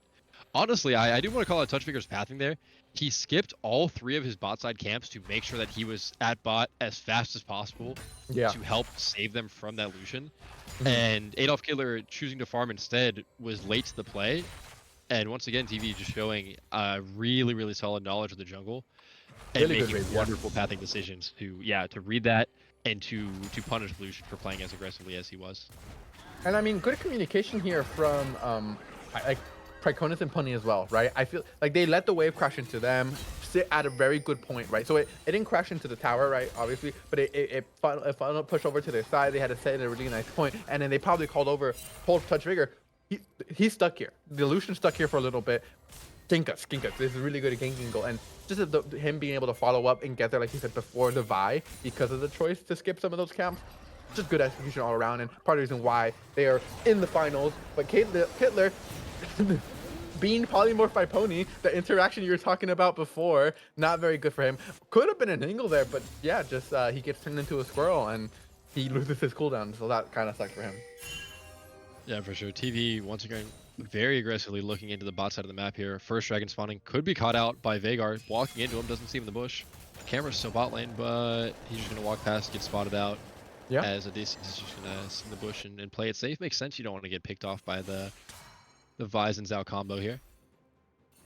honestly, I do want to call out Touch Vigor's pathing there. He skipped all 3 of his bot side camps to make sure that he was at bot as fast as possible to help save them from that Lucian. And Adolf Killer choosing to farm instead was late to the play. And once again, TV just showing really solid knowledge of the jungle and Really good making read, wonderful pathing decisions to read that and to punish Lucian for playing as aggressively as he was. And I mean, good communication here from like Pycronus and Pony as well, right? I feel like they let the wave crash into them, sit at a very good point, right? So it didn't crash into the tower, right? Obviously, but it finally pushed over to their side. They had to set at a really nice point, and then they probably pulled Touch Vigor. He's stuck here. The Lucian's stuck here for a little bit. Ginkas. This is really good at ganking goal. And just him being able to follow up and get there, like you said before, the Vi, because of the choice to skip some of those camps. Just good execution all around, and part of the reason why they are in the finals. But Hitler being polymorphed by Pony, the interaction you were talking about before, not very good for him. Could have been an angle there, but yeah, just he gets turned into a squirrel and he loses his cooldown, so that kind of sucks for him. Yeah, for sure. TV, once again, very aggressively looking into the bot side of the map here. First dragon spawning could be caught out by Veigar. Walking into him, doesn't see him in the bush. Camera's still bot lane, but he's just going to walk past, get spotted out. Yeah. As Odysseus is just going to sit in the bush and play it safe. Makes sense. You don't want to get picked off by the Vise and Zhao combo here.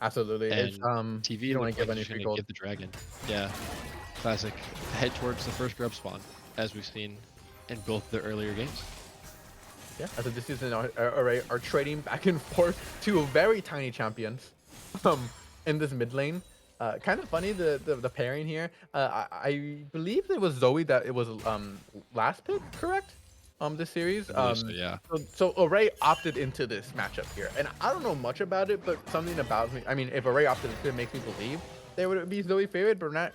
Absolutely. And It's TV you don't want to give like any he's free gonna gold. give the dragon. Yeah. classic head towards the first grub spawn, as we've seen in both the earlier games. Yeah, as this is an array are trading back and forth to very tiny champions um in this mid lane. Kind of funny the pairing here. I believe it was Zoe that it was last pick, correct? This series. I believe so, yeah. So Array opted into this matchup here, and I don't know much about it, but something about me. I mean, if Array opted into it, makes me believe they would be Zoe favorite, but not.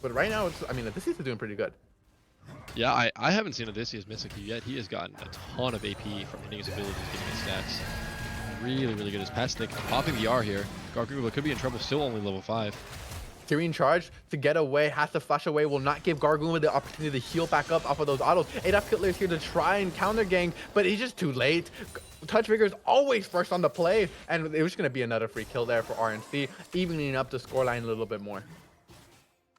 But right now, it's. I mean, this is doing pretty good. Yeah, I haven't seen Odysseus Mitsuki yet. He has gotten a ton of AP from hitting his abilities, getting his stats. Really, really good as pass stick. Popping the R here. Gargula could be in trouble, still only level 5. Tyrion charge to get away, has to flash away, will not give Garguma the opportunity to heal back up off of those autos. Adolf Hitler is here to try and counter gang, but he's just too late. Touch Vigor is always first on the play, and it was going to be another free kill there for RNC, evening up the scoreline a little bit more.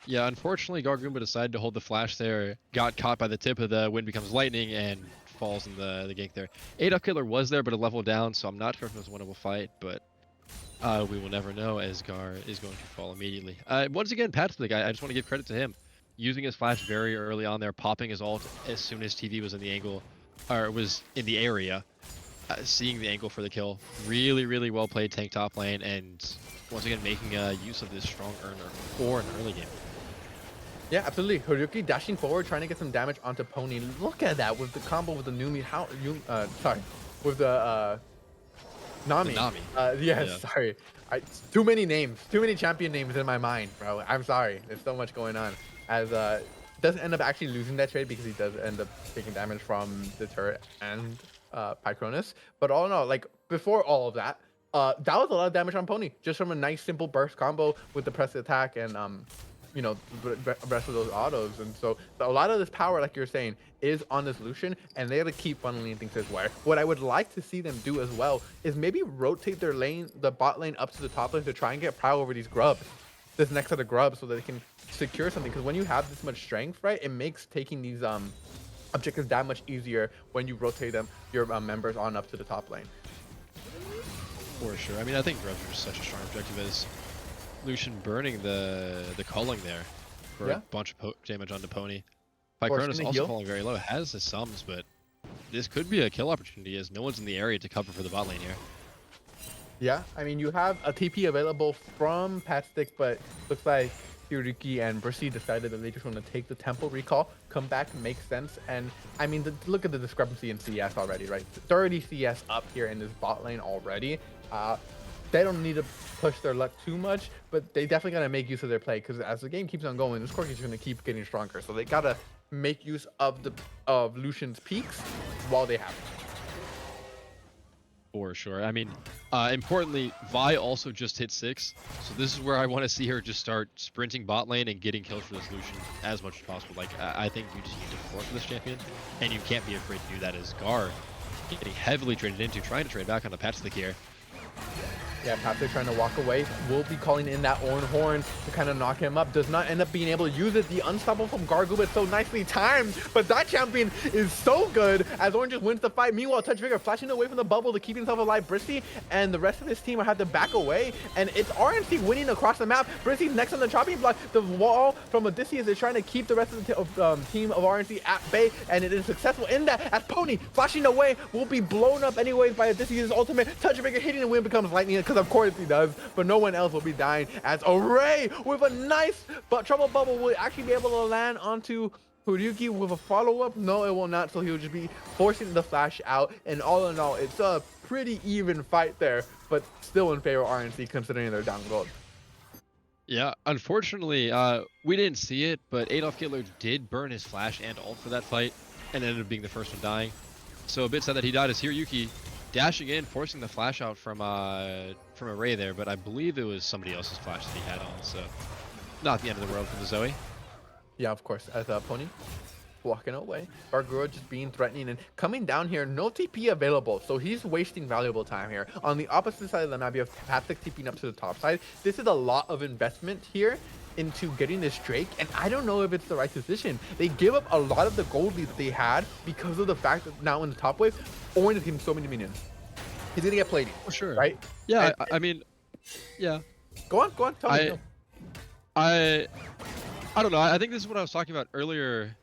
Yeah, unfortunately, Garguma decided to hold the flash there, got caught by the tip of the Wind Becomes Lightning, and falls in the gank there. Adolf Hitler was there, but a level down, so I'm not sure if it was a winnable fight, but we will never know as Gawr is going to fall immediately. Once again, Patstick, I just want to give credit to him. Using his flash very early on there, popping his ult as soon as TV was in the angle, or was in the area, seeing the angle for the kill. Really, really well played tank top lane, and once again making use of this strong earner for an early game. Yeah, absolutely. Haruki dashing forward, trying to get some damage onto Pony. Look at that with the combo with the Numi. Sorry, with the Nami. The Nami. Yes, yeah. Sorry. Too many names, too many champion names in my mind, bro. I'm sorry. There's so much going on. As doesn't end up actually losing that trade because he does end up taking damage from the turret and Pycronus. But all in all, like before all of that, that was a lot of damage on Pony just from a nice simple burst combo with the press attack and you know, the rest of those autos. And so a lot of this power, like you're saying, is on this Lucian, and they have to keep funneling things his way. What I would like to see them do as well is maybe rotate their lane, the bot lane up to the top lane to try and get prow over these grubs, this next set of grubs, so that they can secure something. Because when you have this much strength, right, it makes taking these objectives that much easier when you rotate them, your members on up to the top lane. For sure. I mean, I think grubs are such a strong objective as Lucian burning the culling there for a bunch of damage onto Pony. Pycronus also falling very low, has his sums, but this could be a kill opportunity as no one's in the area to cover for the bot lane here. Yeah, I mean, you have a TP available from Patstick, but looks like Hiruki and Brissy decided that they just want to take the temple recall, come back, make sense. And I mean, look at the discrepancy in CS already, right? 30 CS up here in this bot lane already. They don't need to push their luck too much, but they definitely got to make use of their play, because as the game keeps on going, this Corki is going to keep getting stronger. So they got to make use of Lucian's peaks while they have it. For sure. I mean, importantly, Vi also just hit 6, so this is where I want to see her just start sprinting bot lane and getting kills for this Lucian as much as possible. Like, I think you just need to force this champion, and you can't be afraid to do that as Gawr getting heavily traded into, trying to trade back on the Patstick here. Yeah, Patrick trying to walk away. Will be calling in that Orin Horn to kind of knock him up. Does not end up being able to use it. The unstoppable from Garguma is so nicely timed, but that champion is so good as Orin just wins the fight. Meanwhile, Touch Vigor flashing away from the bubble to keep himself alive. Brissy and the rest of his team will have to back away, and it's RNC winning across the map. Brissy's next on the chopping block. The wall from Odysseus is trying to keep the rest of the team of RNC at bay, and it is successful in that as Pony flashing away will be blown up anyways by Odysseus' ultimate. Touch Vigor hitting the wind becomes lightning, because of course he does, but no one else will be dying as Array with a nice trouble bubble will actually be able to land onto Haruki with a follow-up. No, it will not, so he'll just be forcing the flash out, and all in all, it's a pretty even fight there, but still in favor of RNC considering they're down gold. Yeah, unfortunately, we didn't see it, but Adolf Hitler did burn his flash and ult for that fight, and ended up being the first one dying. So a bit sad that he died as Hiruki dashing in, forcing the flash out from Array there, but I believe it was somebody else's flash that he had on, so not the end of the world for the Zoe. Yeah, of course, as Pony walking away. Gargura just being threatening and coming down here. No TP available, so he's wasting valuable time here. On the opposite side of the map, you have Patstick TPing up to the top side. This is a lot of investment here into getting this Drake, and I don't know if it's the right decision. They give up a lot of the gold lead that they had because of the fact that now in the top wave, Orin is getting so many minions. He's gonna get plated. For sure. Right? Yeah, and, I mean, yeah. Go on, tell me. I don't know. I think this is what I was talking about earlier.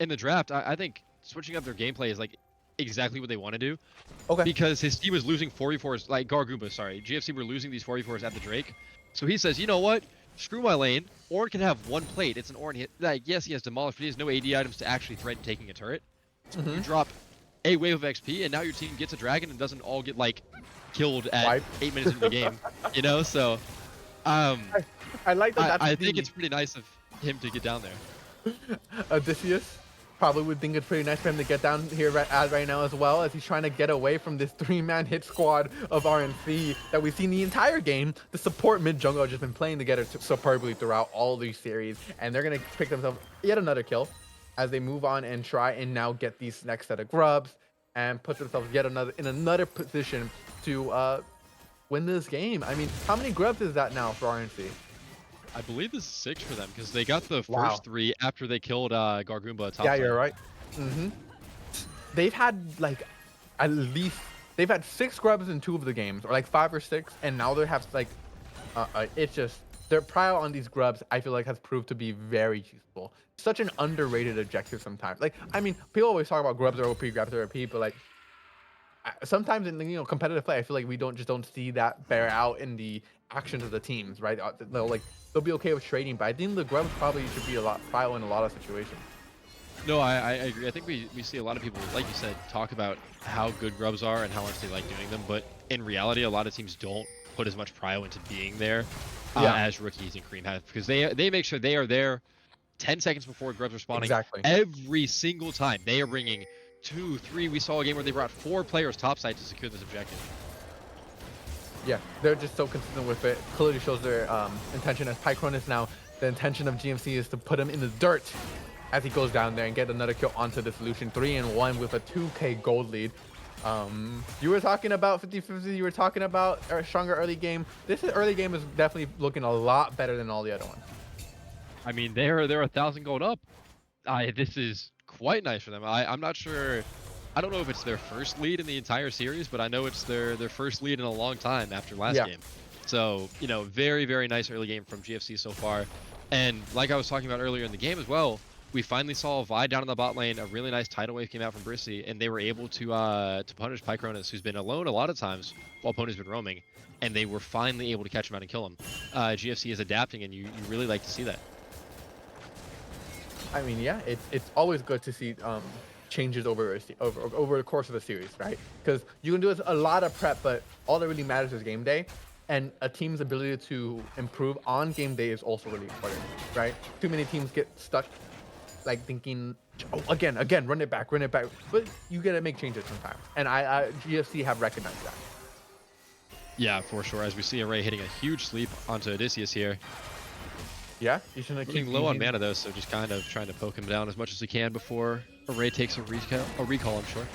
In the draft, I think switching up their gameplay is like exactly what they want to do Okay. because his team was losing 44s, like Gargumba, sorry. GFC were losing these 44s at the Drake. So he says, you know what? Screw my lane. Ornn can have one plate. It's an Ornn hit. Like, yes, he has demolished, but he has no AD items to actually threaten taking a turret. You Mm-hmm. drop a wave of XP, and now your team gets a dragon and doesn't all get like killed at Wipe. 8 minutes into the game. You know, so um, I, I like that. That's I think the it's pretty nice of him to get down there. Odysseus probably would think it's pretty nice for him to get down here right now as well, as he's trying to get away from this three-man hit squad of RNC that we've seen the entire game. The support mid jungle have just been playing together superbly throughout all these series, and they're gonna pick themselves yet another kill as they move on and try and now get these next set of grubs and put themselves yet another position to win this game. I mean, how many grubs is that now for RNC? I believe this is 6 for them because they got the Wow. first 3 after they killed Gargumba Yeah, top you're lane. right. Mm-hmm. They've had like at least they've had 6 grubs in 2 of the games, or like 5 or 6, and now they have like it's just their prio on these grubs. I feel like has proved to be very useful. Such an underrated objective sometimes. Like I mean, people always talk about grubs are OP, grubs are OP, but like sometimes in competitive play, I feel like we don't see that bear out in the actions of the teams, right? They'll be okay with trading, but I think the grubs probably should be a lot prio in a lot of situations. No, I agree. I think we see a lot of people, like you said, talk about how good grubs are and how much they like doing them, but in reality, a lot of teams don't put as much prio into being there Yeah, as rookies and cream have because they make sure they are there 10 seconds before grubs are spawning exactly. every single time. They are bringing 2, 3. We saw a game where they brought 4 players topside to secure this objective. Yeah, they're just so consistent with it. Clearly shows their intention as Pycronus now. The intention of GMC is to put him in the dirt as he goes down there and get another kill onto the solution. 3-1 with a 2K gold lead. You were talking about 50-50. You were talking about a stronger early game. Early game is definitely looking a lot better than all the other ones. I mean, they're 1,000 gold up. This is quite nice for them. I'm not sure. I don't know if it's their first lead in the entire series, but I know it's their first lead in a long time after last Yeah, game. So, very, very nice early game from GFC so far. And like I was talking about earlier in the game as well, we finally saw Vi down in the bot lane. A really nice tidal wave came out from Brissy, and they were able to punish Pycronus, who's been alone a lot of times while Pony's been roaming. And they were finally able to catch him out and kill him. GFC is adapting, and you really like to see that. I mean, yeah, it's always good to see changes over the course of the series, right? Because you can do a lot of prep, but all that really matters is game day, and a team's ability to improve on game day is also really important, right? Too many teams get stuck, like thinking, oh, again, run it back, but you gotta make changes sometimes, and GFC have recognized that. Yeah, for sure. As we see Array hitting a huge sleep onto Odysseus here. Yeah, you shouldn't keep Running low on using. mana though, so just kind of trying to poke him down as much as he can before Array takes a recall, I'm sure.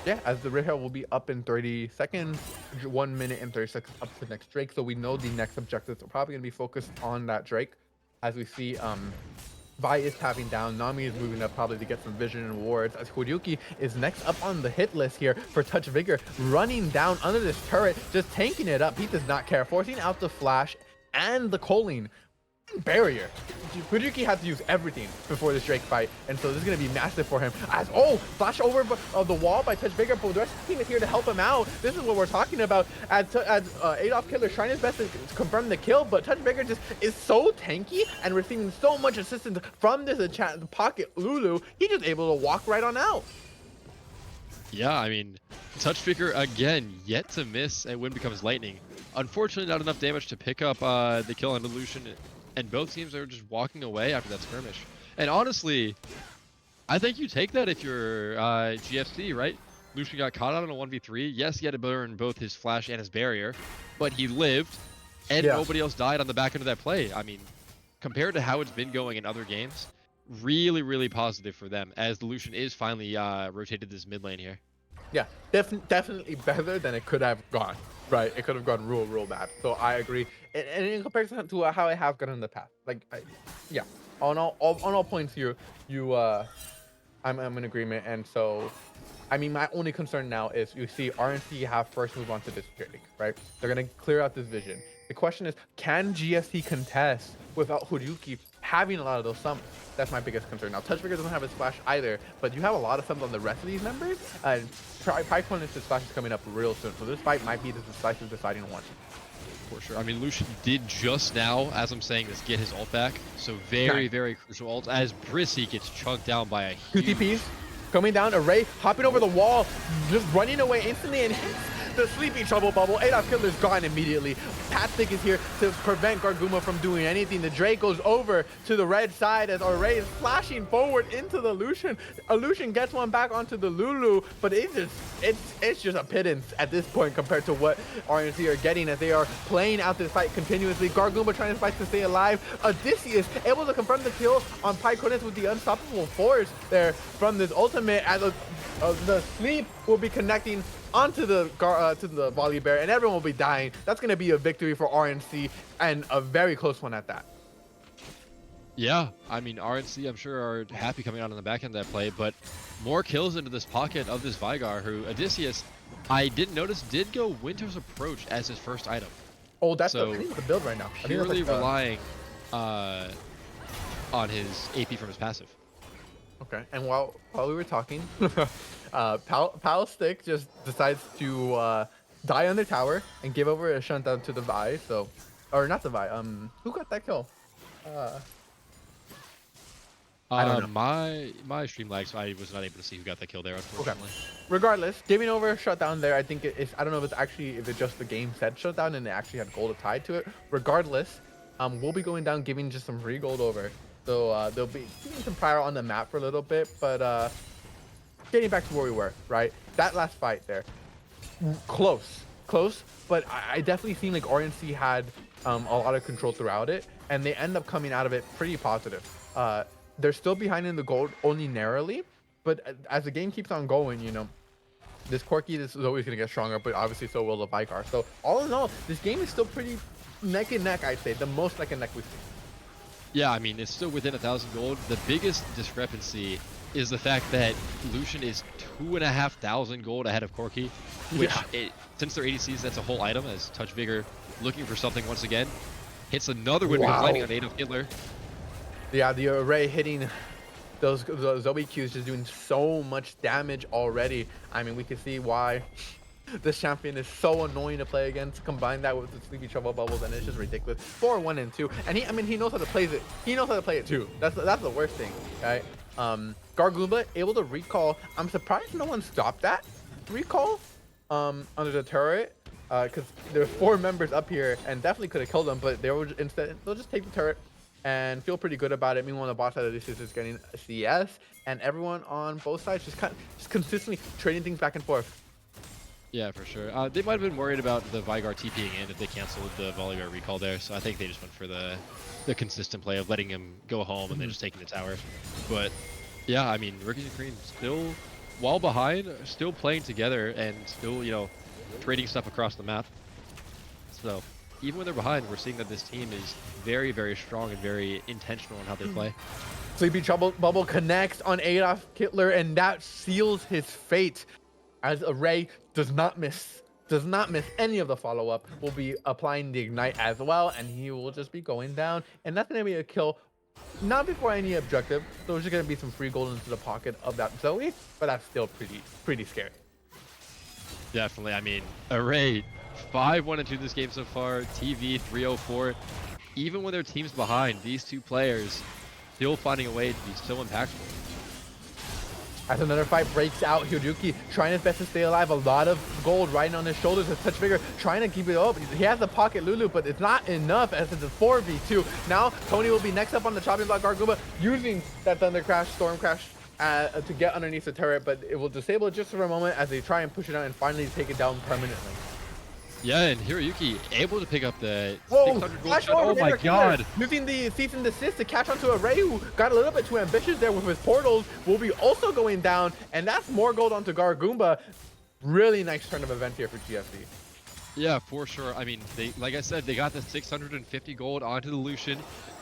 Yeah, as the Red will be up in 30 seconds, 1 minute and 30 seconds up to the next Drake. So we know the next objectives are probably going to be focused on that Drake. As we see, Vi is tapping down. Nami is moving up probably to get some vision and wards. As Horyuki is next up on the hit list here for Touch Vigor, running down under this turret, just tanking it up. He does not care, forcing out the flash and the Choline barrier. Fujiki had to use everything before this Drake fight, and so this is going to be massive for him. As flash over the wall by Touch Bigger, but the rest of the team is here to help him out. This is what we're talking about. As Adolf Killer trying his best to confirm the kill, but Touch Bigger just is so tanky and receiving so much assistance from this pocket Lulu. He's just able to walk right on out. Yeah, I mean, Touch Picker again, yet to miss, and Wind becomes lightning. Unfortunately, not enough damage to pick up the kill on Illusion, and both teams are just walking away after that skirmish. And honestly, I think you take that if you're GFC, right? Lucian got caught out on a 1v3. Yes, he had to burn both his flash and his barrier, but he lived, and Yeah. nobody else died on the back end of that play. I mean, compared to how it's been going in other games, really, really positive for them, as the Lucian is finally rotated this mid lane here. Yeah, definitely better than it could have gone. Right, it could have gone real bad. So I agree. And in comparison to how it has gone in the past, like, yeah, on all points here, I'm in agreement. And so, I mean, my only concern now is you see RNC have first move on to this Drake, right? They're gonna clear out this vision. The question is, can GFC contest without Horyuki having a lot of those summons. That's my biggest concern. Now, Touch Vigor doesn't have a splash either, but you have a lot of summons on the rest of these members, and Pyconus' splash is coming up real soon, so this fight might be the decisive deciding one. For sure. I mean, Lucian did just now, as I'm saying this, get his ult back. So very, Nice. very crucial ult as Brissy gets chunked down by a Two huge... TPs coming down, Array hopping over the wall, just running away instantly and hits the Sleepy Trouble Bubble. Adolf Killer's gone immediately. Patstick is here to prevent Garguma from doing anything. The Drake goes over to the red side as Array is flashing forward into the Lucian. Lucian gets one back onto the Lulu, but it's just a pittance at this point compared to what RNC are getting as they are playing out this fight continuously. Garguma trying to fight to stay alive. Odysseus able to confirm the kill on Pyconus with the unstoppable force there from this ultimate as the sleep will be connecting onto the to the volley bear, and everyone will be dying. That's going to be a victory for RNC, and a very close one at that. Yeah, I mean, RNC, I'm sure, are happy coming out on the back end of that play, but more kills into this pocket of this Vygar, who Odysseus, I didn't notice, did go Winter's Approach as his first item. Oh, that's so I think the build right now. Purely relying on his AP from his passive. Okay, and while we were talking, Palstick just decides to die on the tower and give over a shutdown to the Vi. So, or not the Vi. Who got that kill? I don't know. My stream lagged, so I was not able to see who got that kill there, unfortunately. Okay. Regardless, giving over a shutdown there, I think it's I don't know if it's just the game said shutdown and it actually had gold tied to it. Regardless, we'll be going down giving just some free gold over. So they'll be giving some prior on the map for a little bit, but getting back to where we were, right? That last fight there, close, but I definitely seemed like RNC had a lot of control throughout it, and they end up coming out of it pretty positive. They're still behind in the gold only narrowly, but as the game keeps on going, you know, this is always going to get stronger, but obviously so will the Vygar. So all in all, this game is still pretty neck and neck, I'd say. The most neck and neck we've seen. Yeah, I mean, it's still within 1,000 gold. The biggest discrepancy is the fact that Lucian is 2,500 gold ahead of Corki, which, since they're ADCs, that's a whole item, as Touch Vigor looking for something once again. Hits another Wind Wave Lightning on Adolf Hitler. Yeah, the Array hitting those Zoe Qs just doing so much damage already. I mean, we can see why this champion is so annoying to play against. Combine that with the Sleepy Trouble Bubbles, and it's just ridiculous. 4-1 and 2, and he knows how to play it. He knows how to play it too. That's the worst thing, right? Gargumba able to recall. I'm surprised no one stopped that recall under the turret, because there's 4 members up here and definitely could have killed them, but they were instead they'll just take the turret and feel pretty good about it. Meanwhile, on the bot side of this is just getting a CS, and everyone on both sides just consistently trading things back and forth. Yeah, for sure. They might have been worried about the Vygar TPing in if they canceled the Volibear recall there, so I think they just went for the consistent play of letting him go home and then just taking the tower. But yeah, I mean, Rookies and Cream still, while behind, still playing together and still, you know, trading stuff across the map. So even when they're behind, we're seeing that this team is very, very strong and very intentional in how they play. Sleepy Trouble Bubble connects on Adolf Hitler, and that seals his fate. As Array does not miss any of the follow-up, will be applying the Ignite as well, and he will just be going down. And that's going to be a kill, not before any objective. So there's just going to be some free gold into the pocket of that Zoe, but that's still pretty scary. Definitely. I mean, Array 5-1-2 this game so far. TV 304. Even when their team's behind, these two players still finding a way to be so impactful. As another fight breaks out, Hyoryuki trying his best to stay alive. A lot of gold riding on his shoulders as Touch Vigor trying to keep it up. He has the pocket Lulu, but it's not enough as it's a 4v2. Now, Tony will be next up on the chopping block. Garguma using that Thunder Crash, Storm Crash to get underneath the turret, but it will disable it just for a moment as they try and push it out and finally take it down permanently. Yeah, and Hiroyuki able to pick up the 600 gold shot. Oh my god. Using the cease and desist to catch onto a Ray who got a little bit too ambitious there with his portals. Will be also going down, and that's more gold onto Gargumba. Really nice turn of events here for GFC. Yeah, for sure. I mean, they, like I said, they got the 650 gold onto the Lucian,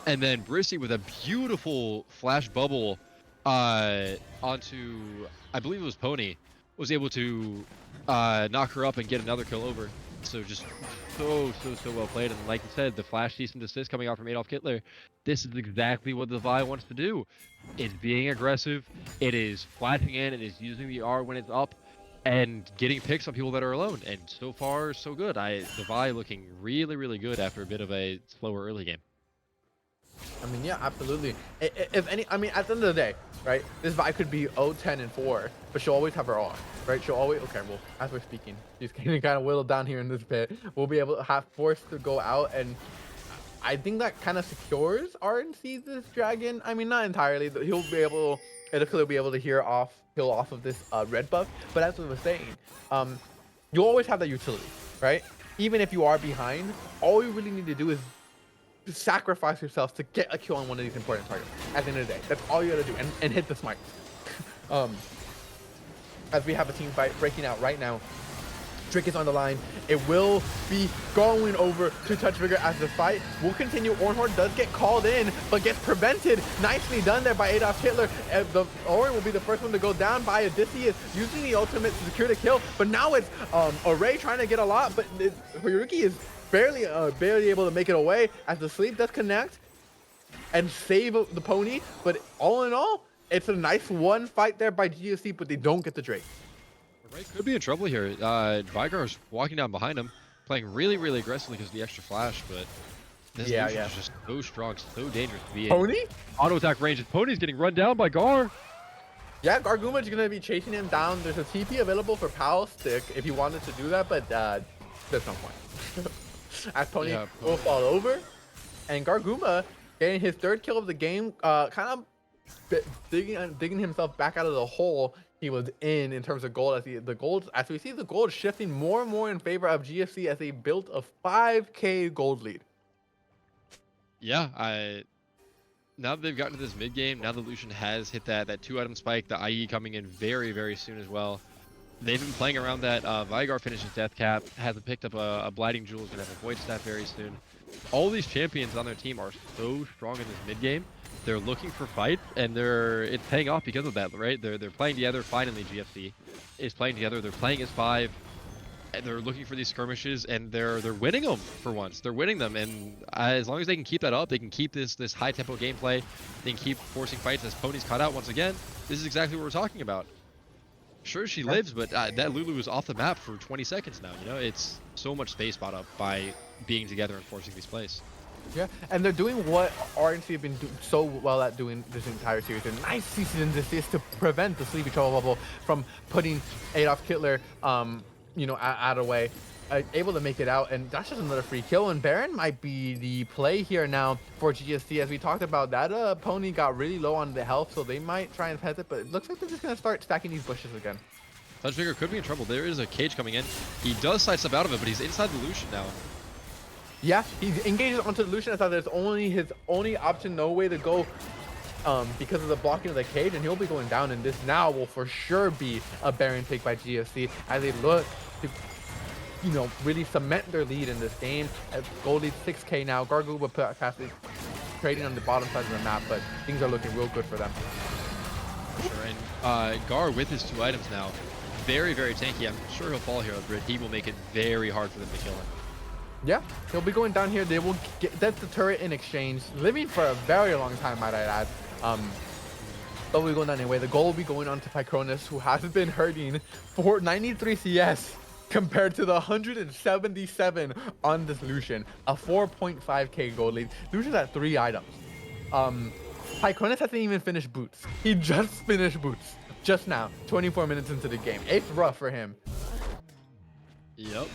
and then Brissy with a beautiful flash bubble onto, I believe it was Pony, was able to knock her up and get another kill over. So just so well played. And like you said, the flash cease and desist coming out from Adolf Hitler. This is exactly what the Vi wants to do. It's being aggressive. It is flashing in. It is using the R when it's up, and getting picks on people that are alone. And so far, so good. The Vi looking really good after a bit of a slower early game. I mean, yeah, absolutely. If any, I mean, at the end of the day, right? This Vi could be 0-10-4, but she'll always have her R, right? She'll always. Okay, well, as we're speaking, she's getting kind of whittled down here in this pit. We'll be able to have forced to go out, and I think that kind of secures RNC this dragon. I mean, not entirely. He'll be able, it'll be able to heal off of this red buff. But as we were saying, you'll always have that utility, right? Even if you are behind, all you really need to do is sacrifice yourself to get a kill on one of these important targets. At the end of the day, that's all you gotta do, and hit the smite. um, as we have a team fight breaking out right now. Trick is on the line. It will be going over to Touch Trigger as the fight will continue. Ornhorn does get called in, but gets prevented. Nicely done there by Adolf Hitler. The Orn will be the first one to go down by Odysseus, using the ultimate to secure the kill. But now it's Array trying to get a lot, but Haruki is barely able to make it away as the sleep does connect and save the pony. But all in all, it's a nice one fight there by GSC, but they don't get the Drake. Right, could be in trouble here. Vigar's walking down behind him, playing really aggressively because of the extra flash, but this Lucian is just so strong, so dangerous to be in. Pony? Auto attack range, and Pony's getting run down by Gawr. Yeah, Garguma's gonna be chasing him down. There's a TP available for Pal Stick if he wanted to do that, but there's no point. As Pony will fall over, and Garguma getting his third kill of the game, kind of digging himself back out of the hole he was in terms of gold, as we see the gold shifting more and more in favor of GFC as they built a 5k gold lead. Yeah, now that they've gotten to this mid game, now that Lucian has hit that 2-item spike, the IE coming in very soon as well. They've been playing around that. Vigar finishes death cap, hasn't picked up a blighting jewel, is gonna have a void staff very soon. All these champions on their team are so strong in this mid game. They're looking for fights, and it's paying off because of that, right? They're playing together. Finally, GFC is playing together. They're playing as 5, and they're looking for these skirmishes, and they're winning them for once. They're winning them, and as long as they can keep that up, they can keep this high tempo gameplay. They can keep forcing fights as Pony's caught out once again. This is exactly what we're talking about. Sure, she lives, but that Lulu is off the map for 20 seconds now. You know, it's so much space bought up by being together and forcing these plays. Yeah, and they're doing what RNC have been so well at doing this entire series. A nice cease and desist to prevent the Sleepy Trouble bubble from putting Adolf Hitler, you know, out of way. Able to make it out, and that's just another free kill. And Baron might be the play here now for GSC. As we talked about, that Pony got really low on the health, so they might try and pet it, but it looks like they're just gonna start stacking these bushes again. Touchmaker could be in trouble. There is a cage coming in. He does sidestep out of it, but he's inside the Lucian now. Yeah, he engages onto the Lucian. I thought there's only his only option, no way to go, because of the blocking of the cage, and he'll be going down. And this now will for sure be a Baron take by GSC as they look to, you know, really cement their lead in this game. As gold lead 6k now. Garguma passing trading on the bottom side of the map, but things are looking real good for them. Sure, and Gawr with his 2 items now, very tanky. I'm sure he'll fall here on Brit. He will make it very hard for them to kill him. Yeah, he'll be going down here. They will get the turret in exchange, living for a very long time, might I add. But we're going down anyway. The goal will be going on to Pycronus, who has been hurting for 93 CS compared to the 177 on this Lucian. A 4.5k gold lead. Lucian's at 3 items. Pycronus hasn't even finished boots. He just finished boots just now, 24 minutes into the game. It's rough for him. Yep.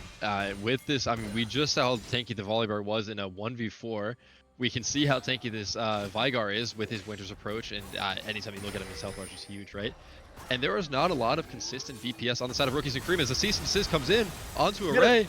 With this, I mean, we just saw how tanky the Volibear was in a 1v4. We can see how tanky this Vigar is with his Winter's approach, and anytime you look at him, his health bar is just huge, right? And there is not a lot of consistent DPS on the side of Rookies and Cream as the cease and desist comes in onto Array.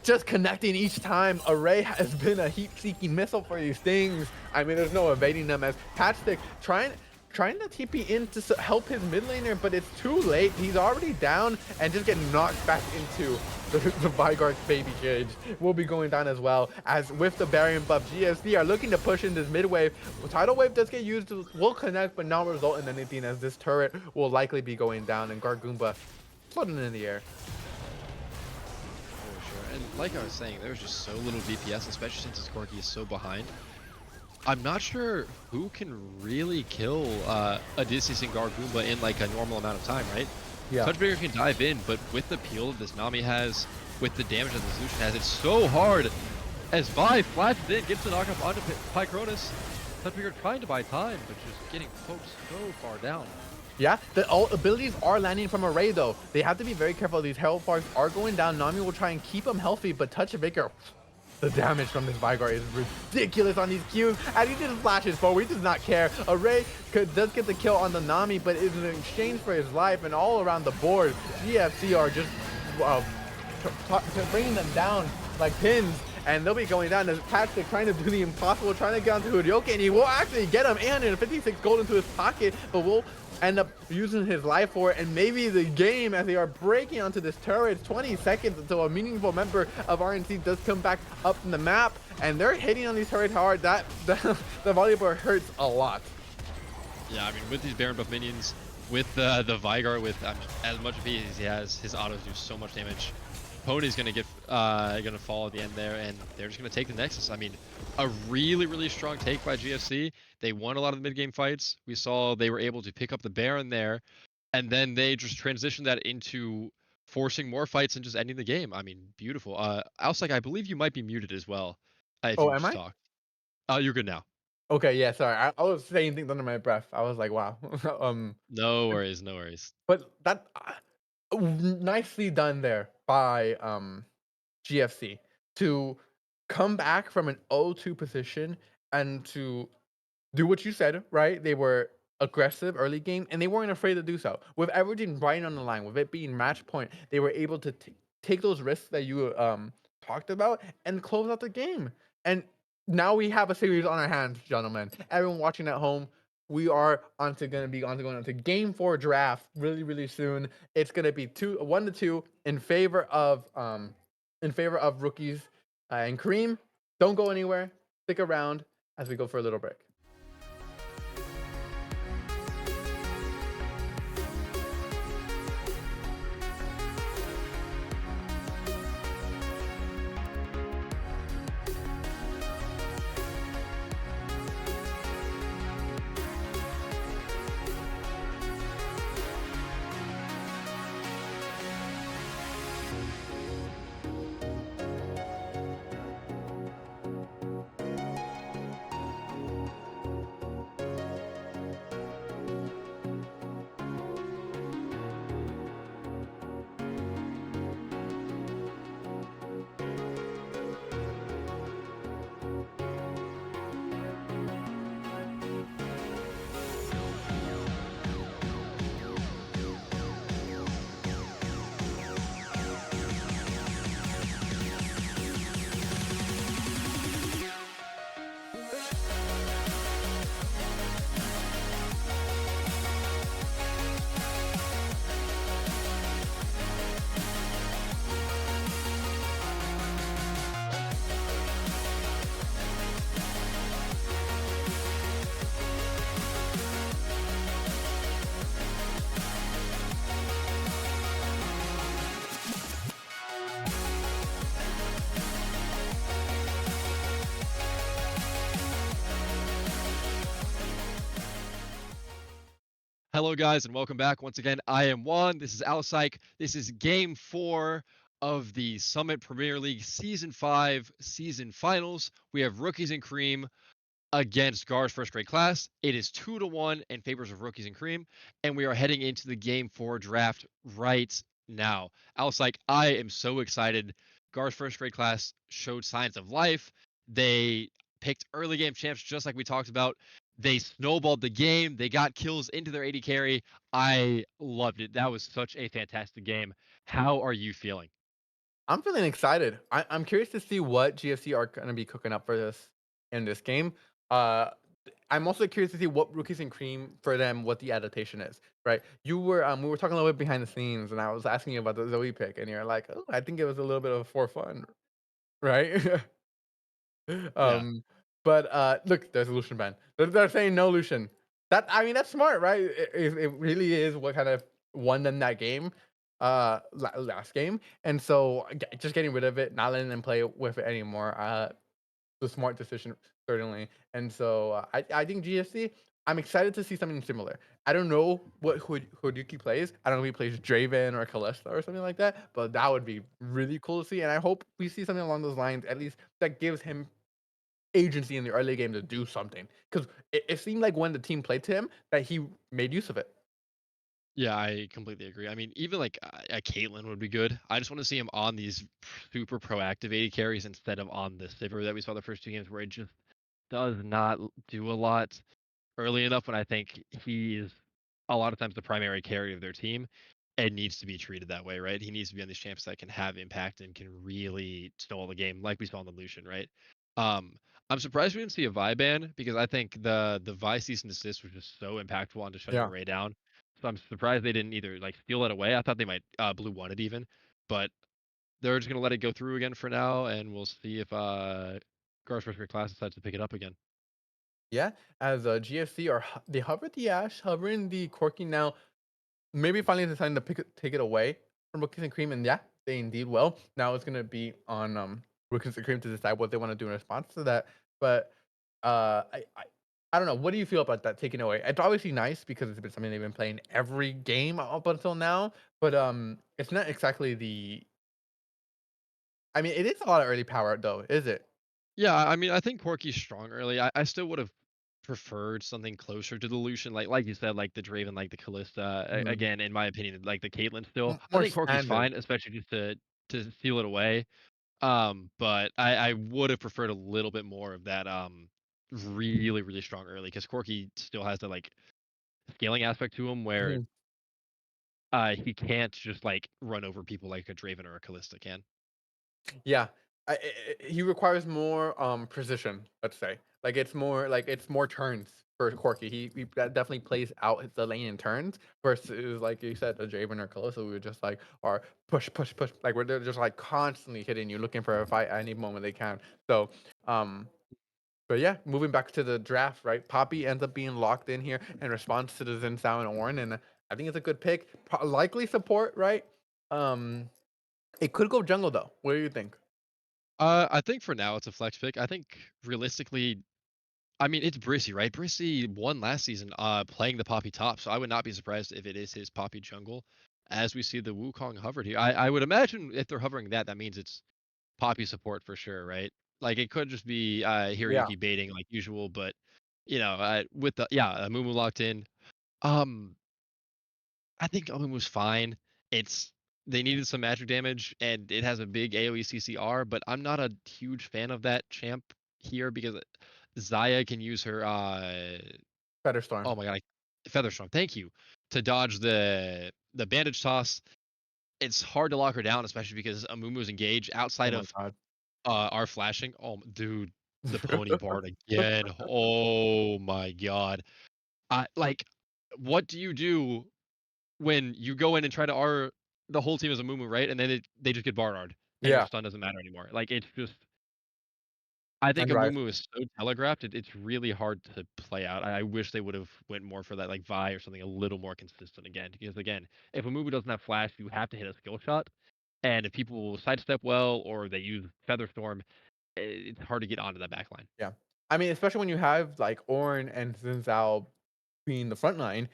Just connecting each time. Array has been a heat-seeking missile for these things. I mean, there's no evading them as Patchstick trying to TP in to help his mid laner, but it's too late. He's already down and just getting knocked back into the Vigar's baby cage. Will be going down as well, as with the Baron buff, GSC are looking to push in this mid wave. Tidal wave does get used, will connect, but not result in anything, as this turret will likely be going down, and Gargumba floating in the air. and like I was saying, there's just so little DPS, especially since his Corki is so behind. I'm not sure who can really kill Odysseus and Gargumba in like a normal amount of time, right? Yeah. Touchbreaker can dive in, but with the peel that this Nami has, with the damage that this Lucian has, it's so hard. As Vi flashes in, gets the knockup onto Pycronus. Touchbreaker trying to buy time, but just getting poked so far down. Yeah, the all abilities are landing from Array though. They have to be very careful. These Herald Sparks are going down. Nami will try and keep him healthy, but Touch of Vigor, the damage from this Vigor is ridiculous on these Qs. And he just flashes forward. He does not care. Array does get the kill on the Nami, but is in exchange for his life. And all around the board, GFC are just bringing them down like pins. And they'll be going down as Patrick trying to do the impossible, trying to get onto Hurrioke, and he will actually get him and 56 gold into his pocket, but will end up using his life for it, and maybe the game as they are breaking onto this turret. 20 seconds until a meaningful member of RNC does come back up in the map, and they're hitting on these turrets hard. The volleyball hurts a lot. Yeah, I mean, with these Baron buff minions, with the Vigor, with as much of as he has, his autos do so much damage. Pony's gonna fall at the end there, and they're just gonna take the Nexus. I mean, a really strong take by GFC. They won a lot of the mid game fights. We saw they were able to pick up the Baron there, and then they just transitioned that into forcing more fights and just ending the game. I mean, beautiful. Alsec, I believe you might be muted as well, if Oh, you am just I? talk. Oh, you're good now. Okay, yeah, sorry. I was saying things under my breath. I was like, wow. No worries, no worries. But that nicely done there by GFC to come back from an 0-2 position and to do what you said, right? They were aggressive early game and they weren't afraid to do so. With everything right on the line, with it being match point, they were able to take those risks that you talked about and close out the game. And now we have a series on our hands, gentlemen. Everyone watching at home, we are going on to game 4 draft really soon. It's gonna be 1-2 in favor of rookies and Cream. Don't go anywhere. Stick around as we go for a little break. Hello, guys, and welcome back. Once again, I am Juan. This is Alcyke. This is Game 4 of the Summit Premier League Season 5 Season Finals. We have Rookies and Cream against Gawr's first grade class. It is 2-1 in favors of Rookies and Cream, and we are heading into the Game 4 draft right now. Alcyke, I am so excited. Gawr's first grade class showed signs of life. They picked early game champs just like we talked about. They snowballed the game. They got kills into their AD carry. I loved it. That was such a fantastic game. How are you feeling? I'm feeling excited. I'm curious to see what GFC are going to be cooking up for this in this game. Uh, I'm also curious to see what Rookies and Cream for them, what the adaptation is. Right? We were talking a little bit behind the scenes, and I was asking you about the Zoe pick, and you're like, oh, I think it was a little bit of for fun, right? Yeah. um, but look, there's a Lucian ban. They're saying no Lucian. That I mean, that's smart, right? It really is what kind of won them that game. last game, and so just getting rid of it, not letting them play with it anymore. The smart decision, certainly. And so I think GSC. I'm excited to see something similar. I don't know what Hoduki plays. I don't know if he plays Draven or Kalista or something like that, but that would be really cool to see. And I hope we see something along those lines, at least that gives him agency in the early game to do something. Because it seemed like when the team played to him that he made use of it. Yeah, I completely agree. I mean, even like a Caitlyn would be good. I just want to see him on these super proactive AD carries instead of on the Sivir that we saw the first two games, where it just does not do a lot early enough. When I think he is a lot of times the primary carry of their team and needs to be treated that way, right? He needs to be on these champs that can have impact and can really stall the game, like we saw in the Lucian, right? Um, I'm surprised we didn't see a Vi ban because I think the Vi cease and desist was just so impactful on just shutting Yeah. Array down. So I'm surprised they didn't either like steal it away. I thought they might blue one it even, but they're just gonna let it go through again for now, and we'll see if Gar's first grade class decides to pick it up again. Yeah, as GFC are they hover the Ash, hovering the Corki now. Maybe finally deciding to take it away from Rookies and Cream, and yeah, they indeed will. Now it's gonna be on Rookies and Cream to decide what they want to do in response to that. But I don't know. What do you feel about that taking away? It's obviously nice because it's been something they've been playing every game up until now. But it's not exactly the. I mean, it is a lot of early power though, is it? Yeah, I mean, I think Corky's strong early. I still would have preferred something closer to the Lucian, like you said, like the Draven, like the Callista. Mhm. Again, in my opinion, like the Caitlyn still. I More think Corky's standard. fine, especially just to steal it away. But I would have preferred a little bit more of that really strong early because Corky still has the like scaling aspect to him where Mhm. he can't just like run over people like a Draven or a Callista can. Yeah. He requires more precision, let's say. Like it's more turns for Corky. He definitely plays out the lane in turns versus like you said, a Draven or Kalista, we were just like are push, push, push. Like they're just like constantly hitting you, looking for a fight at any moment they can. So um but yeah, moving back to the draft, right? Poppy ends up being locked in here in response to the Xin Sao and Ornn, and I think it's a good pick. Likely support, right? Um it could go jungle though. What do you think? I think for now it's a flex pick. I think realistically, I mean, it's Brissy, right? Brissy won last season playing the Poppy top, so I would not be surprised if it is his Poppy jungle as we see the Wukong hovered here. I would imagine if they're hovering that, that means it's Poppy support for sure, right? Like it could just be Yeah. Hiroyuki baiting like usual, but with the Mumu locked in. Um, I think Omumu's fine. It's they needed some magic damage, and it has a big AoE CCR, but I'm not a huge fan of that champ here because Zaya can use her Featherstorm. oh my god, Featherstorm, thank you, to dodge the bandage toss. It's hard to lock her down, especially because Amumu's engaged Oh outside my of god. our flashing. Oh, dude, the pony bard again. Oh my god. I like what do you do when you go in and try to R the whole team is a Mumu, right? And then they just get Barnard and your Yeah, stun doesn't matter anymore. Like it's just I think and a Rise. Mumu is so telegraphed. It's really hard to play out. I wish they would have went more for that like Vi or something a little more consistent again. Because again, if a Mumu doesn't have flash, you have to hit a skill shot. And if people sidestep well or they use Featherstorm, it's hard to get onto that back line. Yeah. I mean, especially when you have like Ornn and Xin Zhao being the front line,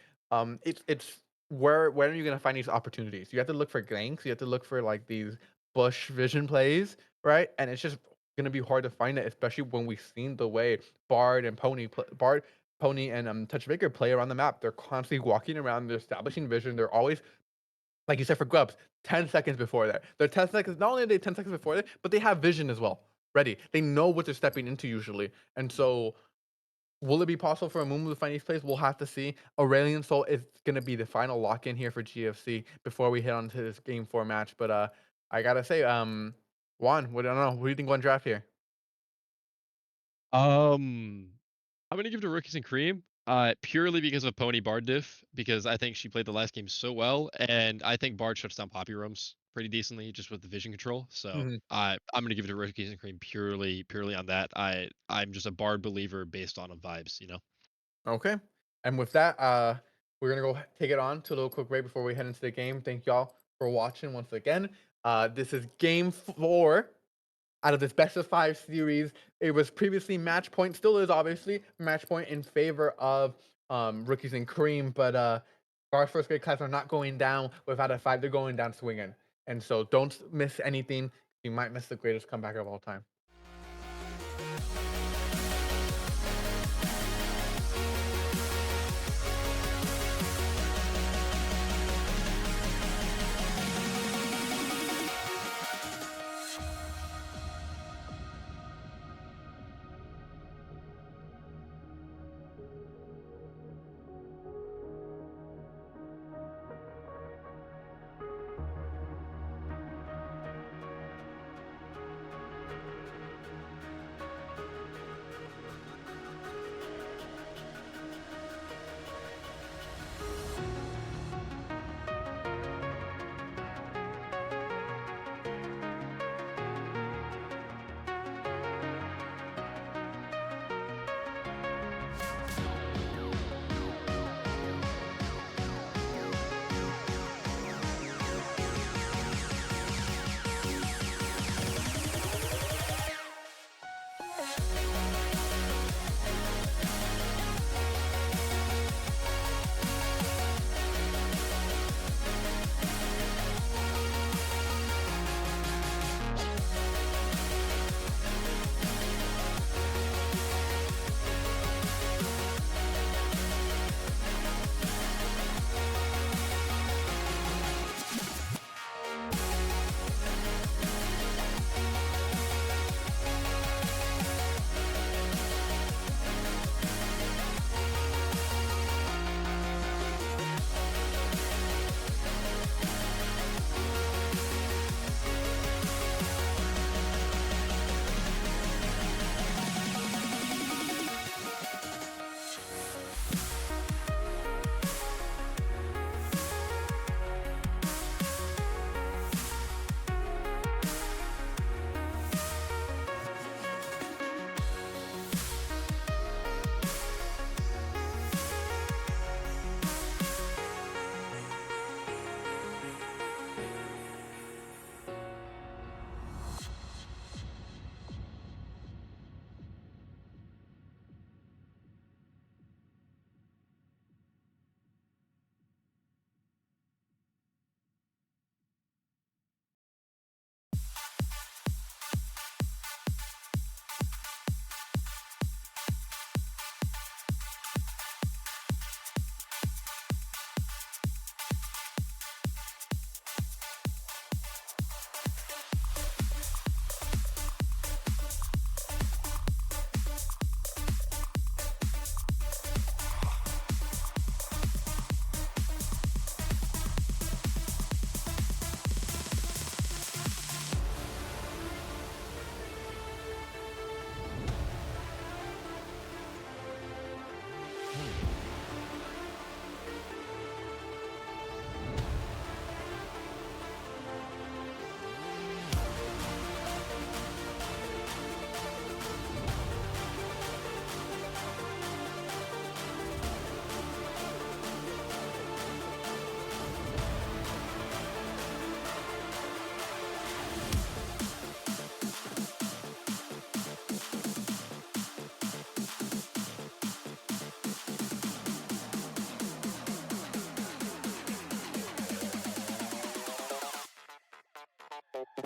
it's where are you gonna find these opportunities? You have to look for ganks, you have to look for like these bush vision plays, right? And it's just gonna be hard to find it, especially when we've seen the way Bard, Pony, and Touch Vigor play around the map. They're constantly walking around, they're establishing vision, they're always like you said for Grubs, 10 seconds before that. They're 10 seconds, not only are they 10 seconds before that, but they have vision as well. Ready. They know what they're stepping into usually. And so will it be possible for a Mumu to find these plays? We'll have to see. Aurelion Sol is gonna be the final lock in here for GFC before we hit on to this game four match. But I gotta say, Juan, what I don't know, what do you think on draft here? Um, I'm gonna give it to Rookies and Cream, purely because of Pony Bard diff, because I think she played the last game so well, and I think Bard shuts down Poppy roams pretty decently just with the vision control. So Mhm. I'm gonna give it to Rookies and Cream purely on that. I'm just a Bard believer based on vibes, you know. Okay. And with that, we're gonna go take it on to a little quick break before we head into the game. Thank y'all for watching once again. This is game 4 out of this best of 5 series. It was previously match point, still is obviously match point in favor of Rookies and Cream, but our first grade class are not going down without a 5. They're going down swinging. And so don't miss anything. You might miss the greatest comeback of all time.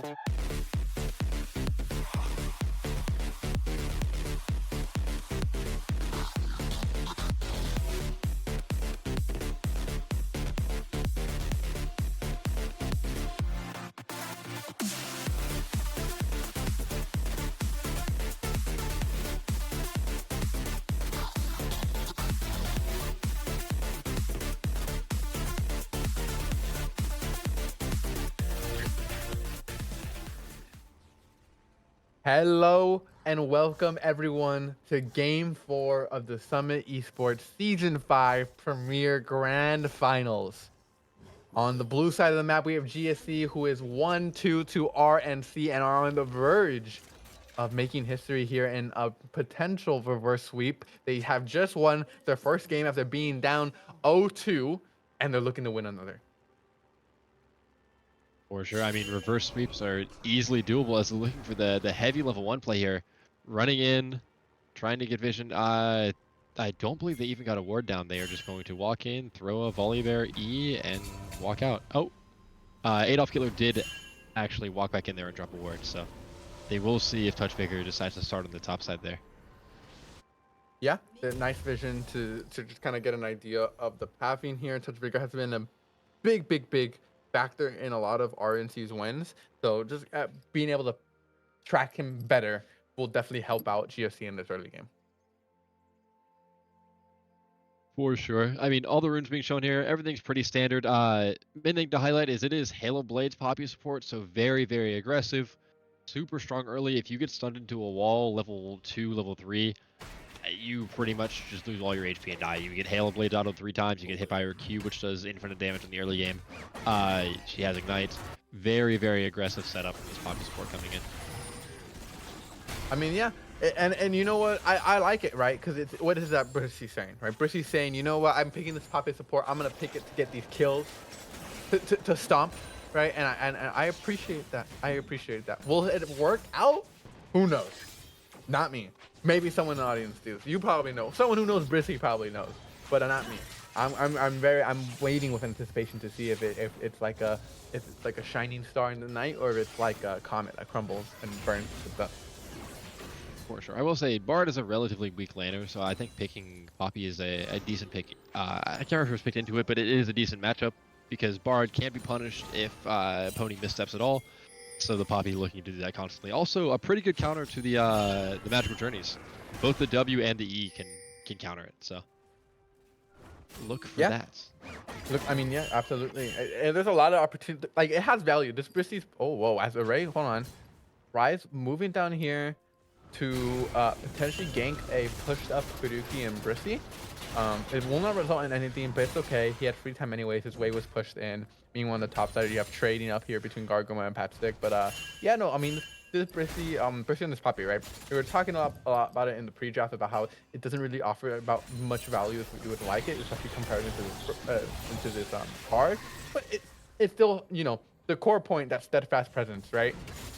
Hmm. Hello and welcome everyone to Game 4 of the Summit Esports Season 5 Premier Grand Finals. On the blue side of the map, we have GSC, who is 1-2 to RNC and are on the verge of making history here in a potential reverse sweep. They have just won their first game after being down 0-2, and they're looking to win another. For sure. I mean, reverse sweeps are easily doable as they're looking for the heavy level 1 play here. Running in, trying to get vision. I don't believe they even got a ward down. They are just going to walk in, throw a volley bear E, and walk out. Oh, Adolf Hitler did actually walk back in there and drop a ward, so they will see if Touchmaker decides to start on the top side there. Yeah, nice vision to just kind of get an idea of the pathing here. Touch Vigor has been a big factor in a lot of RNC's wins. So just being able to track him better will definitely help out GFC in this early game. For sure. I mean, all the runes being shown here, everything's pretty standard. Main thing to highlight is it is Halo Blade's Poppy support, so very aggressive, super strong early. If you get stunned into a wall, level 2, level 3, you pretty much just lose all your HP and die. You get Halo Blades auto 3 times, you get hit by her Q, which does infinite damage in the early game. She has Ignite. Very aggressive setup for this Poppy support coming in. I mean, yeah. And you know what? I like it, right? Because it's what is that Brissy saying, right? Brissy's saying, you know what? I'm picking this Poppy support. I'm gonna pick it to get these kills, to stomp, right? And I appreciate that. I appreciate that. Will it work out? Who knows? Not me. Maybe someone in the audience does. You probably know. Someone who knows Brissy probably knows, but not me. I'm waiting with anticipation to see if it's like a shining star in the night, or if it's like a comet that crumbles and burns to dust. For sure. I will say Bard is a relatively weak laner, so I think picking Poppy is a decent pick. I can't remember if it was picked into it, but it is a decent matchup because Bard can't be punished if Pony missteps at all. So the Poppy looking to do that constantly. Also, a pretty good counter to the magical journeys. Both the W and the E can counter it. So look for that. Look, I mean, yeah, absolutely. There's a lot of opportunity. Like, it has value. This Brissy's. Oh, whoa. As a Ray, hold on. Rise moving down here to potentially gank a pushed up Furuki and Brissy. It will not result in anything, but it's okay. He had free time anyways. His wave was pushed in. Being one of the top side, you have trading up here between Gargoma and Patstick. But yeah, no, I mean, this Brissy, Brissy and this Poppy, right? We were talking a lot about it in the pre-draft about how it doesn't really offer about much value as you would like it, especially compared into this card. But it's still, you know, the core point, that steadfast presence, right?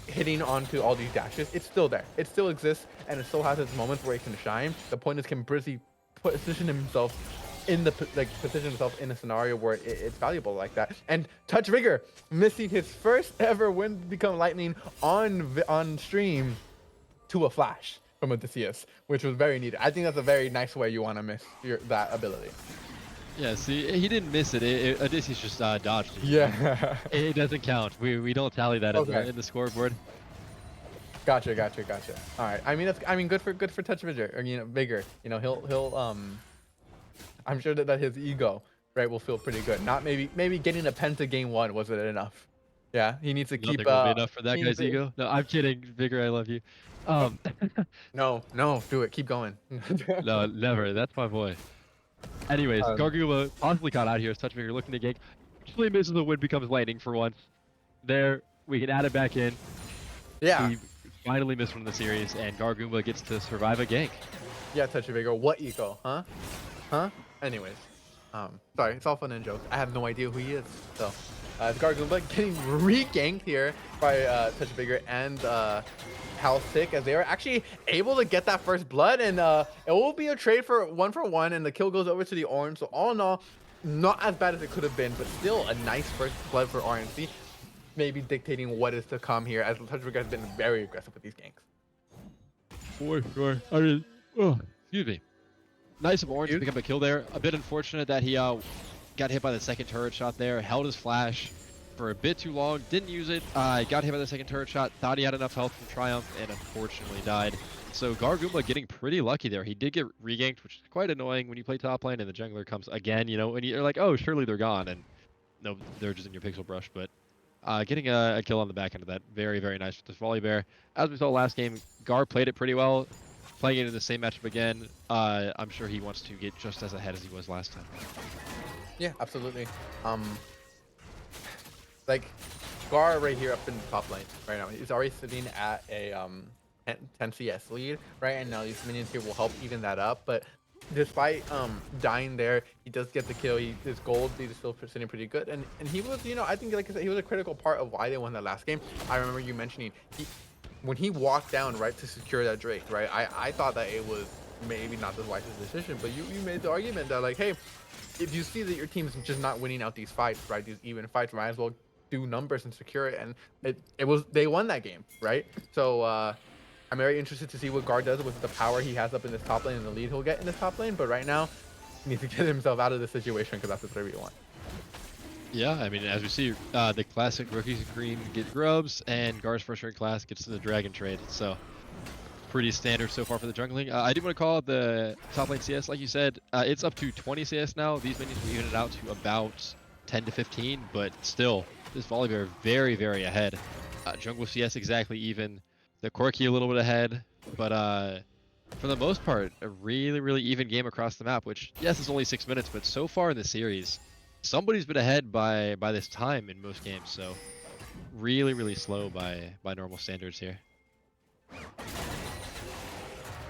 Hitting onto all these dashes, it's still there. It still exists, and it still has its moments where it can shine. The point is, can Brizzy position himself in a scenario where it's valuable like that? And Touch Vigor missing his first ever win to become Lightning on stream to a flash from Odysseus, which was very needed. I think that's a very nice way you want to miss that ability. Yeah, see, he didn't miss it. Odysseus just dodged it. Yeah. It doesn't count. We don't tally that in the scoreboard. Gotcha. All right. I mean, good for Touch Vigor, or Vigor. You know, he'll I'm sure that his ego, right, will feel pretty good. Not maybe getting a penta game 1 wasn't enough. Yeah, he needs to Nothing keep will be enough for that guy's ego. No, I'm kidding. Vigor, I love you. No, do it. Keep going. No, never. That's my boy. Anyways, Garguma possibly caught out here. Touch Vigor looking to gank. Actually misses the win, becomes Lightning for once. There, we can add it back in. Yeah. He finally missed from the series, and Garguma gets to survive a gank. Yeah, Touch Vigor. What ego? Huh? Anyways, sorry, it's all fun and jokes. I have no idea who he is. So, Gargumba getting re-ganked here by Touch Vigor and Sick, as they are actually able to get that first blood, and it will be a trade for 1-for-1, and the kill goes over to the orange. So all in all, not as bad as it could have been, but still a nice first blood for RNC, maybe dictating what is to come here, as Touch Vigor has been very aggressive with these ganks. For sure. I mean, excuse me. Nice of Orange to pick up a kill there. A bit unfortunate that he got hit by the second turret shot there. Held his flash for a bit too long. Didn't use it. Got hit by the second turret shot. Thought he had enough health from Triumph, and unfortunately died. So Garguma getting pretty lucky there. He did get reganked, which is quite annoying when you play top lane and the jungler comes again, you know, and you're like, oh, surely they're gone. And no, they're just in your pixel brush. But getting a kill on the back end of that, very nice with this volley bear. As we saw last game, Gawr played it pretty well. Playing it in the same matchup again, I'm sure he wants to get just as ahead as he was last time. Yeah, absolutely. Like, Gawr right here up in the top lane right now. He's already sitting at a 10 CS lead, right? And now these minions here will help even that up. But despite dying there, he does get the kill. His gold lead is still sitting pretty good, and he was, I think, like I said, he was a critical part of why they won that last game. I remember you mentioning when he walked down right to secure that Drake, right. I thought that it was maybe not the wisest decision, but you made the argument that, like, hey, if you see that your team's just not winning out these fights, right, these even fights, might as well do numbers and secure it, and they won that game, right. So I'm very interested to see what Gawr does with the power he has up in this top lane and the lead he'll get in this top lane. But right now, he needs to get himself out of this situation because that's a 3v1. Yeah, I mean, as we see, the classic rookies and cream get grubs, and Gar's first rank class gets to the dragon trade. So pretty standard so far for the jungling. I do want to call the top lane CS, like you said, it's up to 20 CS now. These minions will even it out to about 10 to 15, but still, this Volibear very, very ahead. Jungle CS exactly even. The Corki a little bit ahead, but for the most part, a really, really even game across the map, which, yes, is only 6 minutes, but so far in the series, somebody's been ahead by this time in most games, so really, really slow by normal standards here.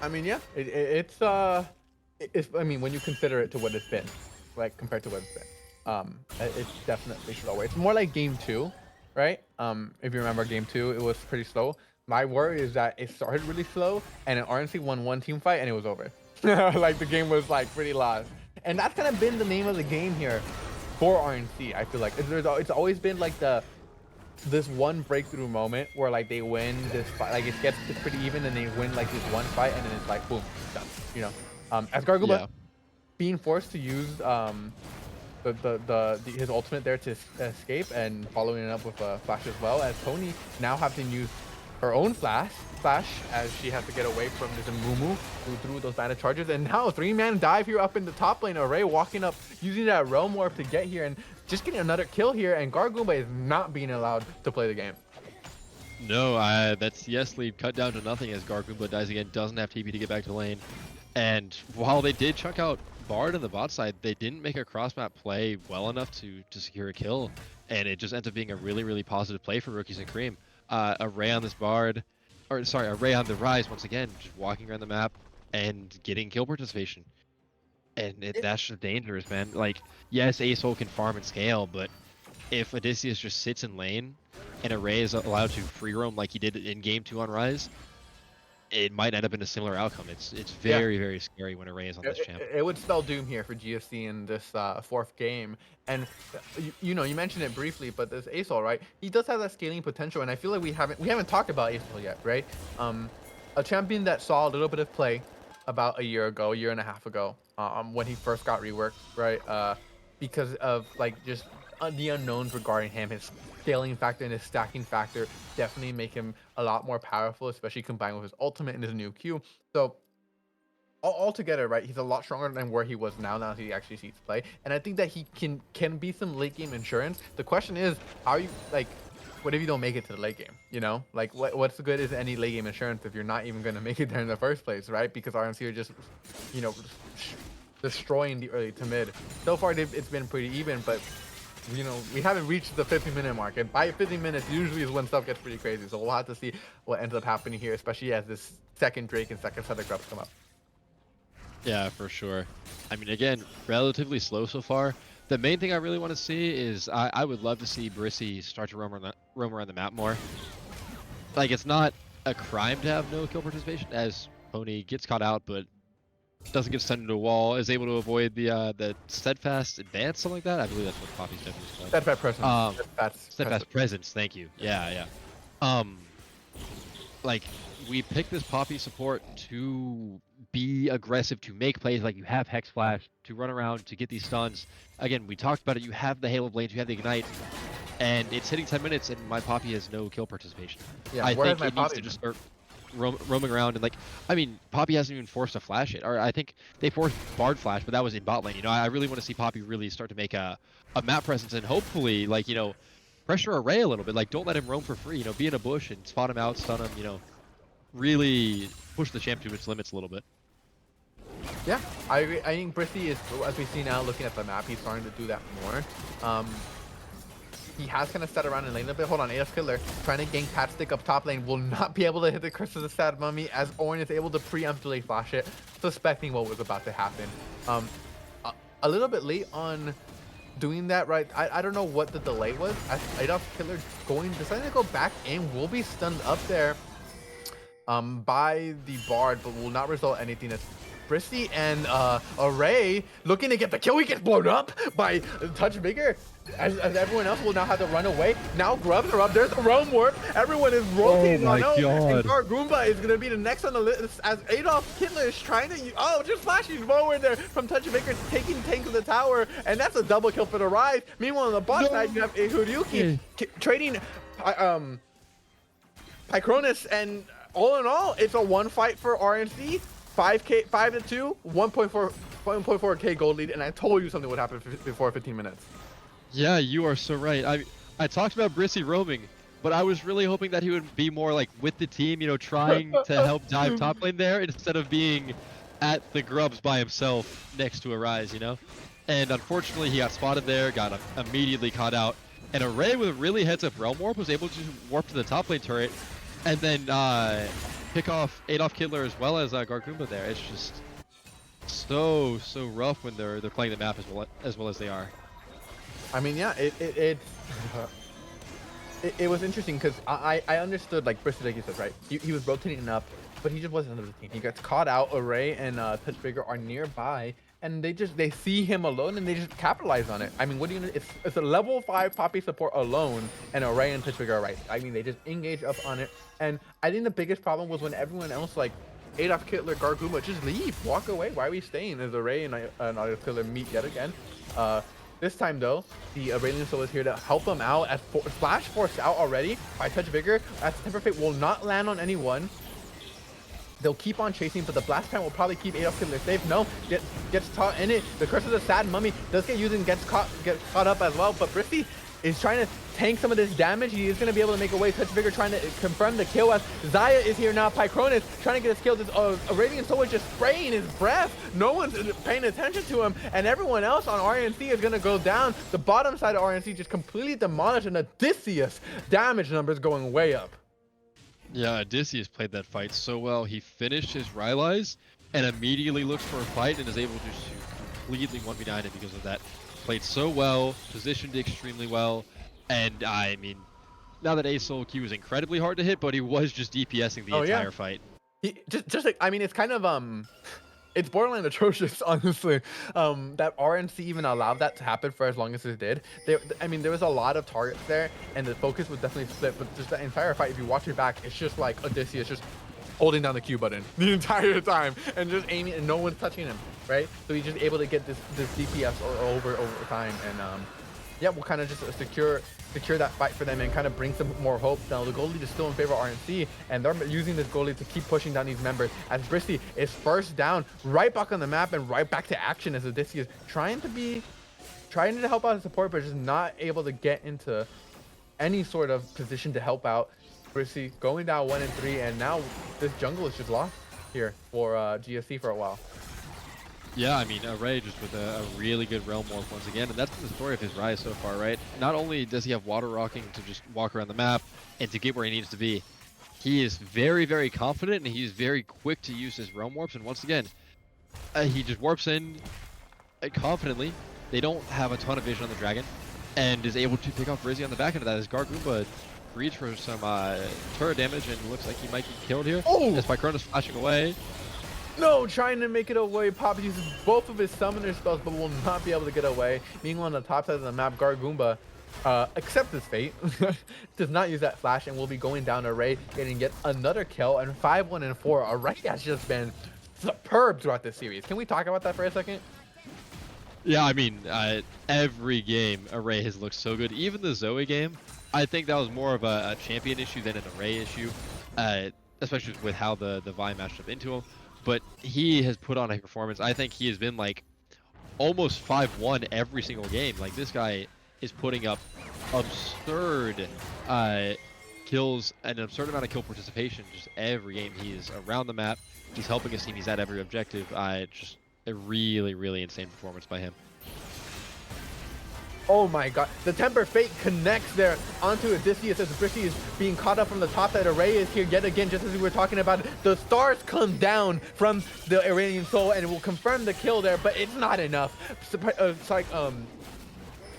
I mean, yeah, it's I mean, when you consider it to what it's been, like compared to what it's been, it's definitely slower. It's more like game two, right? If you remember game two, it was pretty slow. My worry is that it started really slow, and an RNC won one team fight, and it was over. Like the game was like pretty lost, and that's kind of been the name of the game here for RNC. I feel like it's always been like this one breakthrough moment where like they win this fight, like it's pretty even, and they win like this one fight, and then it's like boom, done. As Garguba Yeah. being forced to use his ultimate there to escape, and following it up with a flash as well, as Tony now having to use her own flash as she has to get away from this Mumu who threw those bandit charges, and now 3-man dive here up in the top lane. Array walking up using that realm warp to get here and just getting another kill here, and Gargoomba is not being allowed to play the game. No, that CS lead cut down to nothing as Gargoomba dies again, doesn't have TP to get back to lane. And while they did chuck out Bard on the bot side, they didn't make a cross-map play well enough to secure a kill. And it just ends up being a really, really positive play for Rookies and Cream. Array on this Bard, or sorry, Array on the Rise once again, just walking around the map and getting kill participation. And that's just dangerous, man. Like, yes, Acehole can farm and scale, but if Odysseus just sits in lane and Array is allowed to free roam like he did in game 2 on Rise, it might end up in a similar outcome. It's Yeah, very, very scary when Array is on this champ. it would spell doom here for GFC in this fourth game. And you mentioned it briefly, but this Acehole, right? He does have that scaling potential, and I feel like we haven't talked about Acehole yet, right? A champion that saw a little bit of play about a year and a half ago, when he first got reworked, right? Because of like just the unknowns regarding him, his scaling factor and his stacking factor definitely make him a lot more powerful, especially combined with his ultimate and his new Q. So altogether, right, he's a lot stronger than where he was now that he actually sees play, and I think that he can be some late game insurance. The question is, how are you, like, what if you don't make it to the late game? Like what's the good is any late game insurance if you're not even going to make it there in the first place, right? Because RMC are just destroying the early to mid. So far it's been pretty even, but we haven't reached the 50-minute mark, and by 50 minutes usually is when stuff gets pretty crazy. So we'll have to see what ends up happening here, especially as this second Drake and second set of grubs come up. Yeah, for sure. I mean, again, relatively slow so far. The main thing I really want to see is I would love to see Brissy start to roam around the map more. Like, it's not a crime to have no kill participation, as Pony gets caught out, but doesn't get stunned into a wall, is able to avoid the steadfast advance, something like that. I believe that's what Poppy's definitely called. That's bad presence. That's Steadfast presence. Thank you. Yeah, yeah. Like, we picked this Poppy support to be aggressive, to make plays, like you have Hex Flash, to run around, to get these stuns. Again, we talked about it, you have the Halo Blades, you have the Ignite, and it's hitting 10 minutes, and my Poppy has no kill participation. Yeah, I where has think my it needs Poppy to just been? start roaming around, and, like, I mean, Poppy hasn't even forced a flash yet, or I think they forced Bard Flash, but that was in bot lane. I really want to see Poppy really start to make a map presence, and hopefully, like, pressure Array a little bit. Like, don't let him roam for free. Be in a bush and spot him out, stun him. Really push the champ to its limits a little bit. Yeah, I agree. I think Brissy is, as we see now, looking at the map, he's starting to do that more. he has kind of sat around in lane a bit. Hold on, AF Killer trying to gank Pat Stick up top lane. Will not be able to hit the Curse of the Sad Mummy as Orin is able to preempt delay flash it, suspecting what was about to happen. Um, a little bit late on doing that, right? I don't know what the delay was. As AF Killer deciding to go back in, will be stunned up there by the Bard, but will not result anything. As Bristy and Array looking to get the kill. He gets blown up by Touch Bigger. As everyone else will now have to run away. Now Grubs are up. There's the Realm Warp. Everyone is rotating on out. And Gargoomba is going to be the next on the list as Adolf Kittler is trying to... Oh, just flashing forward there from Touch Bigger, taking tank of the tower. And that's a double kill for the Rise. Meanwhile, on the bot side, you have Ihuryuki trading Pycronus, and all in all, it's a one fight for RNC. 5K, 5-2, 1.4K gold lead, and I told you something would happen before 15 minutes. Yeah, you are so right. I talked about Brissy roaming, but I was really hoping that he would be more like with the team, you know, trying to help dive top lane there instead of being at the grubs by himself next to a Rise, you know? And unfortunately, he got spotted there, got immediately caught out, and Array with a really heads-up Realm Warp was able to warp to the top lane turret, and then pick off Adolf Kittler as well as Gargoomba there. It's just so rough when they're playing the map as well as they are. I mean, yeah, it was interesting because I understood, like Bristol, like you said, right? He was rotating up, but he just wasn't under the team. He gets caught out. Array and Touch Bigger are nearby, and they see him alone and they just capitalize on it. I mean, what do you? It's a level 5 Poppy support alone, and Array and Touch Bigger are right. I mean, they just engage up on it, and I think the biggest problem was when everyone else, like Adolf Kittler, Gargoomba, just leave, walk away. Why are we staying? As Array and Adolf Kittler meet yet again. This time though, the Aurelian Soul is here to help them out as Flash forced out already by Touch Bigger. As Temper Fate will not land on anyone. They'll keep on chasing, but the Blast Plant will probably keep Adolf Kittler safe. No, gets caught in it. The Curse of the Sad Mummy does get used and gets caught up as well, but Bristy is trying to tank some of this damage. He is going to be able to make a way. Touch Bigger trying to confirm the kill as Zaya is here now. Pycronus trying to get his kill. This Arabian Soul is just spraying his breath. No one's paying attention to him, and everyone else on RNC is going to go down. The bottom side of RNC just completely demolished, and Odysseus damage numbers going way up. Yeah, Odysseus played that fight so well. He finished his Rylai's and immediately looks for a fight and is able to completely 1v9 it because of that. Played so well, positioned extremely well, and I mean, now that Ace Soul Q is incredibly hard to hit, but he was just DPSing the entire fight. He just like, I mean, it's kind of it's borderline atrocious, honestly, that RNC even allowed that to happen for as long as it did. I mean, there was a lot of targets there, and the focus was definitely split, but just the entire fight, if you watch it back, it's just like Odysseus just holding down the Q button the entire time and just aiming, and no one's touching him, right? So he's just able to get this DPS over time, and yeah, we'll kind of just secure that fight for them and kind of bring some more hope. Now the goal lead is still in favor of RNC, and they're using this goal lead to keep pushing down these members as Bristy is first down, right back on the map and right back to action as Odysseus trying to help out the support, but just not able to get into any sort of position to help out. Bristy going down 1 and 3, and now this jungle is just lost here for GSC for a while. Yeah, I mean, Array just with a really good Realm Warp once again, and that's been the story of his Rise so far, right? Not only does he have water rocking to just walk around the map and to get where he needs to be, he is very confident, and he's very quick to use his Realm Warps, and once again, he just warps in confidently. They don't have a ton of vision on the dragon, and is able to pick off Rizzy on the back end of that as Gargoomba reads for some turret damage, and looks like he might get killed here. Oh! As Pycronus flashing away. No, trying to make it away. Pop uses both of his summoner spells, but will not be able to get away. Meanwhile, on the top side of the map, Gargoomba accepts his fate, does not use that flash, and will be going down Array, getting yet another kill, and 5-1 and 4. Array has just been superb throughout this series. Can we talk about that for a second? Yeah, I mean, every game Array has looked so good. Even the Zoe game, I think that was more of a champion issue than an Array issue, especially with how the Vi matched up into him. But he has put on a performance. I think he has been like almost 5-1 every single game. Like, this guy is putting up absurd kills, an absurd amount of kill participation just every game. He is around the map. He's helping his team. He's at every objective. Just a really insane performance by him. Oh my god. The Temper Fate connects there onto Odysseus as Brissy is being caught up from the top. That Array is here yet again, just as we were talking about. The stars come down from the Iranian Soul and it will confirm the kill there, but it's not enough. It's like,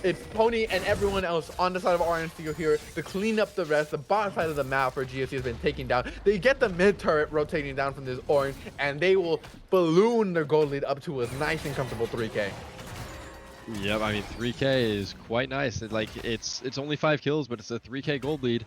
it's Pony and everyone else on the side of RNC here to clean up the rest. The bottom side of the map where GFC has been taken down. They get the mid turret rotating down from this orange, and they will balloon their gold lead up to a nice and comfortable 3K. Yep, I mean 3K is quite nice. It's only 5 kills, but it's a 3K gold lead.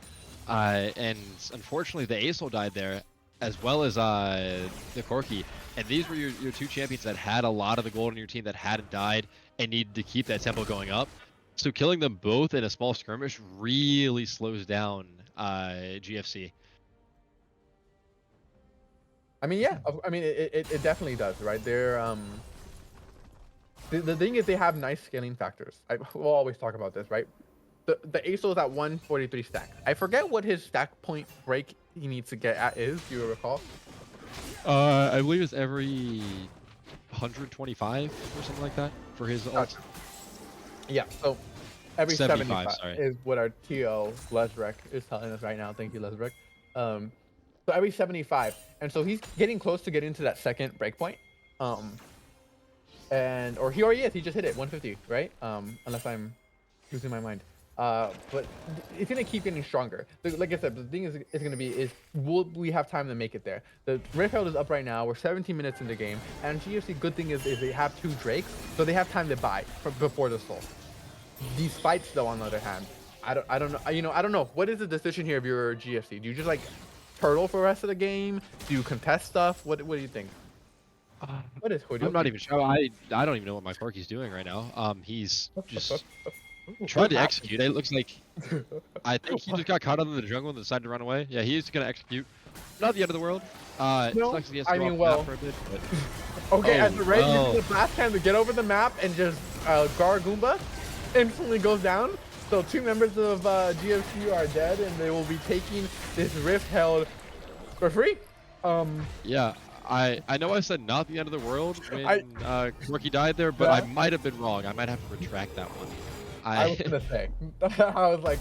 And unfortunately, the Acel died there, as well as the Corki. And these were your two champions that had a lot of the gold on your team that hadn't died and needed to keep that tempo going up. So killing them both in a small skirmish really slows down GFC. I mean, yeah, I mean, it definitely does, right? The thing is they have nice scaling factors. We'll always talk about this, right? The Acel is at 143 stack. I forget what his stack point break he needs to get at is. Do you recall? I believe it's every 125 or something like that for his ult. Yeah, so every 75 sorry. is what our TO Lesrek is telling us right now. Thank you, Lesrek. So every 75, and so he's getting close to getting to that second breakpoint. Or he already is. He just hit it 150, right? Unless I'm losing my mind. But it's gonna keep getting stronger. Like I said, the thing is gonna be will we have time to make it there? The Rift Herald is up right now. We're 17 minutes in the game, and GFC good thing is they have 2 Drakes, so they have time to buy before the Soul. These fights, though, on the other hand, I don't know. I don't know. What is the decision here if you're GFC? Do you just like turtle for the rest of the game? Do you contest stuff? What do you think? What is Hoodoo? I'm not even sure. I don't even know what my Corki's doing right now. He's just tried to execute. It looks like I think he just got caught under the jungle and decided to run away. Yeah, he's gonna execute. Not the end of the world. No, Sucks he has to I go mean, off the well, map for a bit, but... okay, Oh, as the Ray well. uses the blast time to get over the map and just Gawr Goomba instantly goes down. So 2 members of GFC are dead, and they will be taking this Rift held for free. Yeah, I know I said not the end of the world when Corki died there, but Yeah. I might have been wrong. I might have to retract that one. I was gonna say, I was like,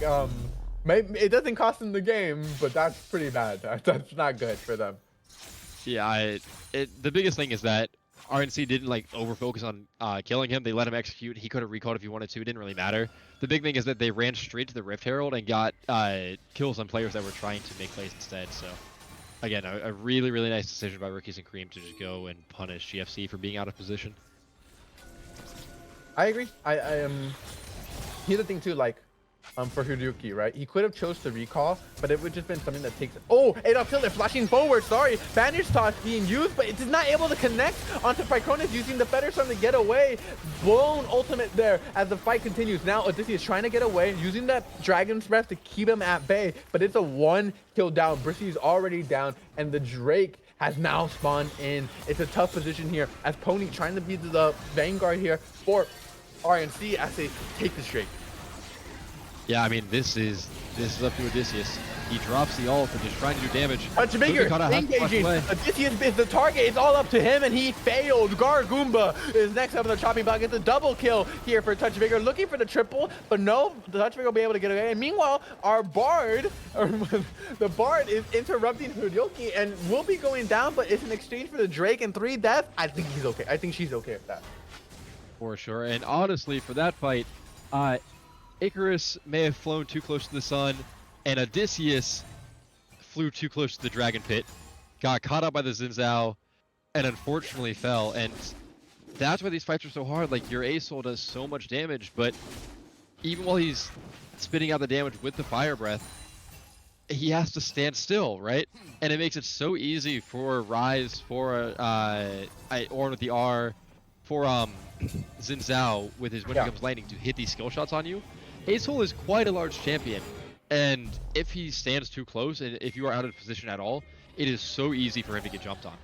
maybe it doesn't cost them the game, but that's pretty bad. That's not good for them. Yeah, the biggest thing is that RNC didn't like over focus on killing him. They let him execute. He could have recalled if he wanted to. It didn't really matter. The big thing is that they ran straight to the Rift Herald and got kills on players that were trying to make plays instead. So again, a really, really nice decision by Rookies and Cream to just go and punish GFC for being out of position. I agree. I am. Here's the thing too, like, for Hiryuki, right? He could have chose to recall, but it would just been something that takes. Oh, 8-up tilde flashing forward. Sorry, Banish Toss being used, but it is not able to connect onto Pycronus using the Feather Storm to get away. Blown ultimate there as the fight continues. Now Odysseus trying to get away, using that Dragon's Breath to keep him at bay, but it's a 1 kill down. Brissy is already down, and the Drake has now spawned in. It's a tough position here as Pony trying to be the vanguard here for RNC as they take the Drake. Yeah, I mean, this is up to Odysseus. He drops the ult and is trying to do damage. Much bigger, engaging. Odysseus is the target. It's all up to him, and he failed. Gawr Goomba is next up in the chopping block. It's a double kill here for Touch Vigor, looking for the triple, but no, the Touch Vigor will be able to get away. And meanwhile, our Bard, the Bard is interrupting Hiryuki and will be going down, but it's an exchange for the Drake and 3 deaths. I think he's okay. I think she's okay with that. For sure. And honestly, for that fight, Icarus may have flown too close to the sun, and Odysseus flew too close to the Dragon Pit, got caught up by the Xin Zhao, and unfortunately fell. And that's why these fights are so hard. Like, your Acel does so much damage, but even while he's spitting out the damage with the Fire Breath, he has to stand still, right? And it makes it so easy for Ryze, for Ornn with the R, for Xin Zhao with his When It Comes Lightning to hit these skill shots on you. Acel is quite a large champion, and if he stands too close, and if you are out of position at all, it is so easy for him to get jumped on.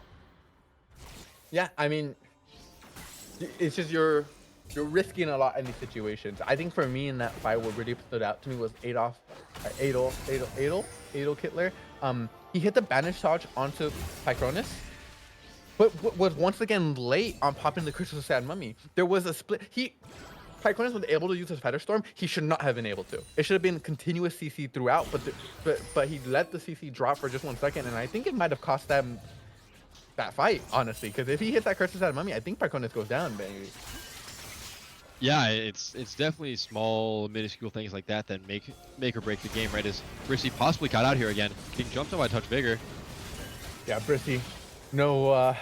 Yeah, I mean, it's just you're risking a lot in these situations. I think for me in that fight, what really stood out to me was Adel Kittler. He hit the Banish Charge onto Pycronus, but was once again late on popping the Crystal Sad Mummy. There was a split. Pycronus was able to use his Feather Storm, he should not have been able to. It should have been continuous CC throughout, but he let the CC drop for just 1 second, and I think it might have cost them that fight, honestly. Because if he hits that Curses out of Mummy, I think Pycronus goes down, baby. Yeah, it's definitely small, minuscule things like that that make or break the game, right? As Brissy possibly caught out here again, getting jumped on by Touch Bigger. Yeah, Brissy, no,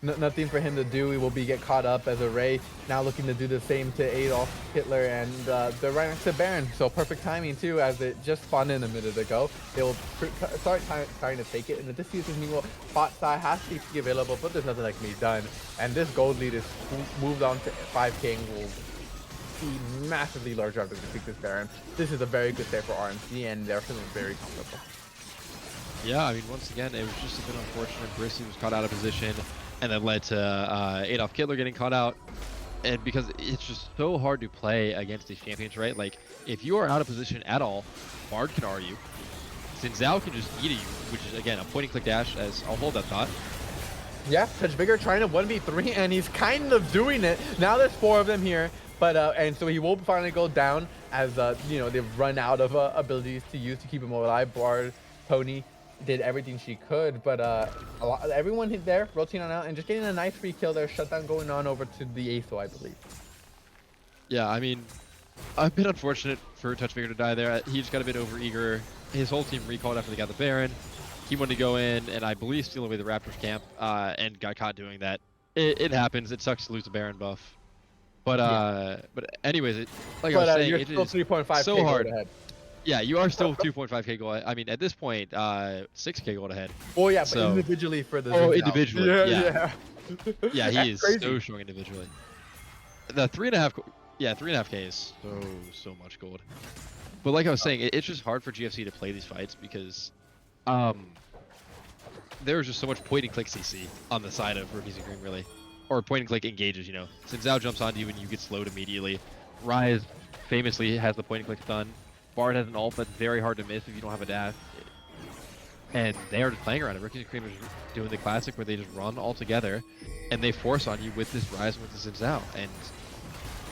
nothing for him to do. He will get caught up as a Ray. Now looking to do the same to Adolf Hitler, and they're right next to Baron. So perfect timing too, as it just spawned in a minute ago. They will start trying to take it. And this season, meanwhile, bot side has TP available, but there's nothing that can be done. And this gold lead is moved on to 5K and will be massively larger after they defeat this Baron. This is a very good day for RNC, and they're feeling very comfortable. Yeah, I mean, once again, it was just a bit unfortunate. Brissy was caught out of position, and then led to Adolf Hitler getting caught out. And because it's just so hard to play against these champions, right? Like, if you are out of position at all, Bard can R you. Xin Zhao can just eat at you, which is, again, a point-and-click dash, as I'll hold that thought. Yeah, Touch Bigger trying to 1v3, and he's kind of doing it. Now there's 4 of them here, but and so he will finally go down as, you know, they've run out of abilities to use to keep him alive. Bard, Pony did everything she could, but everyone hit there, rotating on out, and just getting a nice free kill there. Shutdown going on over to the ASO, I believe. Yeah, I mean, a bit unfortunate for Touch Bigger to die there. He just got a bit overeager. His whole team recalled after they got the Baron. He wanted to go in and I believe steal away the Raptors camp, and got caught doing that. It happens. It sucks to lose the Baron buff. But but anyways, like I was saying, you're it still is 3.5 so hard. ahead. Yeah, you are still 2.5k gold. I mean, at this point, 6k gold ahead. Oh yeah, so, but individually for the individually, yeah. Yeah, he is crazy. so strong individually. The 3.5, yeah, 3.5k is so much gold. But like I was saying, it's just hard for GFC to play these fights because there's just so much point and click CC on the side of Rookies and Cream, really, or point and click engages. You know, since Zhao jumps onto you and you get slowed immediately. Rise famously has the point and click stun. Bard has an ult that's very hard to miss if you don't have a dash. And they are just playing around it. Rookies and Cream are just doing the classic where they just run all together and they force on you with this Rise and with this Zhao.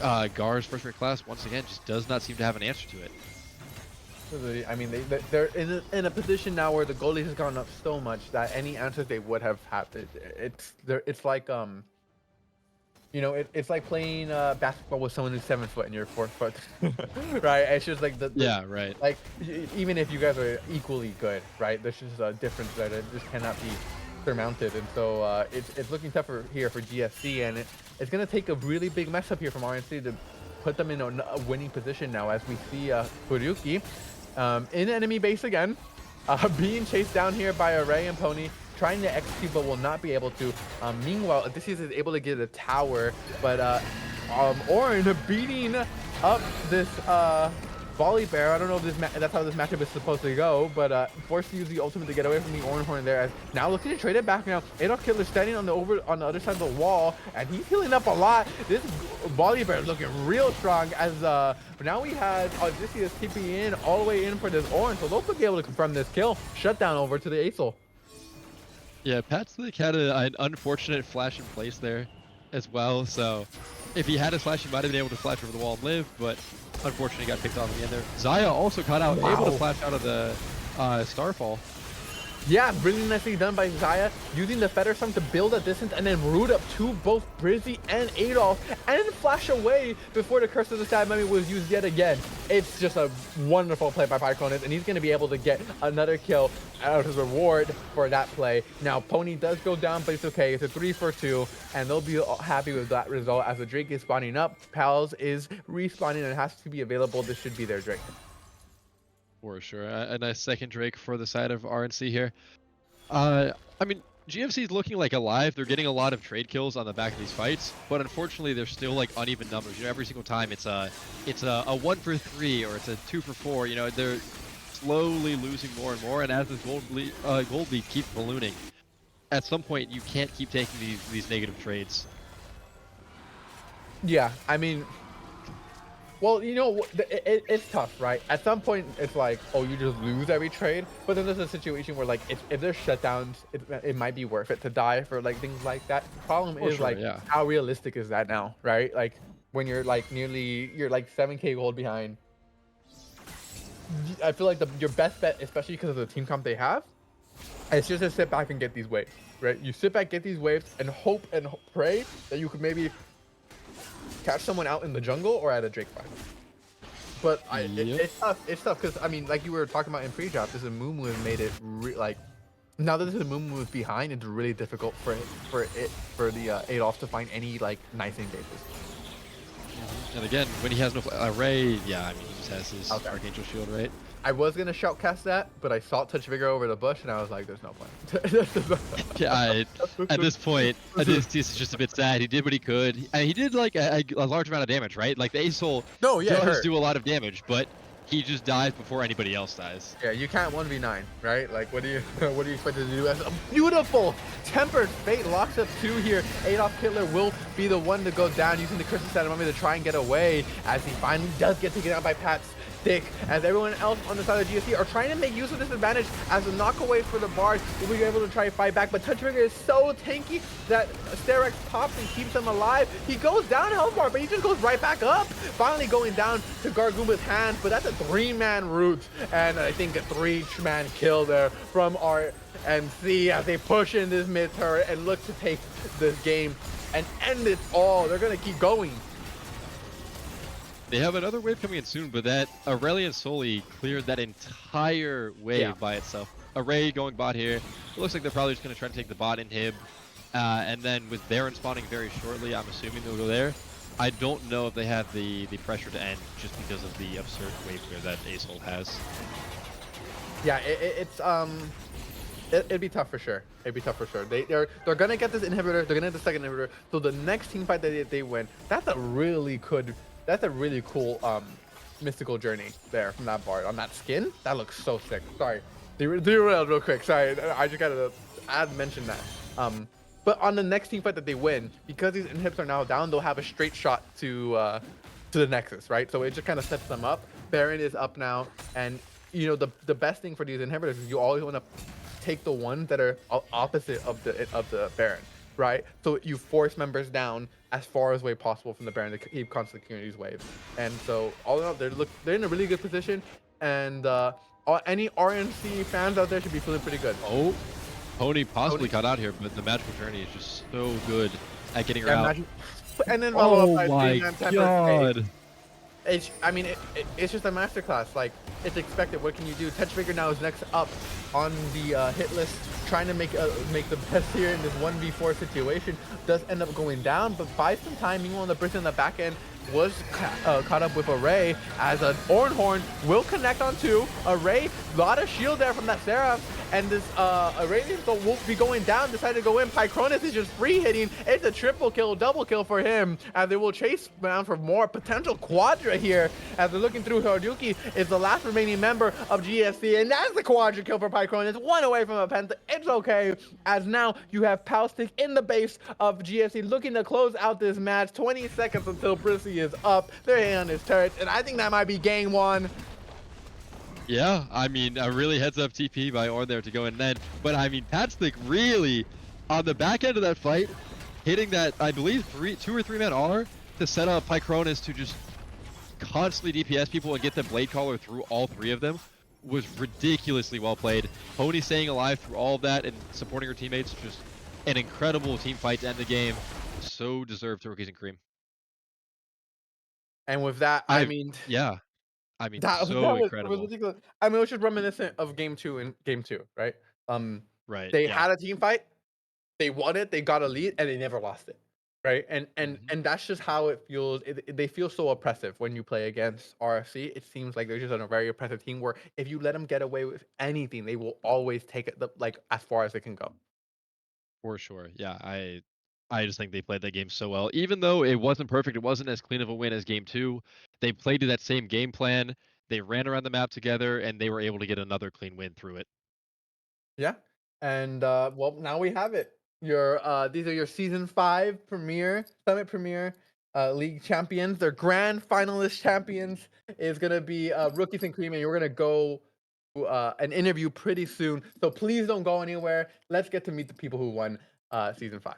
And Gawr's first rate class, once again, just does not seem to have an answer to it. I mean, they're in a position now where the goalie has gone up so much that any answers they would have had, it's like you know, it's like playing basketball with someone who's 7 foot and you're 4 foot, right? It's just like yeah, right. Like even if you guys are equally good, right? There's just a difference that it just cannot be surmounted, and so it's looking tougher here for GSC, and it's gonna take a really big mess up here from RNC to put them in a winning position now, as we see Furyuki in enemy base again, being chased down here by Array and Pony, trying to execute but will not be able to. Meanwhile, Odysseus is able to get a tower, but Orin beating up this Volley Bear. I don't know if that's how this matchup is supposed to go, but forced to use the ultimate to get away from the Orin Horn there. As now looking to trade it back now. Adolf Hitler standing on the other side of the wall, and he's healing up a lot. This Volley Bear is looking real strong, as now we had Odysseus TP in all the way in for this Orin, so they'll be able to confirm this kill. Shutdown over to the Acel. Yeah, Patslick had an unfortunate flash in place there as well, so if he had a flash, he might have been able to flash over the wall and live, but unfortunately got picked off in the end there. Zaya also caught out, able to flash out of the Starfall. Yeah, really nicely done by Zaya, using the Feather Storm to build a distance and then root up to both Brizzy and Adolf and flash away before the Curse of the Sad Mummy was used yet again. It's just a wonderful play by Pycronus, and he's going to be able to get another kill out as reward for that play. Now, Pony does go down, but it's okay. It's a 3 for 2, and they'll be happy with that result as the Drake is spawning up. Pals is respawning and has to be available. This should be their Drake. For sure. A nice second Drake for the side of RNC here. I mean, GFC is looking like alive. They're getting a lot of trade kills on the back of these fights, but unfortunately, they're still like uneven numbers. You know, every single time it's a 1 for 3 or it's a 2 for 4. You know, they're slowly losing more and more. And as this gold lead keeps ballooning, at some point you can't keep taking these negative trades. Yeah, I mean, well, you know, it's tough, right? At some point, it's like, oh, you just lose every trade. But then there's a situation where, like, if there's shutdowns, it might be worth it to die for, like, things like that. The problem is, sure, like, yeah. how realistic is that now, right? Like, when you're like 7K gold behind. I feel like your best bet, especially because of the team comp they have, is just to sit back and get these waves, right? You sit back, get these waves, and hope and pray that you could maybe catch someone out in the jungle or at a Drake fight. But Yep. it's tough. It's tough because I mean, like you were talking about in pre-drop, this Mumu made it like now that this Mumu is behind, it's really difficult for the Adolf to find any like nice engages. And again, when he has no array, yeah, I mean, he just has his Okay. Archangel Shield, right? I was gonna shoutcast that, but I saw Touch Vigor over the bush, and I was like, "There's no point." Yeah, at this point, this is just a bit sad. He did what he could. He did like a large amount of damage, right? Like the Ace Soul No, yeah, it does hurt. do a lot of damage, but he just dies before anybody else dies. Yeah, you can't 1v9, right? Like, what do you what do you expect to do? As a beautiful tempered fate locks up two here. Adolf Hitler will be the one to go down using the Crystal Santa Mummy to try and get away, as he finally does get taken out by Pat's stick. As everyone else on the side of the GSC are trying to make use of this advantage as a knockaway for the Bard, will be able to try to fight back. But Touch Trigger is so tanky that Sterex pops and keeps him alive. He goes down health bar, but he just goes right back up. Finally going down to Gargumba's hands, but that's a 3-man route, and I think a 3-man kill there from RNC as they push in this mid turret and look to take this game and end it all. They're gonna keep going. They have another wave coming in soon, but that Aurelion Soli cleared that entire wave Yeah. by itself. Array going bot here. It looks like they're probably just going to try to take the bot inhib. And then with Baron spawning very shortly, I'm assuming they'll go there. I don't know if they have the pressure to end just because of the absurd wave clear that Ace has. Yeah, it'd be tough for sure. It'd be tough for sure. They're gonna get this inhibitor. They're gonna get the second inhibitor. So the next team fight that they win, that's a really cool mystical journey there from that Bard on that skin. That looks so sick. Sorry, derailed real quick. Sorry, I just gotta mention that. But on the next team fight that they win, because these inhibs are now down, they'll have a straight shot to the Nexus, right? So it just kind of sets them up. Baron is up now, and you know the best thing for these inhibitors is you always want to take the ones that are opposite of the Baron, right? So you force members down as far as way possible from the Baron to keep constantly clearing these waves. And so all in all, they're in a really good position, and any RNC fans out there should be feeling pretty good. Oh, Pony possibly Tony, caught out here, but the magical journey is just so good at getting her yeah, out. imagine, and then follow up Oh by my 3-man temper. god. I mean, it's just a masterclass. Like, it's expected. What can you do? Touch Vigor now is next up on the hit list, trying to make the best here in this 1v4 situation. Does end up going down, but buys some time. Meanwhile, the person in the back end was caught up with Array, as an Ornhorn will connect on two. Array, a lot of shield there from that Seraph, and this Array will be going down, decided to go in. Pycronus is just free hitting. It's a triple kill, double kill for him, and they will chase down for more potential quadra here, as they're looking through. Haruki is the last remaining member of GSC, and that's the quadra kill for Pycronus, one away from a penta. It's okay, as now you have Palstick in the base of GSC looking to close out this match. 20 seconds until Prissy is up. They're hitting on his turret, and I think that might be game one. Yeah, I mean, a really heads up TP by Orn there to go in then. But I mean, Patstick really, on the back end of that fight, hitting that, I believe, 2 or 3 man R to set up Pycronus to just constantly DPS people and get the Blade Caller through all 3 of them was ridiculously well played. Pony staying alive through all of that and supporting her teammates, just an incredible team fight to end the game. So deserved to Rookies and Cream. And with that, I I, mean, yeah, I mean, that so was incredible. ridiculous. I mean, it was just reminiscent of game two and game two, right? Um, Right, they yeah. had a team fight, they won it, they got a lead, and they never lost it, right? And Mhm. that's just how it feels. They feel so oppressive when you play against RFC. It seems like they're just on a very oppressive team where if you let them get away with anything, they will always take it like as far as they can go. For sure. Yeah, I just think they played that game so well. Even though it wasn't perfect, it wasn't as clean of a win as game 2. They played to that same game plan. They ran around the map together and they were able to get another clean win through it. Yeah. And well, now we have it. Your these are your season 5 premiere, summit premiere league champions. Their grand finalist champions is gonna be Rookies and Cream, and you're gonna go to an interview pretty soon. So please don't go anywhere. Let's get to meet the people who won season 5.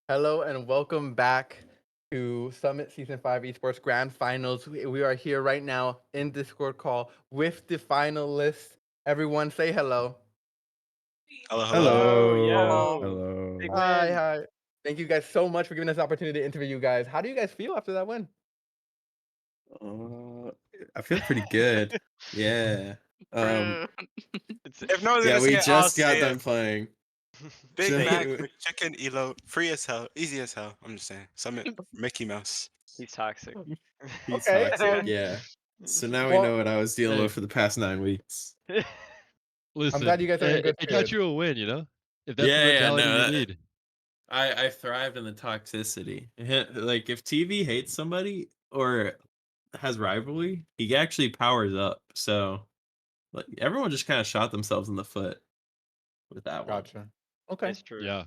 Hello and welcome back to Summit Season 5 Esports Grand Finals. We are here right now in Discord call with the finalists. Everyone say hello. Hello, hello. Yo, Hello. yo, big Hello. Hi, win. hi. Thank you guys so much for giving us the opportunity to interview you guys. How do you guys feel after that win? Uh, I feel pretty good. Yeah. Um, Bro. If no one's yeah, gonna say we it, I'll just got say it. done playing. Big So, Say Mac it. McChicken Elo, free as hell, easy as hell. I'm just saying. Summit Mickey Mouse. He's toxic. he's Okay. toxic, yeah. So now we know Well, what I was dealing Hey, with for the past 9 weeks. I'm glad you listen, guys are in good it got spirits. you a win, you know? If that's the Yeah, mentality no, you need. I thrived in the toxicity. Like if TV hates somebody or has rivalry, he actually powers up. So like everyone just kind of shot themselves in the foot with that one. Gotcha. Okay. It's true. Yeah.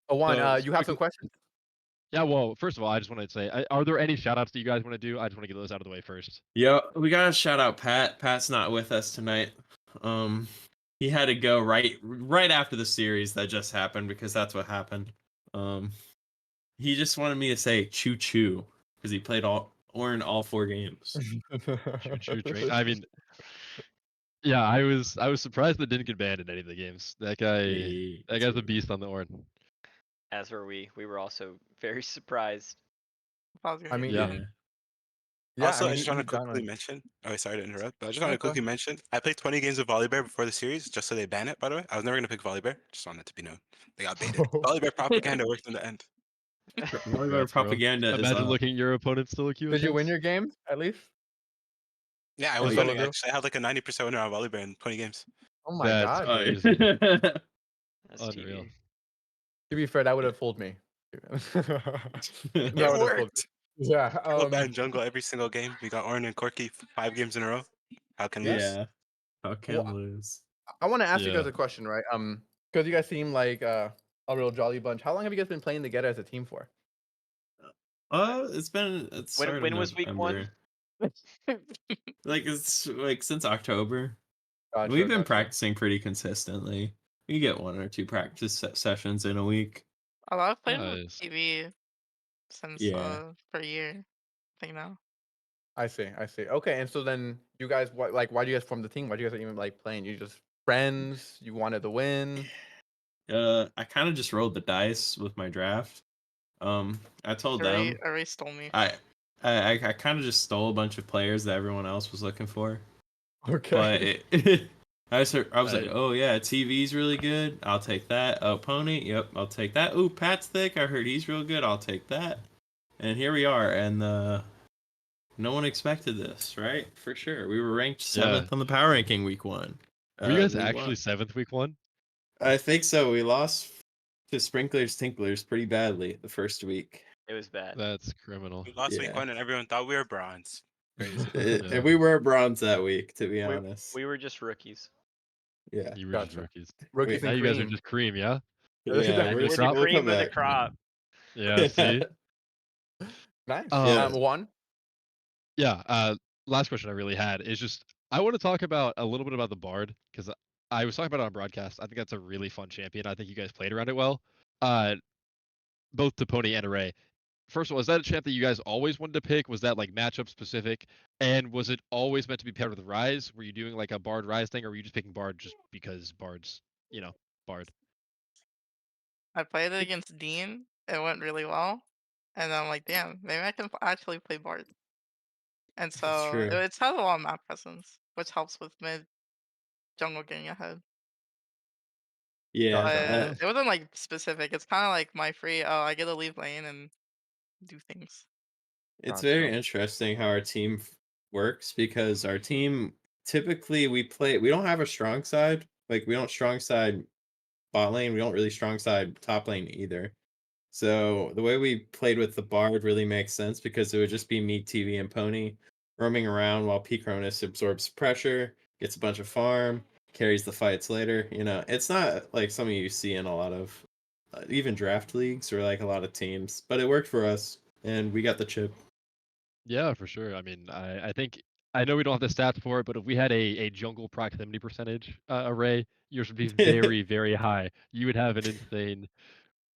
Oh, Juan, So, you have some speaking questions? yeah, well, first of all, I just wanted to say, are there any shout outs that you guys want to do? I just want to get those out of the way first. Yeah, we gotta shout out Pat. Pat's not with us tonight. Um, he had to go right after the series that just happened because that's what happened. Um, he just wanted me to say choo choo because he played all Orin all 4 games. Choo choo train. I mean, yeah, I was surprised that didn't get banned in any of the games. Hey, That it's guy's a okay. beast on the Orn. As were we. We were also very surprised. I was I gonna mean, get Yeah. banned. Yeah, yeah, I Also, I mean, just want to he's quickly done. mention. Oh, sorry to interrupt, but I just want No, to go quickly ahead. mention. I played 20 games of Volibear before the series, just so they ban it. By the way, I was never gonna pick Volibear. Just wanted it to be known. They got baited. Volibear propaganda worked in the end. Volleyball Congrats, bro. propaganda is Imagine up. looking your opponent still a Did you win QSS. your game at least Yeah, I in Oh was yeah. solo winning duo? actually. I had like a 90% winner on Volibear in 20 games. Oh my That's god. Oh crazy. yeah. That's Unreal. TV. To be fair, that would Yeah. have fooled me. That It would have fooled me. worked. Yeah. Triple ban jungle every single game. We got Ornn and Corki 5 games in a row. How can Yeah. lose? Yeah. How Well, can lose? I want to ask you guys Yeah. a question, right? Because you guys seem like a real jolly bunch. How long have you guys been playing together as a team for? It's When start of when was week one? November. Like it's like since October. Gotcha, We've been gotcha. practicing pretty consistently. We get 1 or 2 practice sessions in a week. Oh, I've played with Nice. TV since Yeah. for a year, I think now. I see, I see. Okay, and so then you guys, what, like, why do you guys form the team? Why do you guys even like playing? You just friends? You wanted to win? I kind of just rolled the dice with my draft. I told them Array stole me. I I kind of just stole a bunch of players that everyone else was looking for. But Okay. I was like, Nice. oh yeah, TV's really good. I'll take that. Oh, Pony, yep, I'll take that. Ooh, Pat's thick. I heard he's real good. I'll take that. And here we are. And no one expected this, right? For sure. We were ranked Yeah. seventh on the power ranking week one. Were you guys We won. actually seventh week one? I think so. We lost to Sprinklers Tinklers pretty badly the first week. It was bad. That's criminal. We lost week Yeah. one and everyone thought we were bronze. Crazy. Yeah. And we were bronze that week, to be We honest. we were just rookies. Yeah. You were just Gotcha. rookies. Rookies We Now and you guys are cream. just cream, yeah? yeah, We're Cream of the the crop? we'll cream come of the back. crop. Yeah, see? Nice. Um, Yeah. One. yeah, last question I really had is just I want to talk about a little bit about the Bard because I was talking about it on broadcast. I think that's a really fun champion. I think you guys played around it well. Uh, both to Pony and Array. First of all, is that a champ that you guys always wanted to pick? Was that like matchup specific? And was it always meant to be paired with Rise? Were you doing like a Bard Rise thing, or were you just picking Bard just because Bard's, you know, Bard? I played it against Dean. It went really well, and I'm like, damn, maybe I can actually play Bard. And That's so true. it's had a lot of map presence, which helps with mid jungle getting ahead. Yeah. Gotcha. But Okay. it wasn't like specific. It's kind of like my free. Oh, I get to leave lane and do things. It's very Gotcha. interesting how our team works because our team typically we don't have a strong side. Like we don't strong side bot lane, we don't really strong side top lane either. So the way we played with the Bard really makes sense because it would just be me, TV, and Pony roaming around while P Cronus absorbs pressure, gets a bunch of farm, carries the fights later. You know, it's not like something you see in a lot of even draft leagues or like a lot of teams, but it worked for us and we got the chip. Yeah, for sure. I mean, I think I know we don't have the stats for it, but if we had a jungle proximity percentage array, yours would be very, very high. You would have an insane.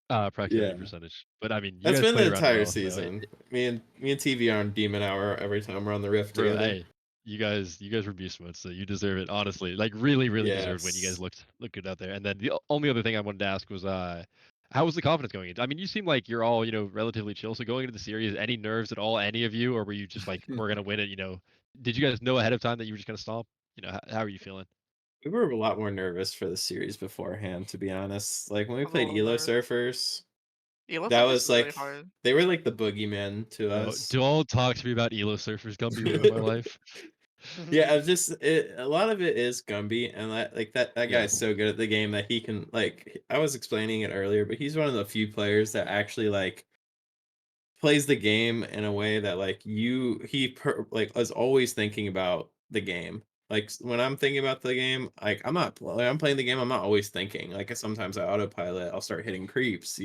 Proximity Yeah. percentage. But I mean, you That's guys been the played around entire well, so season. Me and TV are on Demon Hour every time we're on the Rift bro, together. hey, you guys were beast mode, so you deserve it. Honestly, like really deserved when you guys Yes. looked good out there. And then the only other thing I wanted to ask was, how was the confidence going into? I mean, you seem like you're all relatively chill. So going into the series, any nerves at all, any of you, or were you just like, we're gonna win it? Did you guys know ahead of time that you were just gonna stomp? How are you feeling? We were a lot more nervous for the series beforehand, to be honest. Like when we I was a played little Elo nervous. Surfers, Elo that Surfers was is really like hard. they were like the boogeyman to Oh, us. don't talk to me about Elo Surfers. Gumby ruined my life. Yeah, it's just a lot of it is Gumby, and that Yeah. guy's so good at the game that he can like. I was explaining it earlier, but he's one of the few players that actually like plays the game in a way that like like is always thinking about the game. Like when I'm thinking about the game, like I'm playing the game, I'm not always thinking. Like sometimes I autopilot, I'll start hitting creeps.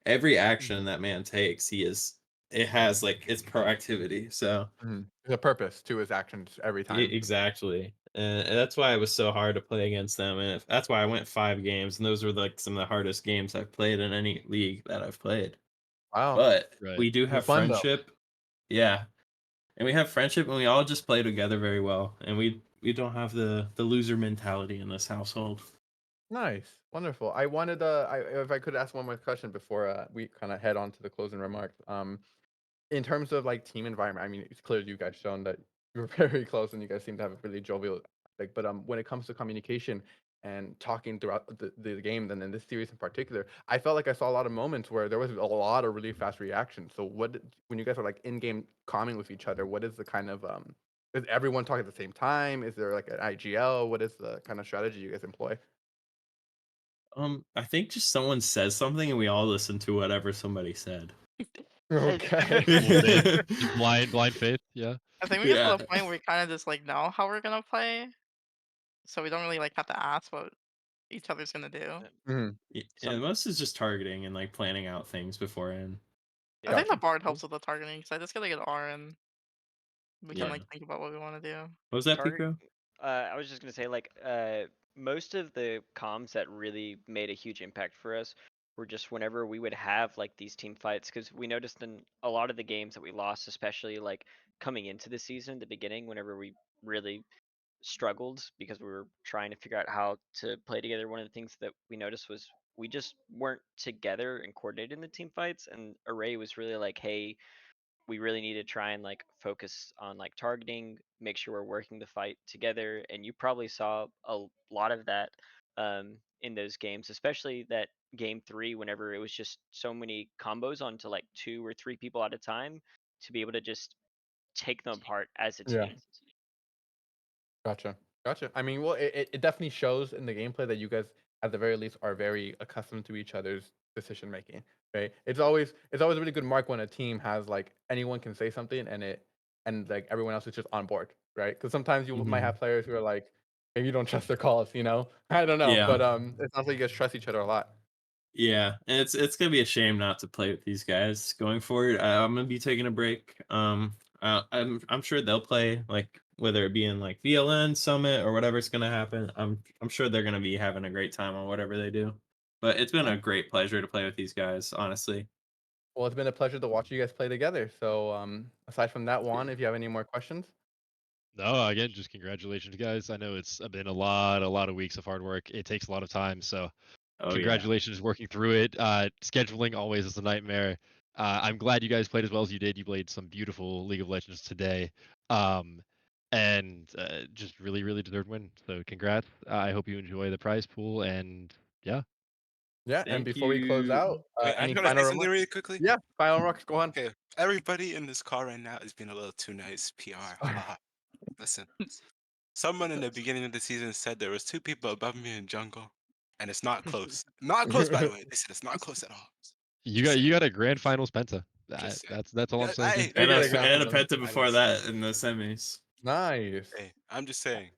Every action that man takes, it has like its proactivity. So Mhm. There's a purpose to his actions every time. exactly. And that's why it was so hard to play against them. And that's why I went 5 games, and those were like some of the hardest games I've played in any league that I've played. Wow. But Right. we do It'll be have fun though. friendship. Yeah. And we have friendship, and we all just play together very well. And we don't have the loser mentality in this household. Nice. Wonderful. I wanted if I could ask one more question before we kind of head on to the closing remarks. In terms of like team environment, I mean, it's clear you guys shown that you're very close and you guys seem to have a really jovial like, but when it comes to communication and talking throughout the game, then in this series in particular, I felt like I saw a lot of moments where there was a lot of really fast reactions. So when you guys are like in game calming with each other, what is the kind of does everyone talk at the same time? Is there like an IGL? What is the kind of strategy you guys employ? I think just someone says something, and we all listen to whatever somebody said. Okay. Full faith. Just blind faith. Yeah. I think we get to Yeah. the point where we kind of just like know how we're gonna play, so we don't really like have to ask what each other's gonna do. Mhm. Yeah, Some most is just targeting and like planning out things beforehand. I think yeah. the Gotcha. bard helps with the targeting because I just gotta get R and we can Yeah. like think about what we want to do. What was that, Target. Pico? I was just gonna say like most of the comms that really made a huge impact for us were just whenever we would have like these team fights because we noticed in a lot of the games that we lost, especially like coming into the season, the beginning, whenever we really struggled because we were trying to figure out how to play together. One of the things that we noticed was we just weren't together and coordinated in the team fights. And Array was really like, hey, we really need to try and like focus on like targeting, make sure we're working the fight together. And you probably saw a lot of that in those games, especially that game three, whenever it was just so many combos onto like 2 or 3 people at a time to be able to just take them apart as a Yeah. team. Gotcha. Gotcha. I mean, well, it definitely shows in the gameplay that you guys, at the very least, are very accustomed to each other's decision making. Right? It's always a really good mark when a team has like anyone can say something and like everyone else is just on board, right? Because sometimes you might Mhm. have players who are like, maybe you don't trust their calls, I don't know, Yeah. but it sounds like you guys trust each other a lot. Yeah, and it's gonna be a shame not to play with these guys going forward. I'm gonna be taking a break. I'm sure they'll play like whether it be in like VLN Summit or whatever's gonna happen. I'm sure they're gonna be having a great time on whatever they do. But it's been Yeah. a great pleasure to play with these guys, honestly. Well, it's been a pleasure to watch you guys play together. So, aside from that, Yeah. Juan, if you have any more questions. No, again, just congratulations, guys. I know it's been a lot of weeks of hard work. It takes a lot of time, so Oh yeah. congratulations working through it. Scheduling always is a nightmare. I'm glad you guys played as well as you did. You played some beautiful League of Legends today, um, and just really deserved win. So congrats. I hope you enjoy the prize pool, and yeah, Yeah, and Thank before we close out, you. Wait, I any just gotta final say something remarks? really quickly. Yeah, final remarks. Go on. Okay, everybody in this car right now is being a little too nice. PR. Haha. Listen, someone in the beginning of the season said there was 2 people above me in jungle, and it's not close. Not close, by the way. They said it's not close at all. you Just got saying. you got a grand finals penta. Just saying. That's all I'm Yeah, saying. There. We And got a a grand and a final. penta I before didn't say that that. in the semis. Nice. Hey, I'm just saying.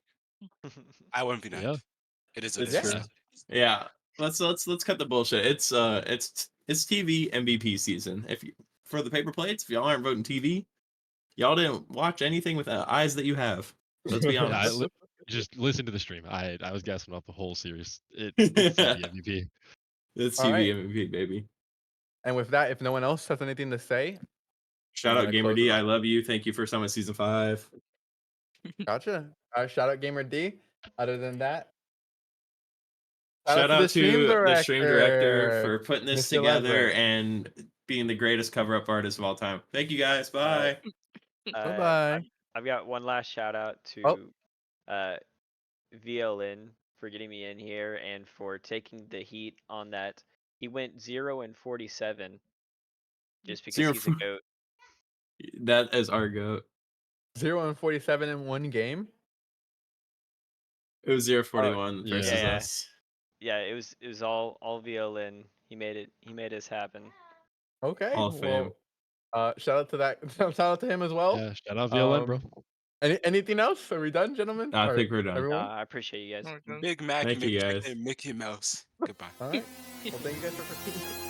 I wouldn't be Yeah. nice. It is what It's it true. Yeah. is. Yeah. Let's cut the bullshit. It's TV MVP season. If you for the paper plates, if y'all aren't voting TV, y'all didn't watch anything with the eyes that you have. Let's be Yeah, honest. just listen to the stream. I was gassing off the whole series. It's TV MVP. It's All TV right. MVP, baby. And with that, if no one else has anything to say, Shout I'm out gonna Gamer close it D. I off. love you. Thank you for Summit Season 5. Gotcha. Shout out Gamer D. Other than that, shout out Shout to the out stream to the stream director director, for putting this Mr. together Lesler. and being the greatest cover up artist of all time. Thank you guys. Bye. Bye bye. I've got one last shout out Oh. to VLN for getting me in here and for taking the heat on that. He went 0-47 just because Zero he's a goat. That is our goat. 0-47 in one game. It was 0-41 yeah. versus Yeah. us. Yeah, it was all VLN. He made us happen. Okay. Hall of Fame. Shout out to that. Shout out to him as well. Yeah, shout out VLN, bro. Anything else? Are we done, gentlemen? I Or think we're done. Everyone. I appreciate you guys. Okay. Big Mac Thank you, makes guys. chicken Mickey Mouse. Goodbye. All right. Well, thank you guys for participating.